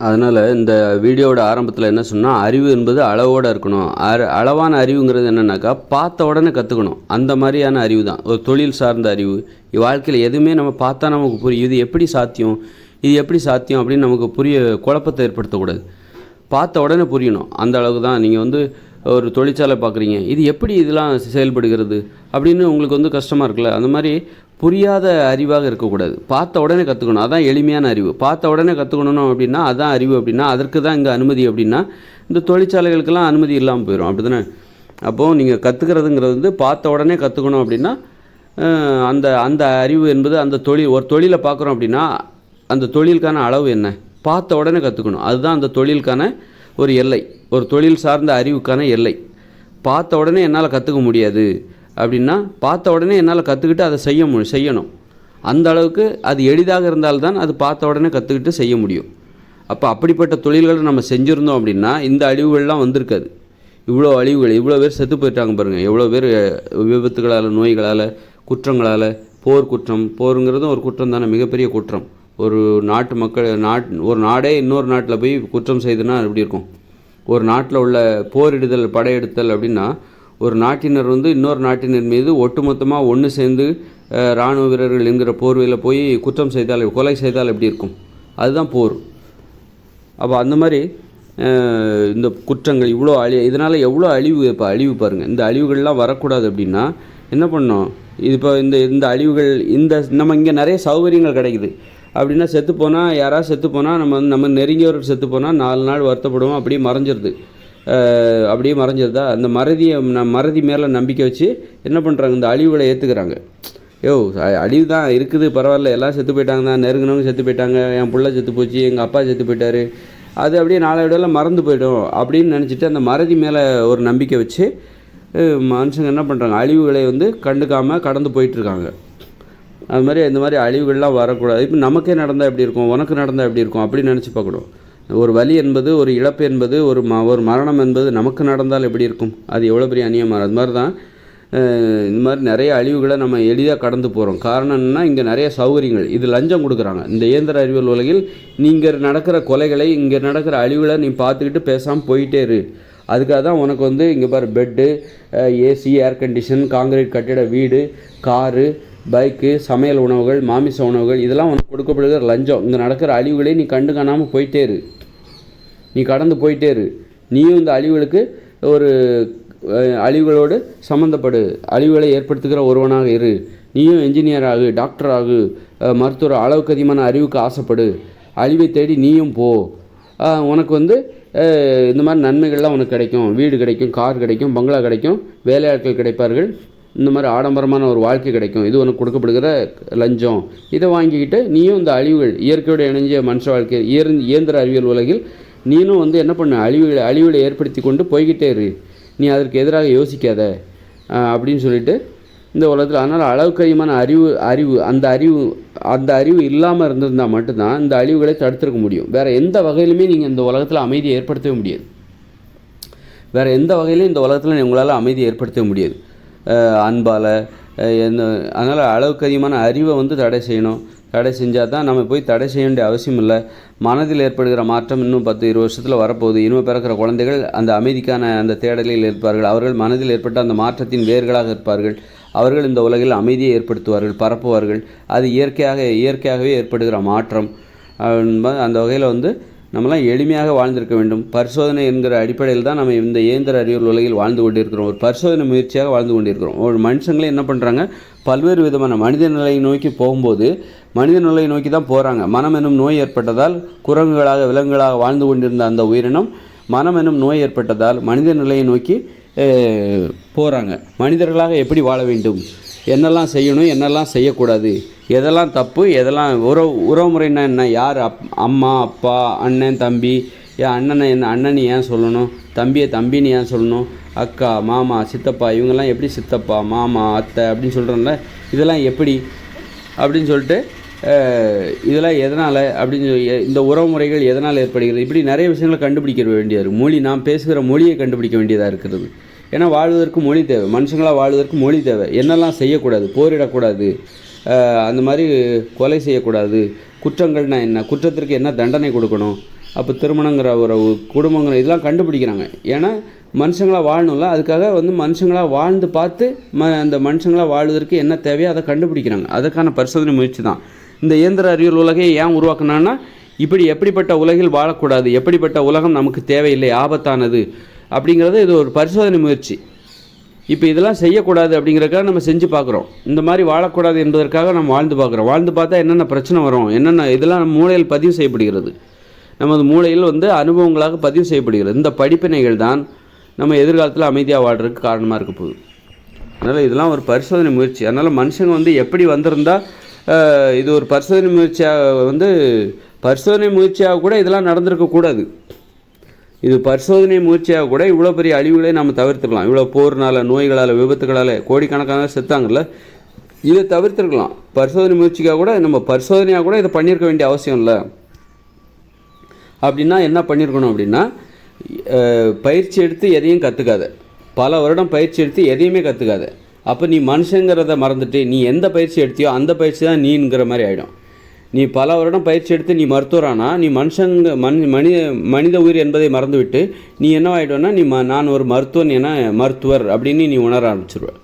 அதனால் இந்த வீடியோவோட ஆரம்பத்தில் என்ன சொன்னால், அறிவு என்பது அளவோடு இருக்கணும். அளவான அறிவுங்கிறது என்னென்னாக்கா பார்த்த உடனே கற்றுக்கணும். அந்த மாதிரியான அறிவு தான் ஒரு தொழில் சார்ந்த அறிவு. வாழ்க்கையில் எதுவுமே நம்ம பார்த்தா நமக்கு புரியும், இது எப்படி சாத்தியம் அப்படின்னு நமக்கு குழப்பத்தை ஏற்படுத்தக்கூடாது. பார்த்த உடனே புரியணும். அந்த அளவுக்கு தான். நீங்கள் ஒரு தொழிற்சாலை பார்க்குறீங்க, இது எப்படி இதெல்லாம் செயல்படுகிறது அப்படின்னு உங்களுக்கு கஷ்டமாக இருக்குல்ல, அந்த மாதிரி புரியாத அறிவாக இருக்கக்கூடாது. பார்த்த உடனே கற்றுக்கணும், அதான் எளிமையான அறிவு. பார்த்த உடனே கற்றுக்கணும் அப்படின்னா அதான் அறிவு. அப்படின்னா அதற்கு தான் இங்கே அனுமதி. அப்படின்னா இந்த தொழிற்சாலைகளுக்கெல்லாம் அனுமதி இல்லாமல் போயிடும், அப்படி தானே. அப்போது நீங்கள் கற்றுக்கிறதுங்கிறது பார்த்த உடனே கற்றுக்கணும் அப்படின்னா அந்த அறிவு என்பது அந்த ஒரு தொழிலை பார்க்குறோம் அப்படின்னா அந்த தொழிலுக்கான அளவு என்ன, பார்த்த உடனே கற்றுக்கணும். அதுதான் அந்த தொழிலுக்கான ஒரு எல்லை, ஒரு தொழில் சார்ந்த அறிவுக்கான எல்லை. பார்த்த உடனே என்னால் கற்றுக்க முடியாது அப்படின்னா பார்த்த உடனே என்னால் கற்றுக்கிட்டு அதை செய்யணும். அந்த அளவுக்கு அது எளிதாக இருந்தால்தான் அது பார்த்த உடனே கற்றுக்கிட்டு செய்ய முடியும். அப்போ அப்படிப்பட்ட தொழில்களை நம்ம செஞ்சுருந்தோம் அப்படின்னா இந்த அழிவுகள்லாம் வந்திருக்காது. இவ்வளோ அழிவுகள், இவ்வளோ பேர் செத்து போயிட்டாங்க பாருங்கள். எவ்வளோ பேர் விபத்துகளால், நோய்களால், குற்றங்களால். போருங்கிறதும் ஒரு குற்றம் தானே, மிகப்பெரிய குற்றம். ஒரு ஒரு நாடே இன்னொரு நாட்டில் போய் குற்றம் செய்துன்னா எப்படி இருக்கும்? ஒரு நாட்டில் உள்ள போரிடுதல், படையெடுத்தல் அப்படின்னா ஒரு நாட்டினர் இன்னொரு நாட்டினர் மீது ஒட்டுமொத்தமாக ஒன்று சேர்ந்து இராணுவ வீரர்கள் என்கிற போர்வையில் போய் குற்றம் செய்தால், கொலை செய்தால் எப்படி இருக்கும்? அதுதான் போர். அப்போ அந்த மாதிரி இந்த குற்றங்கள் இவ்வளோ இதனால் எவ்வளோ அழிவு பாருங்கள். இந்த அழிவுகள்லாம் வரக்கூடாது அப்படின்னா என்ன பண்ணோம்? இப்போ இந்த அழிவுகள், நம்ம இங்கே நிறைய சௌகரியங்கள் கிடைக்குது அப்படின்னா யாராவது செத்துப்போனால் நம்ம நெருங்கியவர்கள் செத்துப்போனால் 4 நாள் வருத்தப்படுவோம், அப்படியே மறைஞ்சிருதா? அந்த மறதி மேலே நம்பிக்கை வச்சு என்ன பண்ணுறாங்க, இந்த அழிவுகளை ஏற்றுக்கிறாங்க. அழிவு தான் இருக்குது, பரவாயில்ல, எல்லாம் செத்து போயிட்டாங்க தான், நெருங்கினவங்க செத்து போயிட்டாங்க, என் பிள்ளை செத்து போச்சு, எங்கள் அப்பா செத்து போயிட்டாரு, அது அப்படியே நாளடைவில் மறந்து போய்டும் அப்படின்னு நினச்சிட்டு அந்த மறதி மேலே ஒரு நம்பிக்கை வச்சு மனுஷங்க என்ன பண்ணுறாங்க, அழிவுகளை கண்டுக்காமல் கடந்து போயிட்டுருக்காங்க. அது மாதிரி இந்த மாதிரி அழிவுகள்லாம் வரக்கூடாது. இப்போ நமக்கே நடந்தால் எப்படி இருக்கும், உனக்கு நடந்தால் எப்படி இருக்கும் அப்படின்னு நினச்சி பார்க்கணும். ஒரு வலி என்பது, ஒரு இழப்பு என்பது, ஒரு மரணம் என்பது நமக்கு நடந்தால் எப்படி இருக்கும்? அது எவ்வளோ பெரிய அநியமாக. அது மாதிரி தான் இந்த மாதிரி நிறைய அழிவுகளை நம்ம எளிதாக கடந்து போகிறோம். காரணம் என்னென்னா, இங்கே நிறைய சௌகரியங்கள், இது லஞ்சம் கொடுக்குறாங்க. இந்த இயந்திர அறிவியல் உலகில் நீங்கள் நடக்கிற கொலைகளை, இங்கே நடக்கிற அழிவுகளை நீ பார்த்துக்கிட்டு பேசாமல் போயிட்டே இரு. அதுக்காக தான் உனக்கு இங்கே பாரு, bed, AC, air condition, concrete கட்டிட வீடு, காரு, பைக்கு, சமையல் உணவுகள், மாமிச உணவுகள், இதெல்லாம் உனக்கு கொடுக்கப்படுகிற லஞ்சம். இங்கே நடக்கிற அழிவுகளை நீ கண்டு காணாமல் போயிட்டே இரு, நீ கடந்து போயிட்டே இரு. நீயும் இந்த அழிவுகளோடு சம்மந்தப்படு, அழிவுகளை ஏற்படுத்துகிற ஒருவனாக இரு. நீயும் என்ஜினியர் ஆகு, டாக்டர் ஆகு, மருத்துவர், அளவுக்கு அதிகமான அறிவுக்கு ஆசைப்படு, அழிவை தேடி நீயும் போ. உனக்கு இந்த மாதிரி நன்மைகள்லாம் உனக்கு கிடைக்கும். வீடு கிடைக்கும், கார் கிடைக்கும், பங்களா கிடைக்கும், வேலையாட்கள் கிடைப்பார்கள், இந்த மாதிரி ஆடம்பரமான ஒரு வாழ்க்கை கிடைக்கும், இது உனக்கு கொடுக்கப்படுகிற லஞ்சம், இதை வாங்கிக்கிட்டு நீயும் இந்த அழிவுகள் இயற்கையோடு இணைஞ்ச மனுஷ வாழ்க்கை இயந்திர அறிவியல் உலகில் நீனும் வந்து என்ன பண்ண அழிவுகளை ஏற்படுத்தி கொண்டு போய்கிட்டே இரு, நீ அதற்கு எதிராக யோசிக்காத அப்படின்னு சொல்லிட்டு இந்த உலகத்தில். அதனால் அளவுக்கு அதிகமான அந்த அறிவு இல்லாமல் இருந்திருந்தால் மட்டும்தான் இந்த அழிவுகளை தடுத்திருக்க முடியும். வேறு எந்த வகையிலுமே நீங்கள் இந்த உலகத்தில் அமைதியை ஏற்படுத்தவே முடியாது. வேறு எந்த வகையிலும் இந்த உலகத்தில் உங்களால் அமைதியை ஏற்படுத்தவே முடியாது அன்பால். அதனால் அளவுக்கு அதிகமான அறிவை வந்து தடை செய்யணும். தடை செஞ்சால் தான் நம்ம போய் தடை செய்ய வேண்டிய அவசியம் இல்லை. மனதில் ஏற்படுகிற மாற்றம் இன்னும் 10-20 வருஷத்தில் வரப்போகுது. இனிமேல் பிறக்கிற குழந்தைகள் அந்த அமைதிக்கான அந்த தேடலில் இருப்பார்கள். அவர்கள் மனதில் ஏற்பட்ட அந்த மாற்றத்தின் வேர்களாக இருப்பார்கள். அவர்கள் இந்த உலகில் அமைதியை ஏற்படுத்துவார்கள், பரப்புவார்கள். அது இயற்கையாகவே ஏற்படுகிற மாற்றம். அந்த வகையில் வந்து நம்மளாம் எளிமையாக வாழ்ந்திருக்க வேண்டும். பரிசோதனை என்கிற அடிப்படையில் தான் நம்ம இந்த இயந்திர அறிவியல் உலகில் வாழ்ந்து கொண்டிருக்கிறோம். ஒரு பரிசோதனை முயற்சியாக வாழ்ந்து கொண்டிருக்கிறோம். ஒரு மனுஷங்களே என்ன பண்ணுறாங்க, பல்வேறு விதமான மனித நிலையை நோக்கி போகும்போது மனித நிலையை நோக்கி தான் போகிறாங்க. மனம் என்னும் நோய் ஏற்பட்டதால் குரங்குகளாக விலங்குகளாக வாழ்ந்து கொண்டிருந்த அந்த உயிரினம் மனம் என்னும் நோய் ஏற்பட்டதால் மனித நிலையை நோக்கி போகிறாங்க. மனிதர்களாக எப்படி வாழ வேண்டும், என்னெல்லாம் செய்யணும், என்னெல்லாம் செய்யக்கூடாது, எதெல்லாம் தப்பு, எதெல்லாம் உறவுமுறைன்னா என்ன, யார் அம்மா அப்பா அண்ணன் தம்பி, அண்ணனை ஏன் சொல்லணும், தம்பியை தம்பின்னு ஏன் சொல்லணும், அக்கா மாமா சித்தப்பா இவங்கெல்லாம் எப்படி சித்தப்பா மாமா அத்தை அப்படின்னு சொல்கிறோம்ல, இதெல்லாம் எப்படி அப்படின்னு சொல்லிட்டு இதெல்லாம் எதனால் அப்படின்னு இந்த உறவுமுறைகள் எதனால் ஏற்படுகிறது, இப்படி நிறைய விஷயங்களை கண்டுபிடிக்க வேண்டியது இருக்குது. மொழி, நாம் பேசுகிற மொழியை கண்டுபிடிக்க வேண்டியதாக இருக்கிறது. ஏன்னா வாழ்வதற்கு மொழி தேவை, மனுஷங்களாக வாழ்வதற்கு மொழி தேவை. என்னெல்லாம் செய்யக்கூடாது, போரிடக்கூடாது, அந்த மாதிரி கொலை செய்யக்கூடாது, குற்றங்கள்னா என்ன, குற்றத்திற்கு என்ன தண்டனை கொடுக்கணும், அப்போ திருமணங்கிற ஒரு குடும்பங்கிற இதெல்லாம் கண்டுபிடிக்கிறாங்க. ஏன்னா மனுஷங்களாக வாழணும்ல, அதுக்காக வந்து மனுஷங்களாக வாழ்ந்து பார்த்து அந்த மனுஷங்களாக வாழ்வதற்கு என்ன தேவையோ அதை கண்டுபிடிக்கிறாங்க. அதுக்கான பரிசோதனை முயற்சி தான் இந்த இயந்திர அறிவியல் உலகை ஏன் உருவாக்குனான்னா, எப்படிப்பட்ட உலகில் வாழக்கூடாது, எப்படிப்பட்ட உலகம் நமக்கு தேவையில்லை, ஆபத்தானது அப்படிங்கிறது இது ஒரு பரிசோதனை முயற்சி. இப்போ இதெல்லாம் செய்யக்கூடாது அப்படிங்கிறதுக்காக நம்ம செஞ்சு பார்க்குறோம். இந்த மாதிரி வாழக்கூடாது என்பதற்காக நம்ம வாழ்ந்து பார்க்குறோம். வாழ்ந்து பார்த்தா என்னென்ன பிரச்சனை வரும், என்னென்ன இதெல்லாம் நம்ம மூளையில் பதிவு செய்யப்படுகிறது. நமது மூளையில் வந்து அனுபவங்களாக பதிவு செய்யப்படுகிறது. இந்த படிப்பினைகள் தான் நம்ம எதிர்காலத்தில் அமைதியாக வாழ்கிறதுக்கு காரணமாக இருக்க போகுது. அதனால் இதெல்லாம் ஒரு பரிசோதனை முயற்சி. அதனால் மனுஷங்க வந்து எப்படி வந்திருந்தால் இது ஒரு பரிசோதனை முயற்சியாக கூட இதெல்லாம் நடந்திருக்கக்கூடாது. இது பரிசோதனை முயற்சியாக கூட இவ்வளோ பெரிய அழிவுகளை நம்ம தவிர்த்துக்கலாம். இவ்வளோ போர்னால், நோய்களால், விபத்துகளால் கோடிக்கணக்கான செத்தாங்கல்ல, இதை தவிர்த்துருக்கலாம். பரிசோதனை முயற்சிக்காக கூட நம்ம பரிசோதனையாக கூட இதை பண்ணியிருக்க வேண்டிய அவசியம் இல்லை. அப்படின்னா என்ன பண்ணியிருக்கணும் அப்படின்னா, பயிற்சி எடுத்து எதையும் கற்றுக்காத, பல வருடம் பயிற்சி எடுத்து எதையுமே கற்றுக்காத. அப்போ நீ மனுஷங்கிறத மறந்துட்டு நீ எந்த பயிற்சி எடுத்தியோ அந்த பயிற்சி தான் நீங்கிற மாதிரி ஆகிடும். நீ பல வருடம் பயிற்சி எடுத்து நீ மருத்துவரானா நீ மனித உயிர் என்பதை மறந்துவிட்டு நீ என்ன ஆகிடுவேன்னா, நான் ஒரு மருத்துவர் அப்படின்னு நீ உணர ஆரம்பிச்சிருவேன்.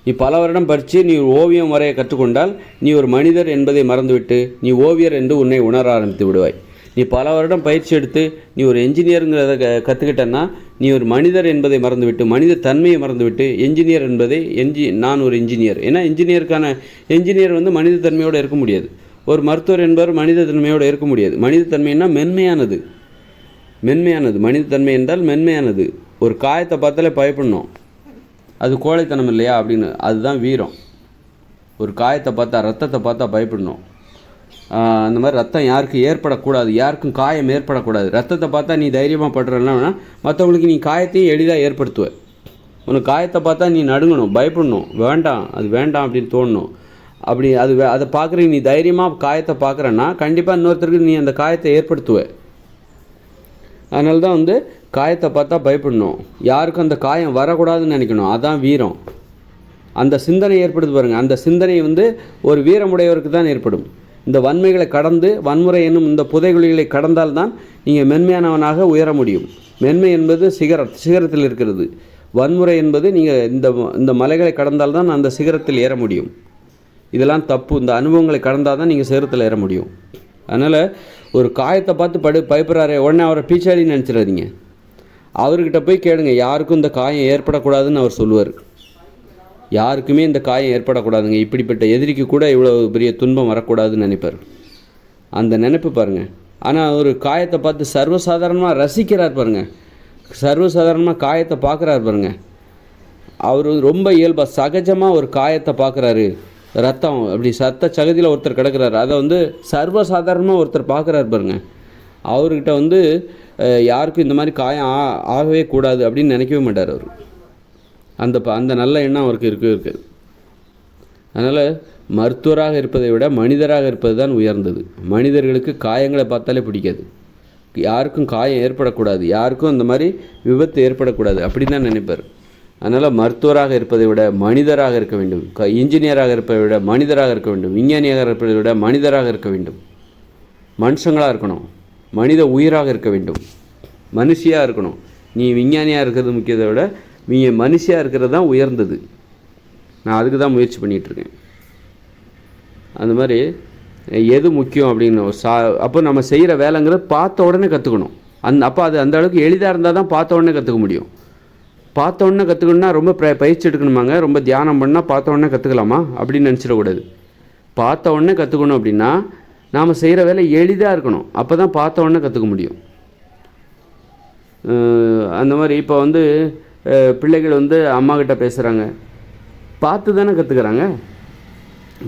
நீ பல வருடம் படித்து நீ ஓவியம் வரைய கற்றுக்கொண்டால் நீ ஒரு மனிதர் என்பதை மறந்துவிட்டு நீ ஓவியர் என்று உன்னை உணர ஆரம்பித்து விடுவாய். நீ பல வருடம் பயிற்சி எடுத்து நீ ஒரு என்ஜினியருங்கிறத கற்றுக்கிட்டன்னா நீ ஒரு மனிதர் என்பதை மறந்துவிட்டு, மனித தன்மையை மறந்துவிட்டு, என்ஜினியர் என்பதை நான் ஒரு இன்ஜினியர். ஏன்னா என்ஜினியர் வந்து மனித தன்மையோடு இருக்க முடியாது. ஒரு மருத்துவர் என்பவர் மனித தன்மையோடு இருக்க முடியாது. மனித தன்மைன்னா மென்மையானது. மனித தன்மை என்றால் மென்மையானது. ஒரு காயத்தை பார்த்தாலே பயப்படணும், அது கோழைத்தனம் இல்லையா அப்படின்னு. அதுதான் வீரம். ஒரு காயத்தை பார்த்தா, ரத்தத்தை பார்த்தா பயப்படணும். அந்த மாதிரி ரத்தம் யாருக்கும் ஏற்படக்கூடாது, யாருக்கும் காயம் ஏற்படக்கூடாது. ரத்தத்தை பார்த்தா நீ தைரியமாக படுறன்னா மற்றவங்களுக்கு நீ காயத்தையும் எளிதாக ஏற்படுத்துவ. உனக்கு காயத்தை பார்த்தா நீ நடுங்கணும், பயப்படணும், அது வேண்டாம் அப்படின்னு தோணணும். அப்படி அதை பார்க்குற நீ தைரியமாக காயத்தை பார்க்குறன்னா கண்டிப்பாக இன்னொருத்தருக்கு நீ அந்த காயத்தை ஏற்படுத்துவ. அதனால தான் வந்து காயத்தை பார்த்தா பயப்படணும், யாருக்கும் அந்த காயம் வரக்கூடாதுன்னு நினைக்கணும். அதான் வீரம். அந்த சிந்தனை ஏற்படுது பாருங்கள். அந்த சிந்தனை வந்து ஒரு வீரமுடையவருக்கு தான் ஏற்படும். இந்த வன்மைகளை கடந்து, வன்முறை என்னும் இந்த புதைகுழிகளை கடந்தால்தான் நீங்கள் மென்மையானவனாக உயர முடியும். மென்மை என்பது சிகரத்தில் இருக்கிறது. வன்முறை என்பது நீங்கள் இந்த மலைகளை கடந்தால்தான் அந்த சிகரத்தில் ஏற முடியும். இதெல்லாம் தப்பு. இந்த அனுபவங்களை கடந்தால் தான் நீங்கள் சிகரத்தில் ஏற முடியும். அதனால் ஒரு காயத்தை பார்த்து பயப்படுறாரு உடனே அவரை பீச்சாடின்னு நினச்சிடாதீங்க. அவர்கிட்ட போய் கேளுங்க, யாருக்கும் இந்த காயம் ஏற்படக்கூடாதுன்னு அவர் சொல்லுவார். யாருக்குமே இந்த காயம் ஏற்படக்கூடாதுங்க, இப்படிப்பட்ட எதிரிக்கு கூட இவ்வளோ பெரிய துன்பம் வரக்கூடாதுன்னு நினைப்பார். அந்த நினைப்பு பாருங்கள். ஆனால் ஒரு காயத்தை பார்த்து சர்வசாதாரணமாக ரசிக்கிறார் பாருங்கள், சர்வசாதாரணமாக காயத்தை பார்க்குறாரு பாருங்கள். அவர் ரொம்ப இயல்பாக சகஜமாக ஒரு காயத்தை பார்க்குறாரு, ரத்தம் அப்படி சத்த சகதியில் ஒருத்தர் கிடக்கிறாரு, அதை வந்து சர்வசாதாரணமாக ஒருத்தர் பார்க்குறாரு பாருங்க, அவர்கிட்ட வந்து யாருக்கும் இந்த மாதிரி காயம் ஆகவே கூடாது அப்படின்னு நினைக்கவே மாட்டார் அவர். அந்த நல்ல எண்ணம் அவருக்கு இருக்குது. அதனால் மருத்துவராக இருப்பதை விட மனிதராக இருப்பது தான் உயர்ந்தது. மனிதர்களுக்கு காயங்களை பார்த்தாலே பிடிக்காது, யாருக்கும் காயம் ஏற்படக்கூடாது, யாருக்கும் அந்த மாதிரி விபத்து ஏற்படக்கூடாது அப்படின்னு தான் நினைப்பார். அதனால் மருத்துவராக இருப்பதை விட மனிதராக இருக்க வேண்டும், இன்ஜினியராக இருப்பதை விட மனிதராக இருக்க வேண்டும், விஞ்ஞானியாக இருப்பதை விட மனிதராக இருக்க வேண்டும், மனுஷங்களாக இருக்கணும், மனித உயிராக இருக்க வேண்டும், மனுஷியாக இருக்கணும். நீ விஞ்ஞானியாக இருக்கிறது முக்கியத்தை விட மனுஷியாக இருக்கிறது தான் உயர்ந்தது. நான் அதுக்கு தான் முயற்சி பண்ணிகிட்ருக்கேன். அந்த மாதிரி எது முக்கியம் அப்படின்னு அப்போ நம்ம செய்கிற வேலைங்கிறத பார்த்த உடனே கற்றுக்கணும். அப்போ அது அந்த அளவுக்கு எளிதாக இருந்தால் தான் பார்த்த உடனே கற்றுக்க முடியும். பார்த்த உடனே கற்றுக்கணுன்னா ரொம்ப பயிற்சி எடுக்கணுமாங்க, ரொம்ப தியானம் பண்ணால் பார்த்த உடனே கற்றுக்கலாமா அப்படின்னு நினச்சிடக்கூடாது. பார்த்த உடனே கற்றுக்கணும் அப்படின்னா நாம் செய்கிற வேலை எளிதாக இருக்கணும், அப்போ தான் பார்த்த உடனே கற்றுக்க முடியும். அந்த மாதிரி இப்போ வந்து பிள்ளைகள் வந்து அம்மாக்கிட்ட பேசுகிறாங்க, பார்த்து தானே கற்றுக்குறாங்க.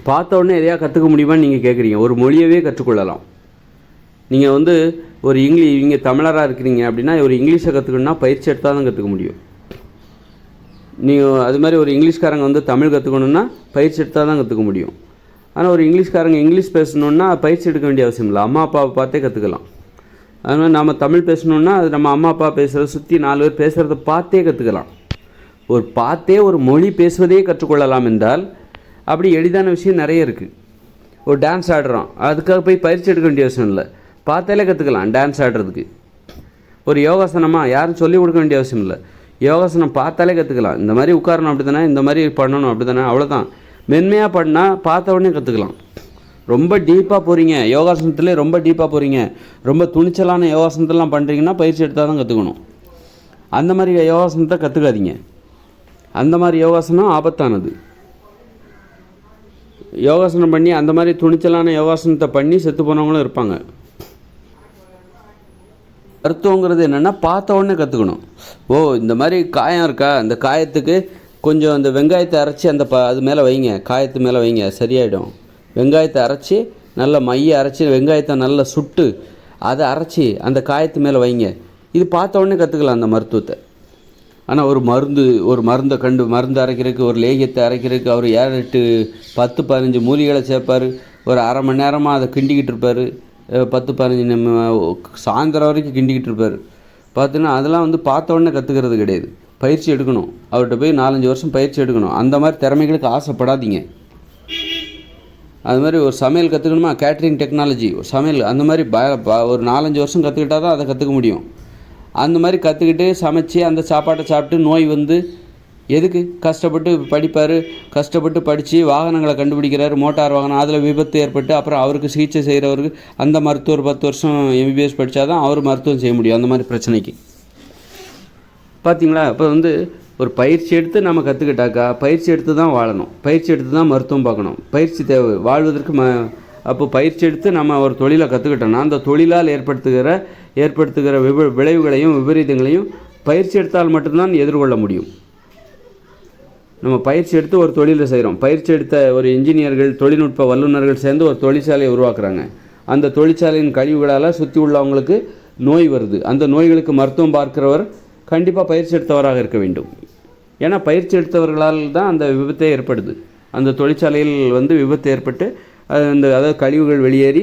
பார்த்த உடனே எதையா கற்றுக்க முடியுமான்னு நீங்கள் கேட்குறீங்க. ஒரு மொழியவே கற்றுக்கொள்ளலாம். நீங்கள் வந்து ஒரு இங்கே தமிழராக இருக்கிறீங்க அப்படின்னா ஒரு இங்கிலீஷை கற்றுக்கணுன்னா பயிற்சி எடுத்தால் தான் கற்றுக்க முடியும். நீங்கள் அது மாதிரி ஒரு இங்கிலீஷ்காரங்க வந்து தமிழ் கற்றுக்கணுன்னா பயிற்சி எடுத்தால் தான் கற்றுக்க முடியும். ஆனால் ஒரு இங்கிலீஷ்காரங்க இங்கிலீஷ் பேசணுன்னா பயிற்சி எடுக்க வேண்டிய அவசியம் இல்லை, அம்மா அப்பாவை பார்த்தே கற்றுக்கலாம். அது மாதிரி நம்ம தமிழ் பேசணுன்னா அது நம்ம அம்மா அப்பா பேசுகிறத சுற்றி 4 பேர் பேசுகிறத பார்த்தே கற்றுக்கலாம். பார்த்தே ஒரு மொழி பேசுவதே கற்றுக்கொள்ளலாம் என்றால் அப்படி எளிதான விஷயம் நிறைய இருக்குது. ஒரு டான்ஸ் ஆடுறோம், அதுக்காக போய் பயிற்சி எடுக்க வேண்டிய அவசியம் இல்லை, பார்த்தாலே கற்றுக்கலாம் டான்ஸ் ஆடுறதுக்கு. ஒரு யோகாசனமாக யாரும் சொல்லிக் கொடுக்க வேண்டிய அவசியம் இல்லை, யோகாசனம் பார்த்தாலே கற்றுக்கலாம். இந்த மாதிரி உட்காரணும் அப்படி தானே, இந்த மாதிரி பண்ணணும் அப்படி தானே, அவ்வளோதான். மென்மையாக பண்ணால் பார்த்த உடனே கற்றுக்கலாம். ரொம்ப டீப்பாக போகிறீங்க யோகாசனத்துலேயே, ரொம்ப டீப்பாக போகிறீங்க, ரொம்ப துணிச்சலான யோகாசனத்தெல்லாம் பண்ணுறீங்கன்னா பயிற்சி எடுத்தால் தான் கற்றுக்கணும். அந்த மாதிரி யோகாசனத்தை கற்றுக்காதீங்க. அந்த மாதிரி யோகாசனம் ஆபத்தானது. யோகாசனம் பண்ணி அந்த மாதிரி துணிச்சலான யோகாசனத்தை பண்ணி செத்து போனவங்களும் இருப்பாங்க. மருத்துவங்கிறது என்னென்னா பார்த்த உடனே கற்றுக்கணும். இந்த மாதிரி காயம் இருக்கா, அந்த காயத்துக்கு கொஞ்சம் அந்த வெங்காயத்தை அரைச்சி அது மேலே வைங்க, காயத்து மேலே வைங்க, சரியாயிடும். வெங்காயத்தை அரைச்சி நல்லா மைய அரைச்சி வெங்காயத்தை நல்லா சுட்டு அதை அரைச்சி அந்த காயத்து மேலே வைங்க. இது பார்த்த உடனே கற்றுக்கலாம் அந்த மருத்துவத்தை. ஆனால் ஒரு மருந்து அரைக்கிறதுக்கு, ஒரு லேகியத்தை அரைக்கிறதுக்கு அவர் 10-15 மூலிகளை சேர்ப்பார். ஒரு அரை மணி நேரமாக அதை கிண்டிக்கிட்டு இருப்பார், 10-15 சாயந்தரம் வரைக்கும் கிண்டிக்கிட்டு இருப்பார். பார்த்தீங்கன்னா அதெல்லாம் வந்து பார்த்த உடனே கற்றுக்கிறது கிடையாது, பயிற்சி எடுக்கணும். அவர்கிட்ட போய் 4-5 வருஷம் பயிற்சி எடுக்கணும். அந்த மாதிரி திறமைகளுக்கு ஆசைப்படாதீங்க. அது மாதிரி ஒரு சமையல் கற்றுக்கணுமா, கேட்ரிங் டெக்னாலஜி, ஒரு சமையல் அந்த மாதிரி ஒரு 4-5 வருஷம் கற்றுக்கிட்டால் தான் அதை கற்றுக்க முடியும். அந்த மாதிரி கற்றுக்கிட்டு சமைச்சு அந்த சாப்பாட்டை சாப்பிட்டு நோய் வந்து எதுக்கு கஷ்டப்பட்டு படிப்பார், கஷ்டப்பட்டு படித்து வாகனங்களை கண்டுபிடிக்கிறாரு, மோட்டார் வாகனம், அதில் விபத்து ஏற்பட்டு அப்புறம் அவருக்கு சிகிச்சை செய்கிறவருக்கு அந்த மருத்துவர் 10 வருஷம் எம்பிபிஎஸ் படித்தா தான் அவர் மருத்துவம் செய்ய முடியும் அந்த மாதிரி பிரச்சனைக்கு. பார்த்தீங்களா? இப்போ வந்து ஒரு பயிற்சி எடுத்து நம்ம கற்றுக்கிட்டாக்கா பயிற்சி எடுத்து தான் வாழணும், பயிற்சி எடுத்து தான் மருத்துவம் பார்க்கணும். பயிற்சி தேவை வாழ்வதற்கு. அப்போ பயிற்சி எடுத்து நம்ம ஒரு தொழிலை கற்றுக்கிட்டோன்னா அந்த தொழிலால் ஏற்படுத்துகிற விளைவுகளையும் விபரீதங்களையும் பயிற்சி எடுத்தால் மட்டும்தான் எதிர்கொள்ள முடியும். நம்ம பயிற்சி எடுத்து ஒரு தொழிலை செய்கிறோம், பயிற்சி எடுத்த ஒரு இன்ஜினியர்கள், தொழில்நுட்ப வல்லுநர்கள் சேர்ந்து ஒரு தொழிற்சாலையை உருவாக்குறாங்க. அந்த தொழிற்சாலையின் கழிவுகளால் சுற்றி உள்ளவங்களுக்கு நோய் வருது. அந்த நோய்களுக்கு மருத்துவம் பார்க்கிறவர் கண்டிப்பாக பயிற்சி எடுத்தவராக இருக்க வேண்டும். ஏன்னா பயிற்சி எடுத்தவர்களால் தான் அந்த விபத்தே ஏற்படுது. அந்த தொழிற்சாலையில் வந்து விபத்து ஏற்பட்டு அதாவது கழிவுகள் வெளியேறி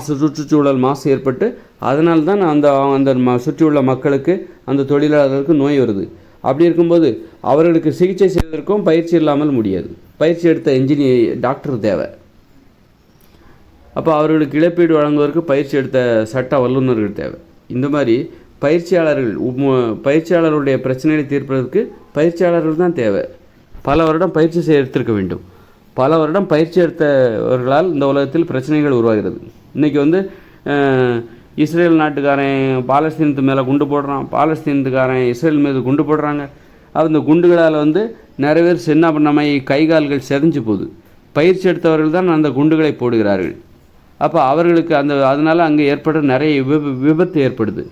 சுற்றுச்சூழல் மாசு ஏற்பட்டு அதனால் தான் அந்த சுற்றியுள்ள மக்களுக்கு, அந்த தொழிலாளர்களுக்கு நோய் வருது. அப்படி இருக்கும்போது அவர்களுக்கு சிகிச்சை செய்வதற்கும் பயிற்சி இல்லாமல் முடியாது. பயிற்சி எடுத்த டாக்டர் தேவை. அப்போ அவர்களுக்கு இழப்பீடு வழங்குவதற்கு பயிற்சி எடுத்த சட்ட வல்லுநர்கள் தேவை. இந்த மாதிரி பயிற்சியாளர்களுடைய பிரச்சனைகளை தீர்ப்பதற்கு பயிற்சியாளர்கள் தான் தேவை. பல வருடம் பயிற்சி எடுத்திருக்க வேண்டும். பல வருடம் பயிற்சி எடுத்தவர்களால் இந்த உலகத்தில் பிரச்சனைகள் உருவாகிறது. இன்றைக்கி வந்து இஸ்ரேல் நாட்டுக்காரன் பாலஸ்தீனத்து மேலே குண்டு போடுறான், பாலஸ்தீனத்துக்காரன் இஸ்ரேல் மீது குண்டு போடுறாங்க. அந்த குண்டுகளால் வந்து நிறைய பேர் சின்ன பண்ணமாய் கைகால்கள் செதஞ்சு போகுது. பயிற்சி எடுத்தவர்கள் தான் அந்த குண்டுகளை போடுகிறார்கள். அப்போ அவர்களுக்கு அதனால் அங்கே ஏற்படுற நிறைய விபத்து ஏற்படுது.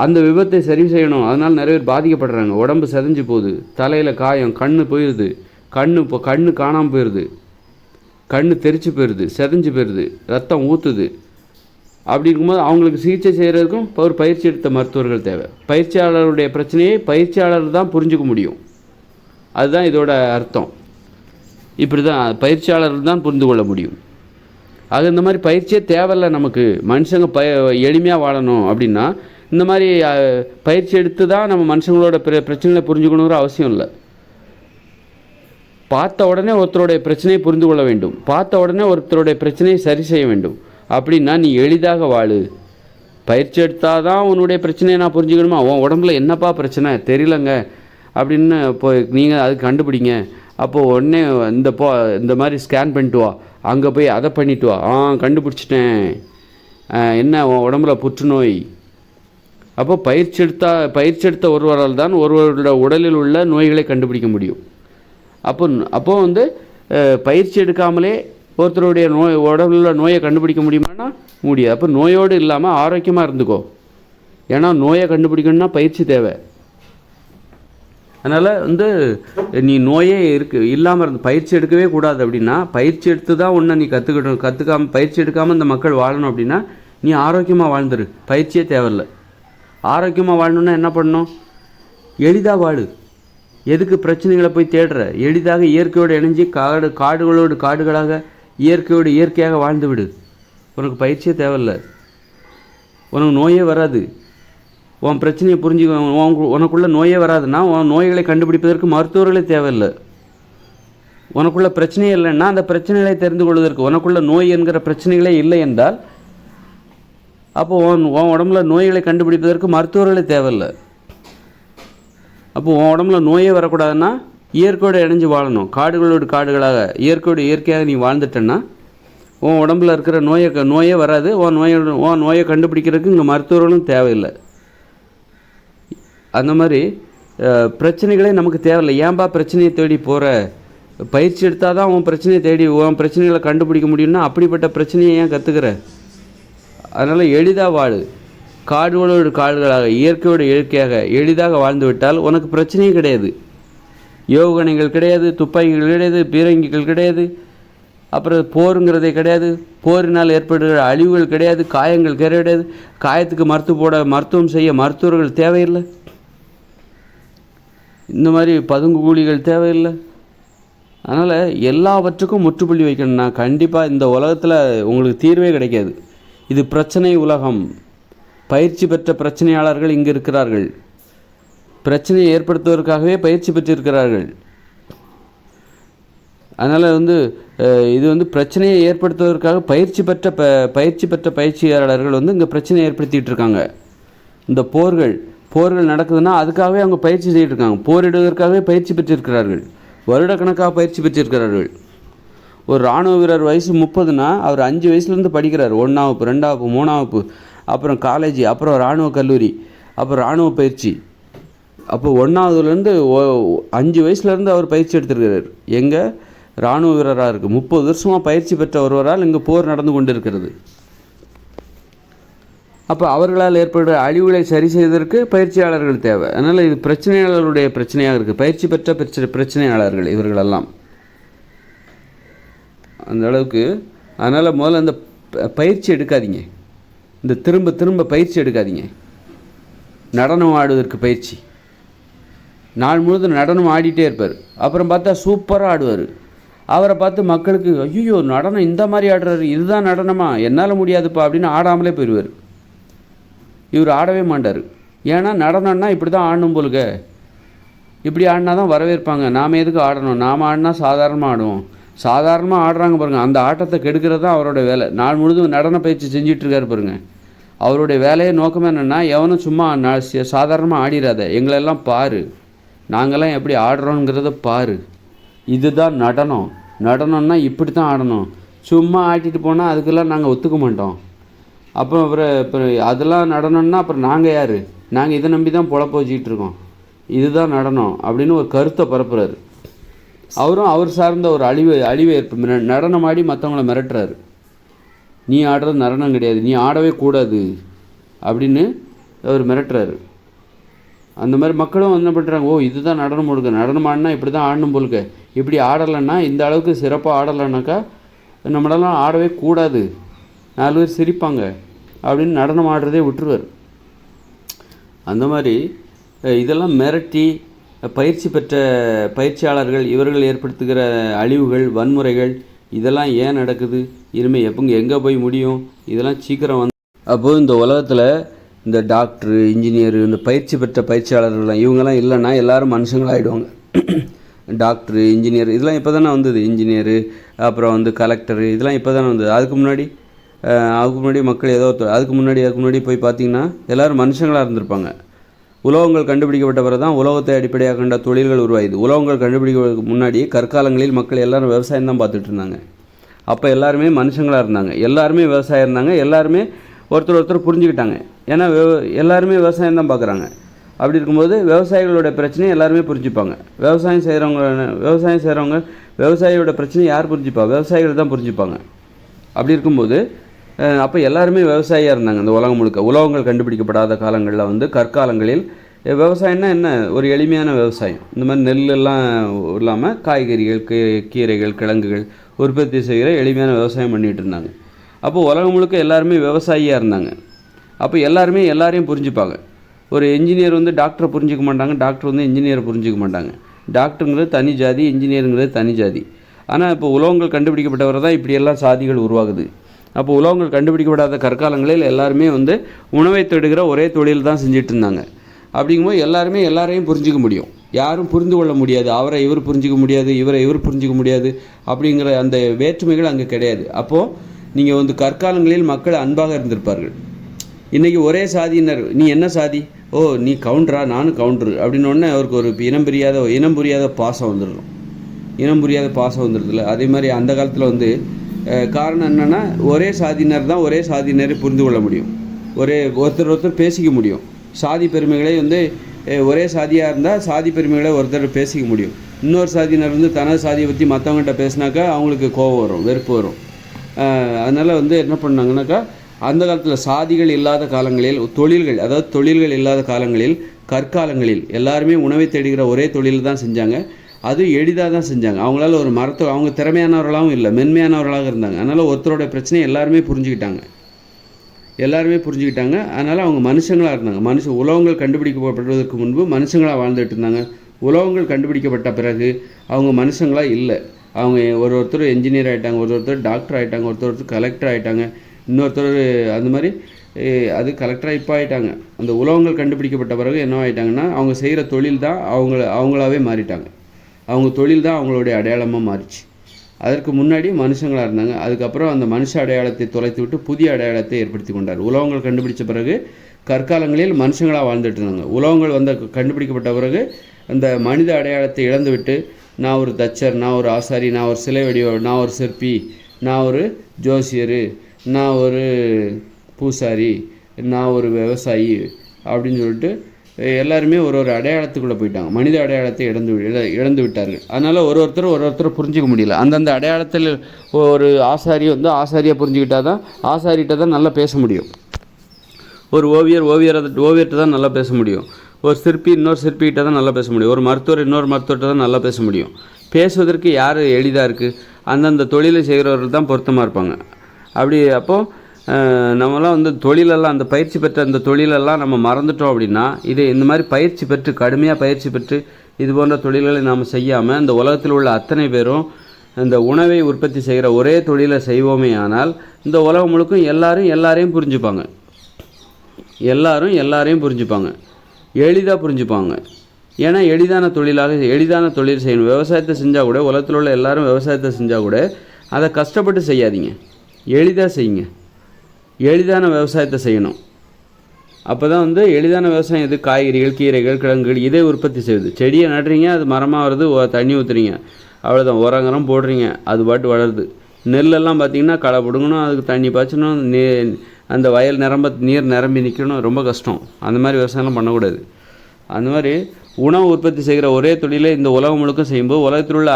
அந்த விபத்தை சரி செய்யணும். அதனால் நிறைய பேர் பாதிக்கப்படுறாங்க. உடம்பு செதஞ்சு போகுது, தலையில் காயம், கண் போயிடுது, கண் காணாமல் போயிடுது, கண் தெரிச்சு போயிடுது, செதஞ்சு போயிடுது, ரத்தம் ஊற்றுது. அப்படி இருக்கும்போது அவங்களுக்கு சிகிச்சை செய்கிறதுக்கும் ஒரு பயிற்சி எடுத்த மருத்துவர்கள் தேவை. பயிற்சியாளருடைய பிரச்சனையை பயிற்சியாளர் தான் புரிஞ்சுக்க முடியும். அதுதான் இதோட அர்த்தம். இப்படி தான் பயிற்சியாளர் தான் புரிந்து கொள்ள முடியும். அது இந்த மாதிரி பயிற்சியே தேவையில்லை நமக்கு. மனுஷங்க எளிமையாக வாழணும் அப்படின்னா இந்த மாதிரி பயிற்சி எடுத்து தான் நம்ம மனுஷங்களோட பிரச்சனைகளை புரிஞ்சுக்கணுங்கிற அவசியம் இல்லை. பார்த்த உடனே ஒருத்தருடைய பிரச்சனையை புரிந்து கொள்ள வேண்டும். பார்த்த உடனே ஒருத்தருடைய பிரச்சனையை சரி செய்ய வேண்டும். அப்படின்னா நீ எளிதாக வாழு. பயிற்சி எடுத்தால் தான் உன்னுடைய பிரச்சனையை நான் புரிஞ்சுக்கணுமா? உன் உடம்புல என்னப்பா பிரச்சனை தெரியலங்க அப்படின்னு இப்போ நீங்கள் அது கண்டுபிடிங்க. அப்போது உடனே இந்த மாதிரி ஸ்கேன் பண்ணிட்டு வா, அங்கே போய் அதை பண்ணிட்டு வா, கண்டுபிடிச்சிட்டேன், என்ன உன் உடம்புல புற்றுநோய். அப்போ பயிற்சி எடுத்த ஒருவரால் தான் ஒருவரோட உடலில் உள்ள நோய்களை கண்டுபிடிக்க முடியும். அப்போ பயிற்சி எடுக்காமலே ஒருத்தருடைய உடம்புல உள்ள நோயை கண்டுபிடிக்க முடியுமானா முடியாது. அப்போ நோயோடு இல்லாமல் ஆரோக்கியமாக இருந்துக்கோ. ஏன்னா நோயை கண்டுபிடிக்கணும்னா பயிற்சி தேவை. அதனால் நீ நோயே இல்லாமல் இருந்து பயிற்சி எடுக்கவே கூடாது. அப்படின்னா பயிற்சி எடுத்து தான் ஒன்றை நீ கற்றுக்காமல் பயிற்சி எடுக்காமல் இந்த மக்கள் வாழணும். அப்படின்னா நீ ஆரோக்கியமாக வாழ்ந்துரு, பயிற்சியே தேவையில்லை. ஆரோக்கியமாக வாழணுன்னா என்ன பண்ணணும்? எளிதாக வாழு. எதுக்கு பிரச்சனைகளை போய் தேடுற? எளிதாக இயற்கையோடு இணைஞ்சி காடுகளோடு காடுகளாக இயற்கையோடு இயற்கையாக வாழ்ந்து விடு. உனக்கு பயிற்சியே தேவையில்லை, உனக்கு நோயே வராது. உன் பிரச்சனையை உனக்குள்ள நோயே வராதுன்னா உன் நோய்களை கண்டுபிடிப்பதற்கு மருத்துவர்களே தேவையில்லை. உனக்குள்ள பிரச்சனையே இல்லைன்னா அந்த பிரச்சனைகளை தெரிந்து கொள்வதற்கு உனக்குள்ள நோய் என்கிற பிரச்சனைகளே இல்லை என்றால் அப்போ உன் உடம்புல நோய்களை கண்டுபிடிப்பதற்கு மருத்துவர்களே தேவையில்லை. அப்போது உன் உடம்புல நோயே வரக்கூடாதுன்னா இயற்கையோடு இணைஞ்சு வாழணும். காடுகளோடு காடுகளாக இயற்கையோடு இயற்கையாக நீ வாழ்ந்துட்டேன்னா உன் உடம்புல இருக்கிற நோயே வராது. உன் நோயை கண்டுபிடிக்கிறதுக்கு இங்கே மருத்துவர்களும் தேவையில்லை. அந்த மாதிரி பிரச்சனைகளே நமக்கு தேவையில்லை. ஏன்பா பிரச்சனையை தேடி போகிற? பயிற்சி எடுத்தால் தான் உன் பிரச்சனையை தேடி உன் பிரச்சனைகளை கண்டுபிடிக்க முடியும்னா அப்படிப்பட்ட பிரச்சனையை ஏன் கற்றுக்கிற? அதனால் எளிதாக வாழு. காடுகளோடு காடுகளாக இயற்கையோடு இயற்கையாக எளிதாக வாழ்ந்து விட்டால் உனக்கு பிரச்சனையே கிடையாது. யோகனைகள் கிடையாது, துப்பாக்கிகள் கிடையாது, பீரங்கிகள் கிடையாது, அப்புறம் போருங்கிறதே கிடையாது, போரினால் ஏற்படுகிற அழிவுகள் கிடையாது, காயங்கள் கிடையாது, காயத்துக்கு மருத்துவம் செய்ய மருத்துவர்கள் தேவையில்லை, இந்த மாதிரி பதுங்கு கூலிகள் தேவையில்லை. அதனால் எல்லாவற்றுக்கும் முற்றுப்புள்ளி வைக்கணும்னா கண்டிப்பாக இந்த உலகத்தில் உங்களுக்கு தீர்வே கிடைக்காது. இது பிரச்சனை உலகம். பயிற்சி பெற்ற பிரச்சனையாளர்கள் இங்கு இருக்கிறார்கள். பிரச்சனையை ஏற்படுத்துவதற்காகவே பயிற்சி பெற்றிருக்கிறார்கள். அதனால் இது பிரச்சனையை ஏற்படுத்துவதற்காக பயிற்சி பெற்ற பயிற்சியாளர்கள் இங்கே பிரச்சனையை ஏற்படுத்திகிட்டு இருக்காங்க. இந்த போர்கள் நடக்குதுன்னா அதுக்காகவே அவங்க பயிற்சி செய்துட்டு இருக்காங்க. போரிடுவதற்காகவே பயிற்சி பெற்றிருக்கிறார்கள். வருடக்கணக்காக பயிற்சி பெற்றிருக்கிறார்கள். ஒரு இராணுவ வீரர் வயசு 30னா அவர் 5 வயசுலேருந்து படிக்கிறார். 1ஆம் வகுப்பு, 2ஆம் வகுப்பு, 3ஆம் வகுப்பு, அப்புறம் காலேஜ், அப்புறம் இராணுவ கல்லூரி, அப்புறம் இராணுவ பயிற்சி. அப்போ 1ஆவதுலேருந்து 5 வயசுலேருந்து அவர் பயிற்சி எடுத்திருக்கிறார். எங்கே இராணுவ வீரராக இருக்குது. 30 வருஷமாக பயிற்சி பெற்ற ஒருவரால் இங்கே போர் நடந்து கொண்டு இருக்கிறது. அப்போ அவர்களால் ஏற்படுற அழிவுகளை சரி செய்வதற்கு பயிற்சியாளர்கள் தேவை. அதனால் இது பிரச்சனையாளர்களுடைய பிரச்சனையாக இருக்குது. பயிற்சி பெற்ற பிரச்சனையாளர்கள் இவர்களெல்லாம் அந்த அளவுக்கு. அதனால் முதல்ல அந்த பயிற்சி எடுக்காதீங்க. இந்த திரும்ப பயிற்சி எடுக்காதீங்க. நடனம் ஆடுவதற்கு பயிற்சி. நாள் முழுவதும் நடனம் ஆடிட்டே இருப்பார். அப்புறம் பார்த்தா சூப்பராக ஆடுவார். அவரை பார்த்து மக்களுக்கு ஐயோ நடனம் இந்த மாதிரி ஆடுறாரு, இதுதான் நடனமா, என்னால் முடியாதுப்பா அப்படின்னு ஆடாமலே போயிடுவார். இவர் ஆடவே மாட்டார். ஏன்னா நடனம்னா இப்படி தான் ஆடணும் போலுங்க, இப்படி ஆடினா தான் வரவேற்பாங்க, நாம் எதுக்கு ஆடணும், நாம் ஆடினா சாதாரணமாக ஆடுவோம். சாதாரணமாக ஆடுறாங்க பாருங்கள், அந்த ஆட்டத்தை கெடுக்கிறது தான் அவரோட வேலை. நாள் முழுதும் நடன பயிற்சி செஞ்சிட்ருக்காரு பாருங்கள். அவருடைய வேலையை நோக்கமே என்னென்னா எவனும் சும்மா சாதாரணமாக ஆடிடாத, எங்களெல்லாம் பாரு, நாங்கள்லாம் எப்படி ஆடுறோங்கிறத பாரு, இதுதான் நடனம், நடனம்னா இப்படி தான் ஆடணும், சும்மா ஆட்டிட்டு போனால் அதுக்கெல்லாம் நாங்கள் ஒத்துக்க மாட்டோம். அப்புறம் அதெல்லாம் நடனம்னா அப்புறம் நாங்கள் யார், நாங்கள் இதை நம்பி தான் பொழப்ப வச்சுக்கிட்டு இருக்கோம், இதுதான் நடனம் அப்படின்னு ஒரு கருத்தை பரப்புறாரு. அவரும் அவர் சார்ந்த ஒரு அழிவை நடனம் ஆடி மற்றவங்கள மிரட்டுறாரு. நீ ஆடுறது நடனம் கிடையாது, நீ ஆடவே கூடாது அப்படின்னு அவர் மிரட்டுறாரு. அந்த மாதிரி மக்களும் என்ன பண்ணுறாங்க, ஓ இதுதான் நடனம் போடுங்க, நடனம் ஆடினா இப்படி தான் ஆடணும் போலுக்க, இப்படி ஆடலைன்னா இந்த அளவுக்கு சிறப்பாக ஆடலைன்னாக்கா நம்மளெல்லாம் ஆடவே கூடாது, 4 பேர் சிரிப்பாங்க அப்படின்னு நடனம் ஆடுறதே விட்டுருவார். அந்த மாதிரி இதெல்லாம் மிரட்டி பயிற்சி பெற்ற பயிற்சியாளர்கள் இவர்கள் ஏற்படுத்துகிற அழிவுகள், வன்முறைகள் இதெல்லாம் ஏன் நடக்குது, இனிமேல் எங்கே போய் முடியும், இதெல்லாம் சீக்கிரம் அப்போது இந்த உலகத்தில் இந்த டாக்டரு, இன்ஜினியரு, இந்த பயிற்சி பெற்ற பயிற்சியாளர்கள்லாம் இவங்கெல்லாம் இல்லைன்னா எல்லோரும் மனுஷங்களாகிடுவாங்க. டாக்டரு, இன்ஜினியர் இதெல்லாம் இப்போ தானே வந்தது. இன்ஜினியரு, அப்புறம் கலெக்டரு இதெல்லாம் இப்போ தானே வந்தது. அதுக்கு முன்னாடி மக்கள் அதுக்கு முன்னாடி போய் பார்த்திங்கன்னா எல்லோரும் மனுஷங்களாக இருந்திருப்பாங்க. உலோகங்கள் கண்டுபிடிக்கப்பட்ட பிறகு தான் உலோகத்தை அடிப்படையாக கண்ட தொழில்கள் உருவாயுது. உலோகங்கள் கண்டுபிடிக்கிறதுக்கு முன்னாடி கற்காலங்களில் மக்கள் எல்லோரும் விவசாயம் தான் பார்த்துட்டு இருந்தாங்க. அப்போ எல்லாருமே மனுஷங்களாக இருந்தாங்க, எல்லாருமே விவசாயம் இருந்தாங்க, எல்லாருமே ஒருத்தர் புரிஞ்சுக்கிட்டாங்க. ஏன்னா எல்லாருமே விவசாயம் தான் பார்க்குறாங்க. அப்படி இருக்கும்போது விவசாயிகளோட பிரச்சனையை எல்லாருமே புரிஞ்சுப்பாங்க. விவசாயம் செய்கிறவங்க விவசாயியோட பிரச்சனையை யார் புரிஞ்சுப்பா? விவசாயிகள் தான் புரிஞ்சுப்பாங்க. அப்படி இருக்கும்போது அப்போ எல்லாருமே விவசாயியாக இருந்தாங்க. இந்த உலகம் முழுக்க உலோகங்கள் கண்டுபிடிக்கப்படாத காலங்களில் கற்காலங்களில் விவசாயம்னா என்ன, ஒரு எளிமையான விவசாயம். இந்த மாதிரி நெல்லெல்லாம் இல்லாமல் காய்கறிகள், கீரைகள், கிழங்குகள் உற்பத்தி செய்கிற எளிமையான விவசாயம் பண்ணிகிட்டு இருந்தாங்க. அப்போது உலகம் முழுக்க எல்லாருமே விவசாயியாக இருந்தாங்க. அப்போ எல்லாருமே எல்லாரையும் புரிஞ்சுப்பாங்க. ஒரு இன்ஜினியர் டாக்டரை புரிஞ்சிக்க மாட்டாங்க, டாக்டர் இன்ஜினியரை புரிஞ்சிக்க மாட்டாங்க. டாக்டருங்கிறது தனி ஜாதி, இன்ஜினியருங்கிறது தனி ஜாதி. ஆனால் இப்போ உலோகங்கள் கண்டுபிடிக்கப்பட்டவரை தான் இப்படியெல்லாம் சாதிகள் உருவாகுது. அப்போ உலோகங்கள் கண்டுபிடிக்கப்படாத கற்காலங்களில் எல்லாருமே உணவை தேடுகிற ஒரே தொழில் தான் செஞ்சுட்டு இருந்தாங்க. அப்படிங்கும்போது எல்லாருமே எல்லாரையும் புரிஞ்சிக்க முடியும், யாரும் புரிந்து கொள்ள முடியாது. அவரை இவர் புரிஞ்சிக்க முடியாது, இவர் புரிஞ்சிக்க முடியாது, அப்படிங்கிற அந்த வேற்றுமைகள் அங்கே கிடையாது. அப்போது நீங்கள் கற்காலங்களில் மக்கள் அன்பாக இருந்திருப்பார்கள். இன்றைக்கி ஒரே சாதியினர், நீ என்ன சாதி, ஓ நீ கவுண்டரா, நானும் கவுண்டரு அப்படின்னோடனே அவருக்கு ஒரு இனம் புரியாத பாசம் வந்துடும். இனம் புரியாத பாசம் வந்துடுதுல்ல. அதே மாதிரி அந்த காலத்தில் காரணம் என்னென்னா, ஒரே சாதியினர் தான் ஒரே சாதியினரை புரிந்து கொள்ள முடியும், ஒருத்தர் பேசிக்க முடியும். சாதி பெருமைகளை ஒரே சாதியாக இருந்தால் சாதி பெருமைகளை ஒருத்தர் பேசிக்க முடியும். இன்னொரு சாதியினர் தனது சாதியை பற்றி மற்றவங்கள்ட்ட பேசினாக்கா அவங்களுக்கு கோபம் வரும், வெறுப்பு வரும். அதனால் என்ன பண்ணாங்கன்னாக்கா, அந்த காலத்தில் சாதிகள் இல்லாத காலங்களில் தொழில்கள், அதாவது தொழில்கள் இல்லாத காலங்களில் கற்காலங்களில் எல்லாருமே உணவை தேடுகிற ஒரே தொழில் தான் செஞ்சாங்க. அது எளிதாக தான் செஞ்சாங்க. அவங்களால ஒரு மரத்தை, அவங்க திறமையானவர்களாகவும் இல்லை, மென்மையானவர்களாக இருந்தாங்க. அதனால் ஒருத்தரோட பிரச்சனையை எல்லாருமே புரிஞ்சுக்கிட்டாங்க. அதனால் அவங்க மனுஷங்களாக இருந்தாங்க. உலோகங்கள் கண்டுபிடிக்கப்படுவதற்கு முன்பு மனுஷங்களாக வாழ்ந்துட்டு இருந்தாங்க. உலோகங்கள் கண்டுபிடிக்கப்பட்ட பிறகு அவங்க மனுஷங்களாக இல்லை. அவங்க ஒருத்தர் என்ஜினியர் ஆகிட்டாங்க, ஒருத்தர் டாக்டர் ஆகிட்டாங்க, ஒருத்தர் கலெக்டர் ஆகிட்டாங்க, இன்னொருத்தர் அந்த மாதிரி அது கலெக்டராக இப்போ ஆகிட்டாங்க. அந்த உலோகங்கள் கண்டுபிடிக்கப்பட்ட பிறகு என்ன ஆகிட்டாங்கன்னா, அவங்க செய்கிற தொழில் தான் அவங்களாவே மாறிட்டாங்க. அவங்க தொழில் தான் அவங்களுடைய அடையாளமாக மாறிச்சு. அதற்கு முன்னாடி மனுஷங்களாக இருந்தாங்க. அதுக்கப்புறம் அந்த மனுஷ அடையாளத்தை தொலைத்து விட்டு புதிய அடையாளத்தை ஏற்படுத்தி கொண்டார். உலோகங்கள் கண்டுபிடித்த பிறகு கற்காலங்களில் மனுஷங்களாக வாழ்ந்துட்டு இருந்தாங்க. உலோகங்கள் கண்டுபிடிக்கப்பட்ட பிறகு அந்த மனித அடையாளத்தை இழந்துவிட்டு, நான் ஒரு தச்சர், நான் ஒரு ஆசாரி, நான் ஒரு சிலை வடிவம், நான் ஒரு சிற்பி, நான் ஒரு ஜோசியர், நான் ஒரு பூசாரி, நான் ஒரு விவசாயி அப்படின்னு சொல்லிட்டு எல்லாருமே ஒரு அடையாளத்துக்குள்ளே போயிட்டாங்க. மனித அடையாளத்தை இழந்து விட்டார்கள். அதனால் ஒருத்தர் புரிஞ்சிக்க முடியல. அந்தந்த அடையாளத்தில் ஒரு ஆசாரி ஆசாரியாக புரிஞ்சுக்கிட்டால் தான் ஆசாரிகிட்ட தான் நல்லா பேச முடியும். ஒரு ஓவியர்கிட்ட தான் நல்லா பேச முடியும். ஒரு சிற்பி இன்னொரு சிற்பிகிட்ட தான் நல்லா பேச முடியும். ஒரு மருத்துவர் இன்னொரு மருத்துவர்கிட்ட தான் நல்லா பேச முடியும். பேசுவதற்கு யார் எளிதாக இருக்குது, அந்தந்த தொழிலை செய்கிறவர்கள் தான் பொருத்தமாக இருப்பாங்க. அப்போது நம்மளாம் தொழிலெல்லாம், அந்த பயிற்சி பெற்ற அந்த தொழிலெல்லாம் நம்ம மறந்துட்டோம் அப்படின்னா, இந்த மாதிரி பயிற்சி பெற்று, கடுமையாக பயிற்சி பெற்று இது போன்ற தொழில்களை நாம் செய்யாமல் இந்த உலகத்தில் உள்ள அத்தனை பேரும் இந்த உணவை உற்பத்தி செய்கிற ஒரே தொழிலை செய்வோமே ஆனால் இந்த உலகம் முழுக்கும் எல்லாரையும் புரிஞ்சுப்பாங்க. எல்லாரையும் புரிஞ்சுப்பாங்க, எளிதாக புரிஞ்சுப்பாங்க. ஏன்னா எளிதான தொழில் செய்யணும். விவசாயத்தை செஞ்சால் கூட, உலகத்தில் உள்ள எல்லாரும் விவசாயத்தை செஞ்சால் கூட அதை கஷ்டப்பட்டு செய்யாதீங்க, எளிதாக செய்யுங்க. எளிதான விவசாயத்தை செய்யணும். அப்போ தான் எளிதான விவசாயம் இது. காய்கறிகள், கீரைகள், கிழங்குகள் இதை உற்பத்தி செய்யுது. செடியை நடுறீங்க, அது மரமாக வருது, தண்ணி ஊற்றுறீங்க, அவ்வளோதான். உரங்கரம் போடுறீங்க, அது பாட்டு வளருது. நெல்லெல்லாம் பார்த்திங்கன்னா களை பிடுங்கணும், அதுக்கு தண்ணி பாய்ச்சணும், அந்த வயல் நீர் நிரம்பி நிற்கணும், ரொம்ப கஷ்டம். அந்த மாதிரி விவசாயம்லாம் பண்ணக்கூடாது. அந்த மாதிரி உணவு உற்பத்தி செய்கிற ஒரே தொழிலை இந்த உலகம் முழுக்க செய்யும்போது உலகத்தில் உள்ள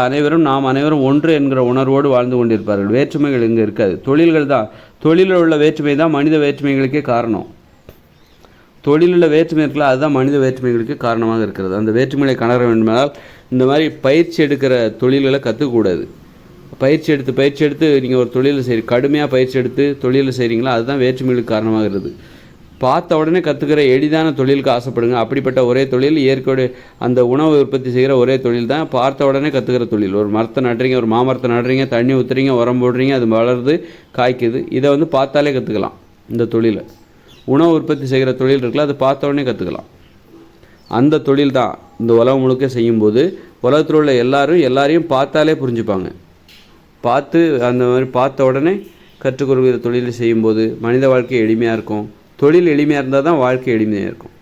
நாம் அனைவரும் ஒன்று என்கிற உணர்வோடு வாழ்ந்து கொண்டிருப்பார்கள். வேற்றுமைகள் இங்கே இருக்காது. தொழில்கள் தான், தொழிலில் உள்ள வேற்றுமை தான் மனித வேற்றுமைகளுக்கே காரணம். தொழிலில் வேற்றுமை இருக்குல்ல, அதுதான் மனித வேற்றுமைகளுக்கு காரணமாக இருக்கிறது. அந்த வேற்றுமையை காண வேண்டுமானால் இந்த மாதிரி பயிற்சி எடுக்கிற தொழில்களை கற்றுக்கக்கூடாது. பயிற்சி எடுத்து நீங்கள் ஒரு தொழிலை கடுமையாக பயிற்சி எடுத்து தொழிலை செய்கிறீங்களா, அதுதான் வேற்றுமைகளுக்கு காரணமாகிறது. பார்த்த உடனே கற்றுக்கிற எளிதான தொழிலுக்கு ஆசைப்படுங்க. அப்படிப்பட்ட ஒரே தொழில் இயற்கையோட அந்த உணவை உற்பத்தி செய்கிற ஒரே தொழில் தான் பார்த்த உடனே கற்றுக்கிற தொழில். ஒரு மரத்தை நடுறீங்க, ஒரு மாமரத்தை நடுறீங்க, தண்ணி ஊற்றுறீங்க, உரம் போடுறீங்க, அது வளருது, காய்க்குது. இதை பார்த்தாலே கற்றுக்கலாம். இந்த தொழிலை உணவு உற்பத்தி செய்கிற தொழில் இருக்குல்ல, அது பார்த்த உடனே கற்றுக்கலாம். அந்த தொழில் தான் இந்த உலகம் முழுக்க செய்யும்போது உலகத்தில் உள்ள எல்லாரையும் பார்த்தாலே புரிஞ்சுப்பாங்க. பார்த்து அந்த மாதிரி பார்த்த உடனே கற்றுக்கொள்கிற தொழிலை செய்யும்போது மனித வாழ்க்கை எளிமையாக இருக்கும். தொழில் எளிமையாக இருந்தால் தான் வாழ்க்கை எளிமையாக இருக்கும்.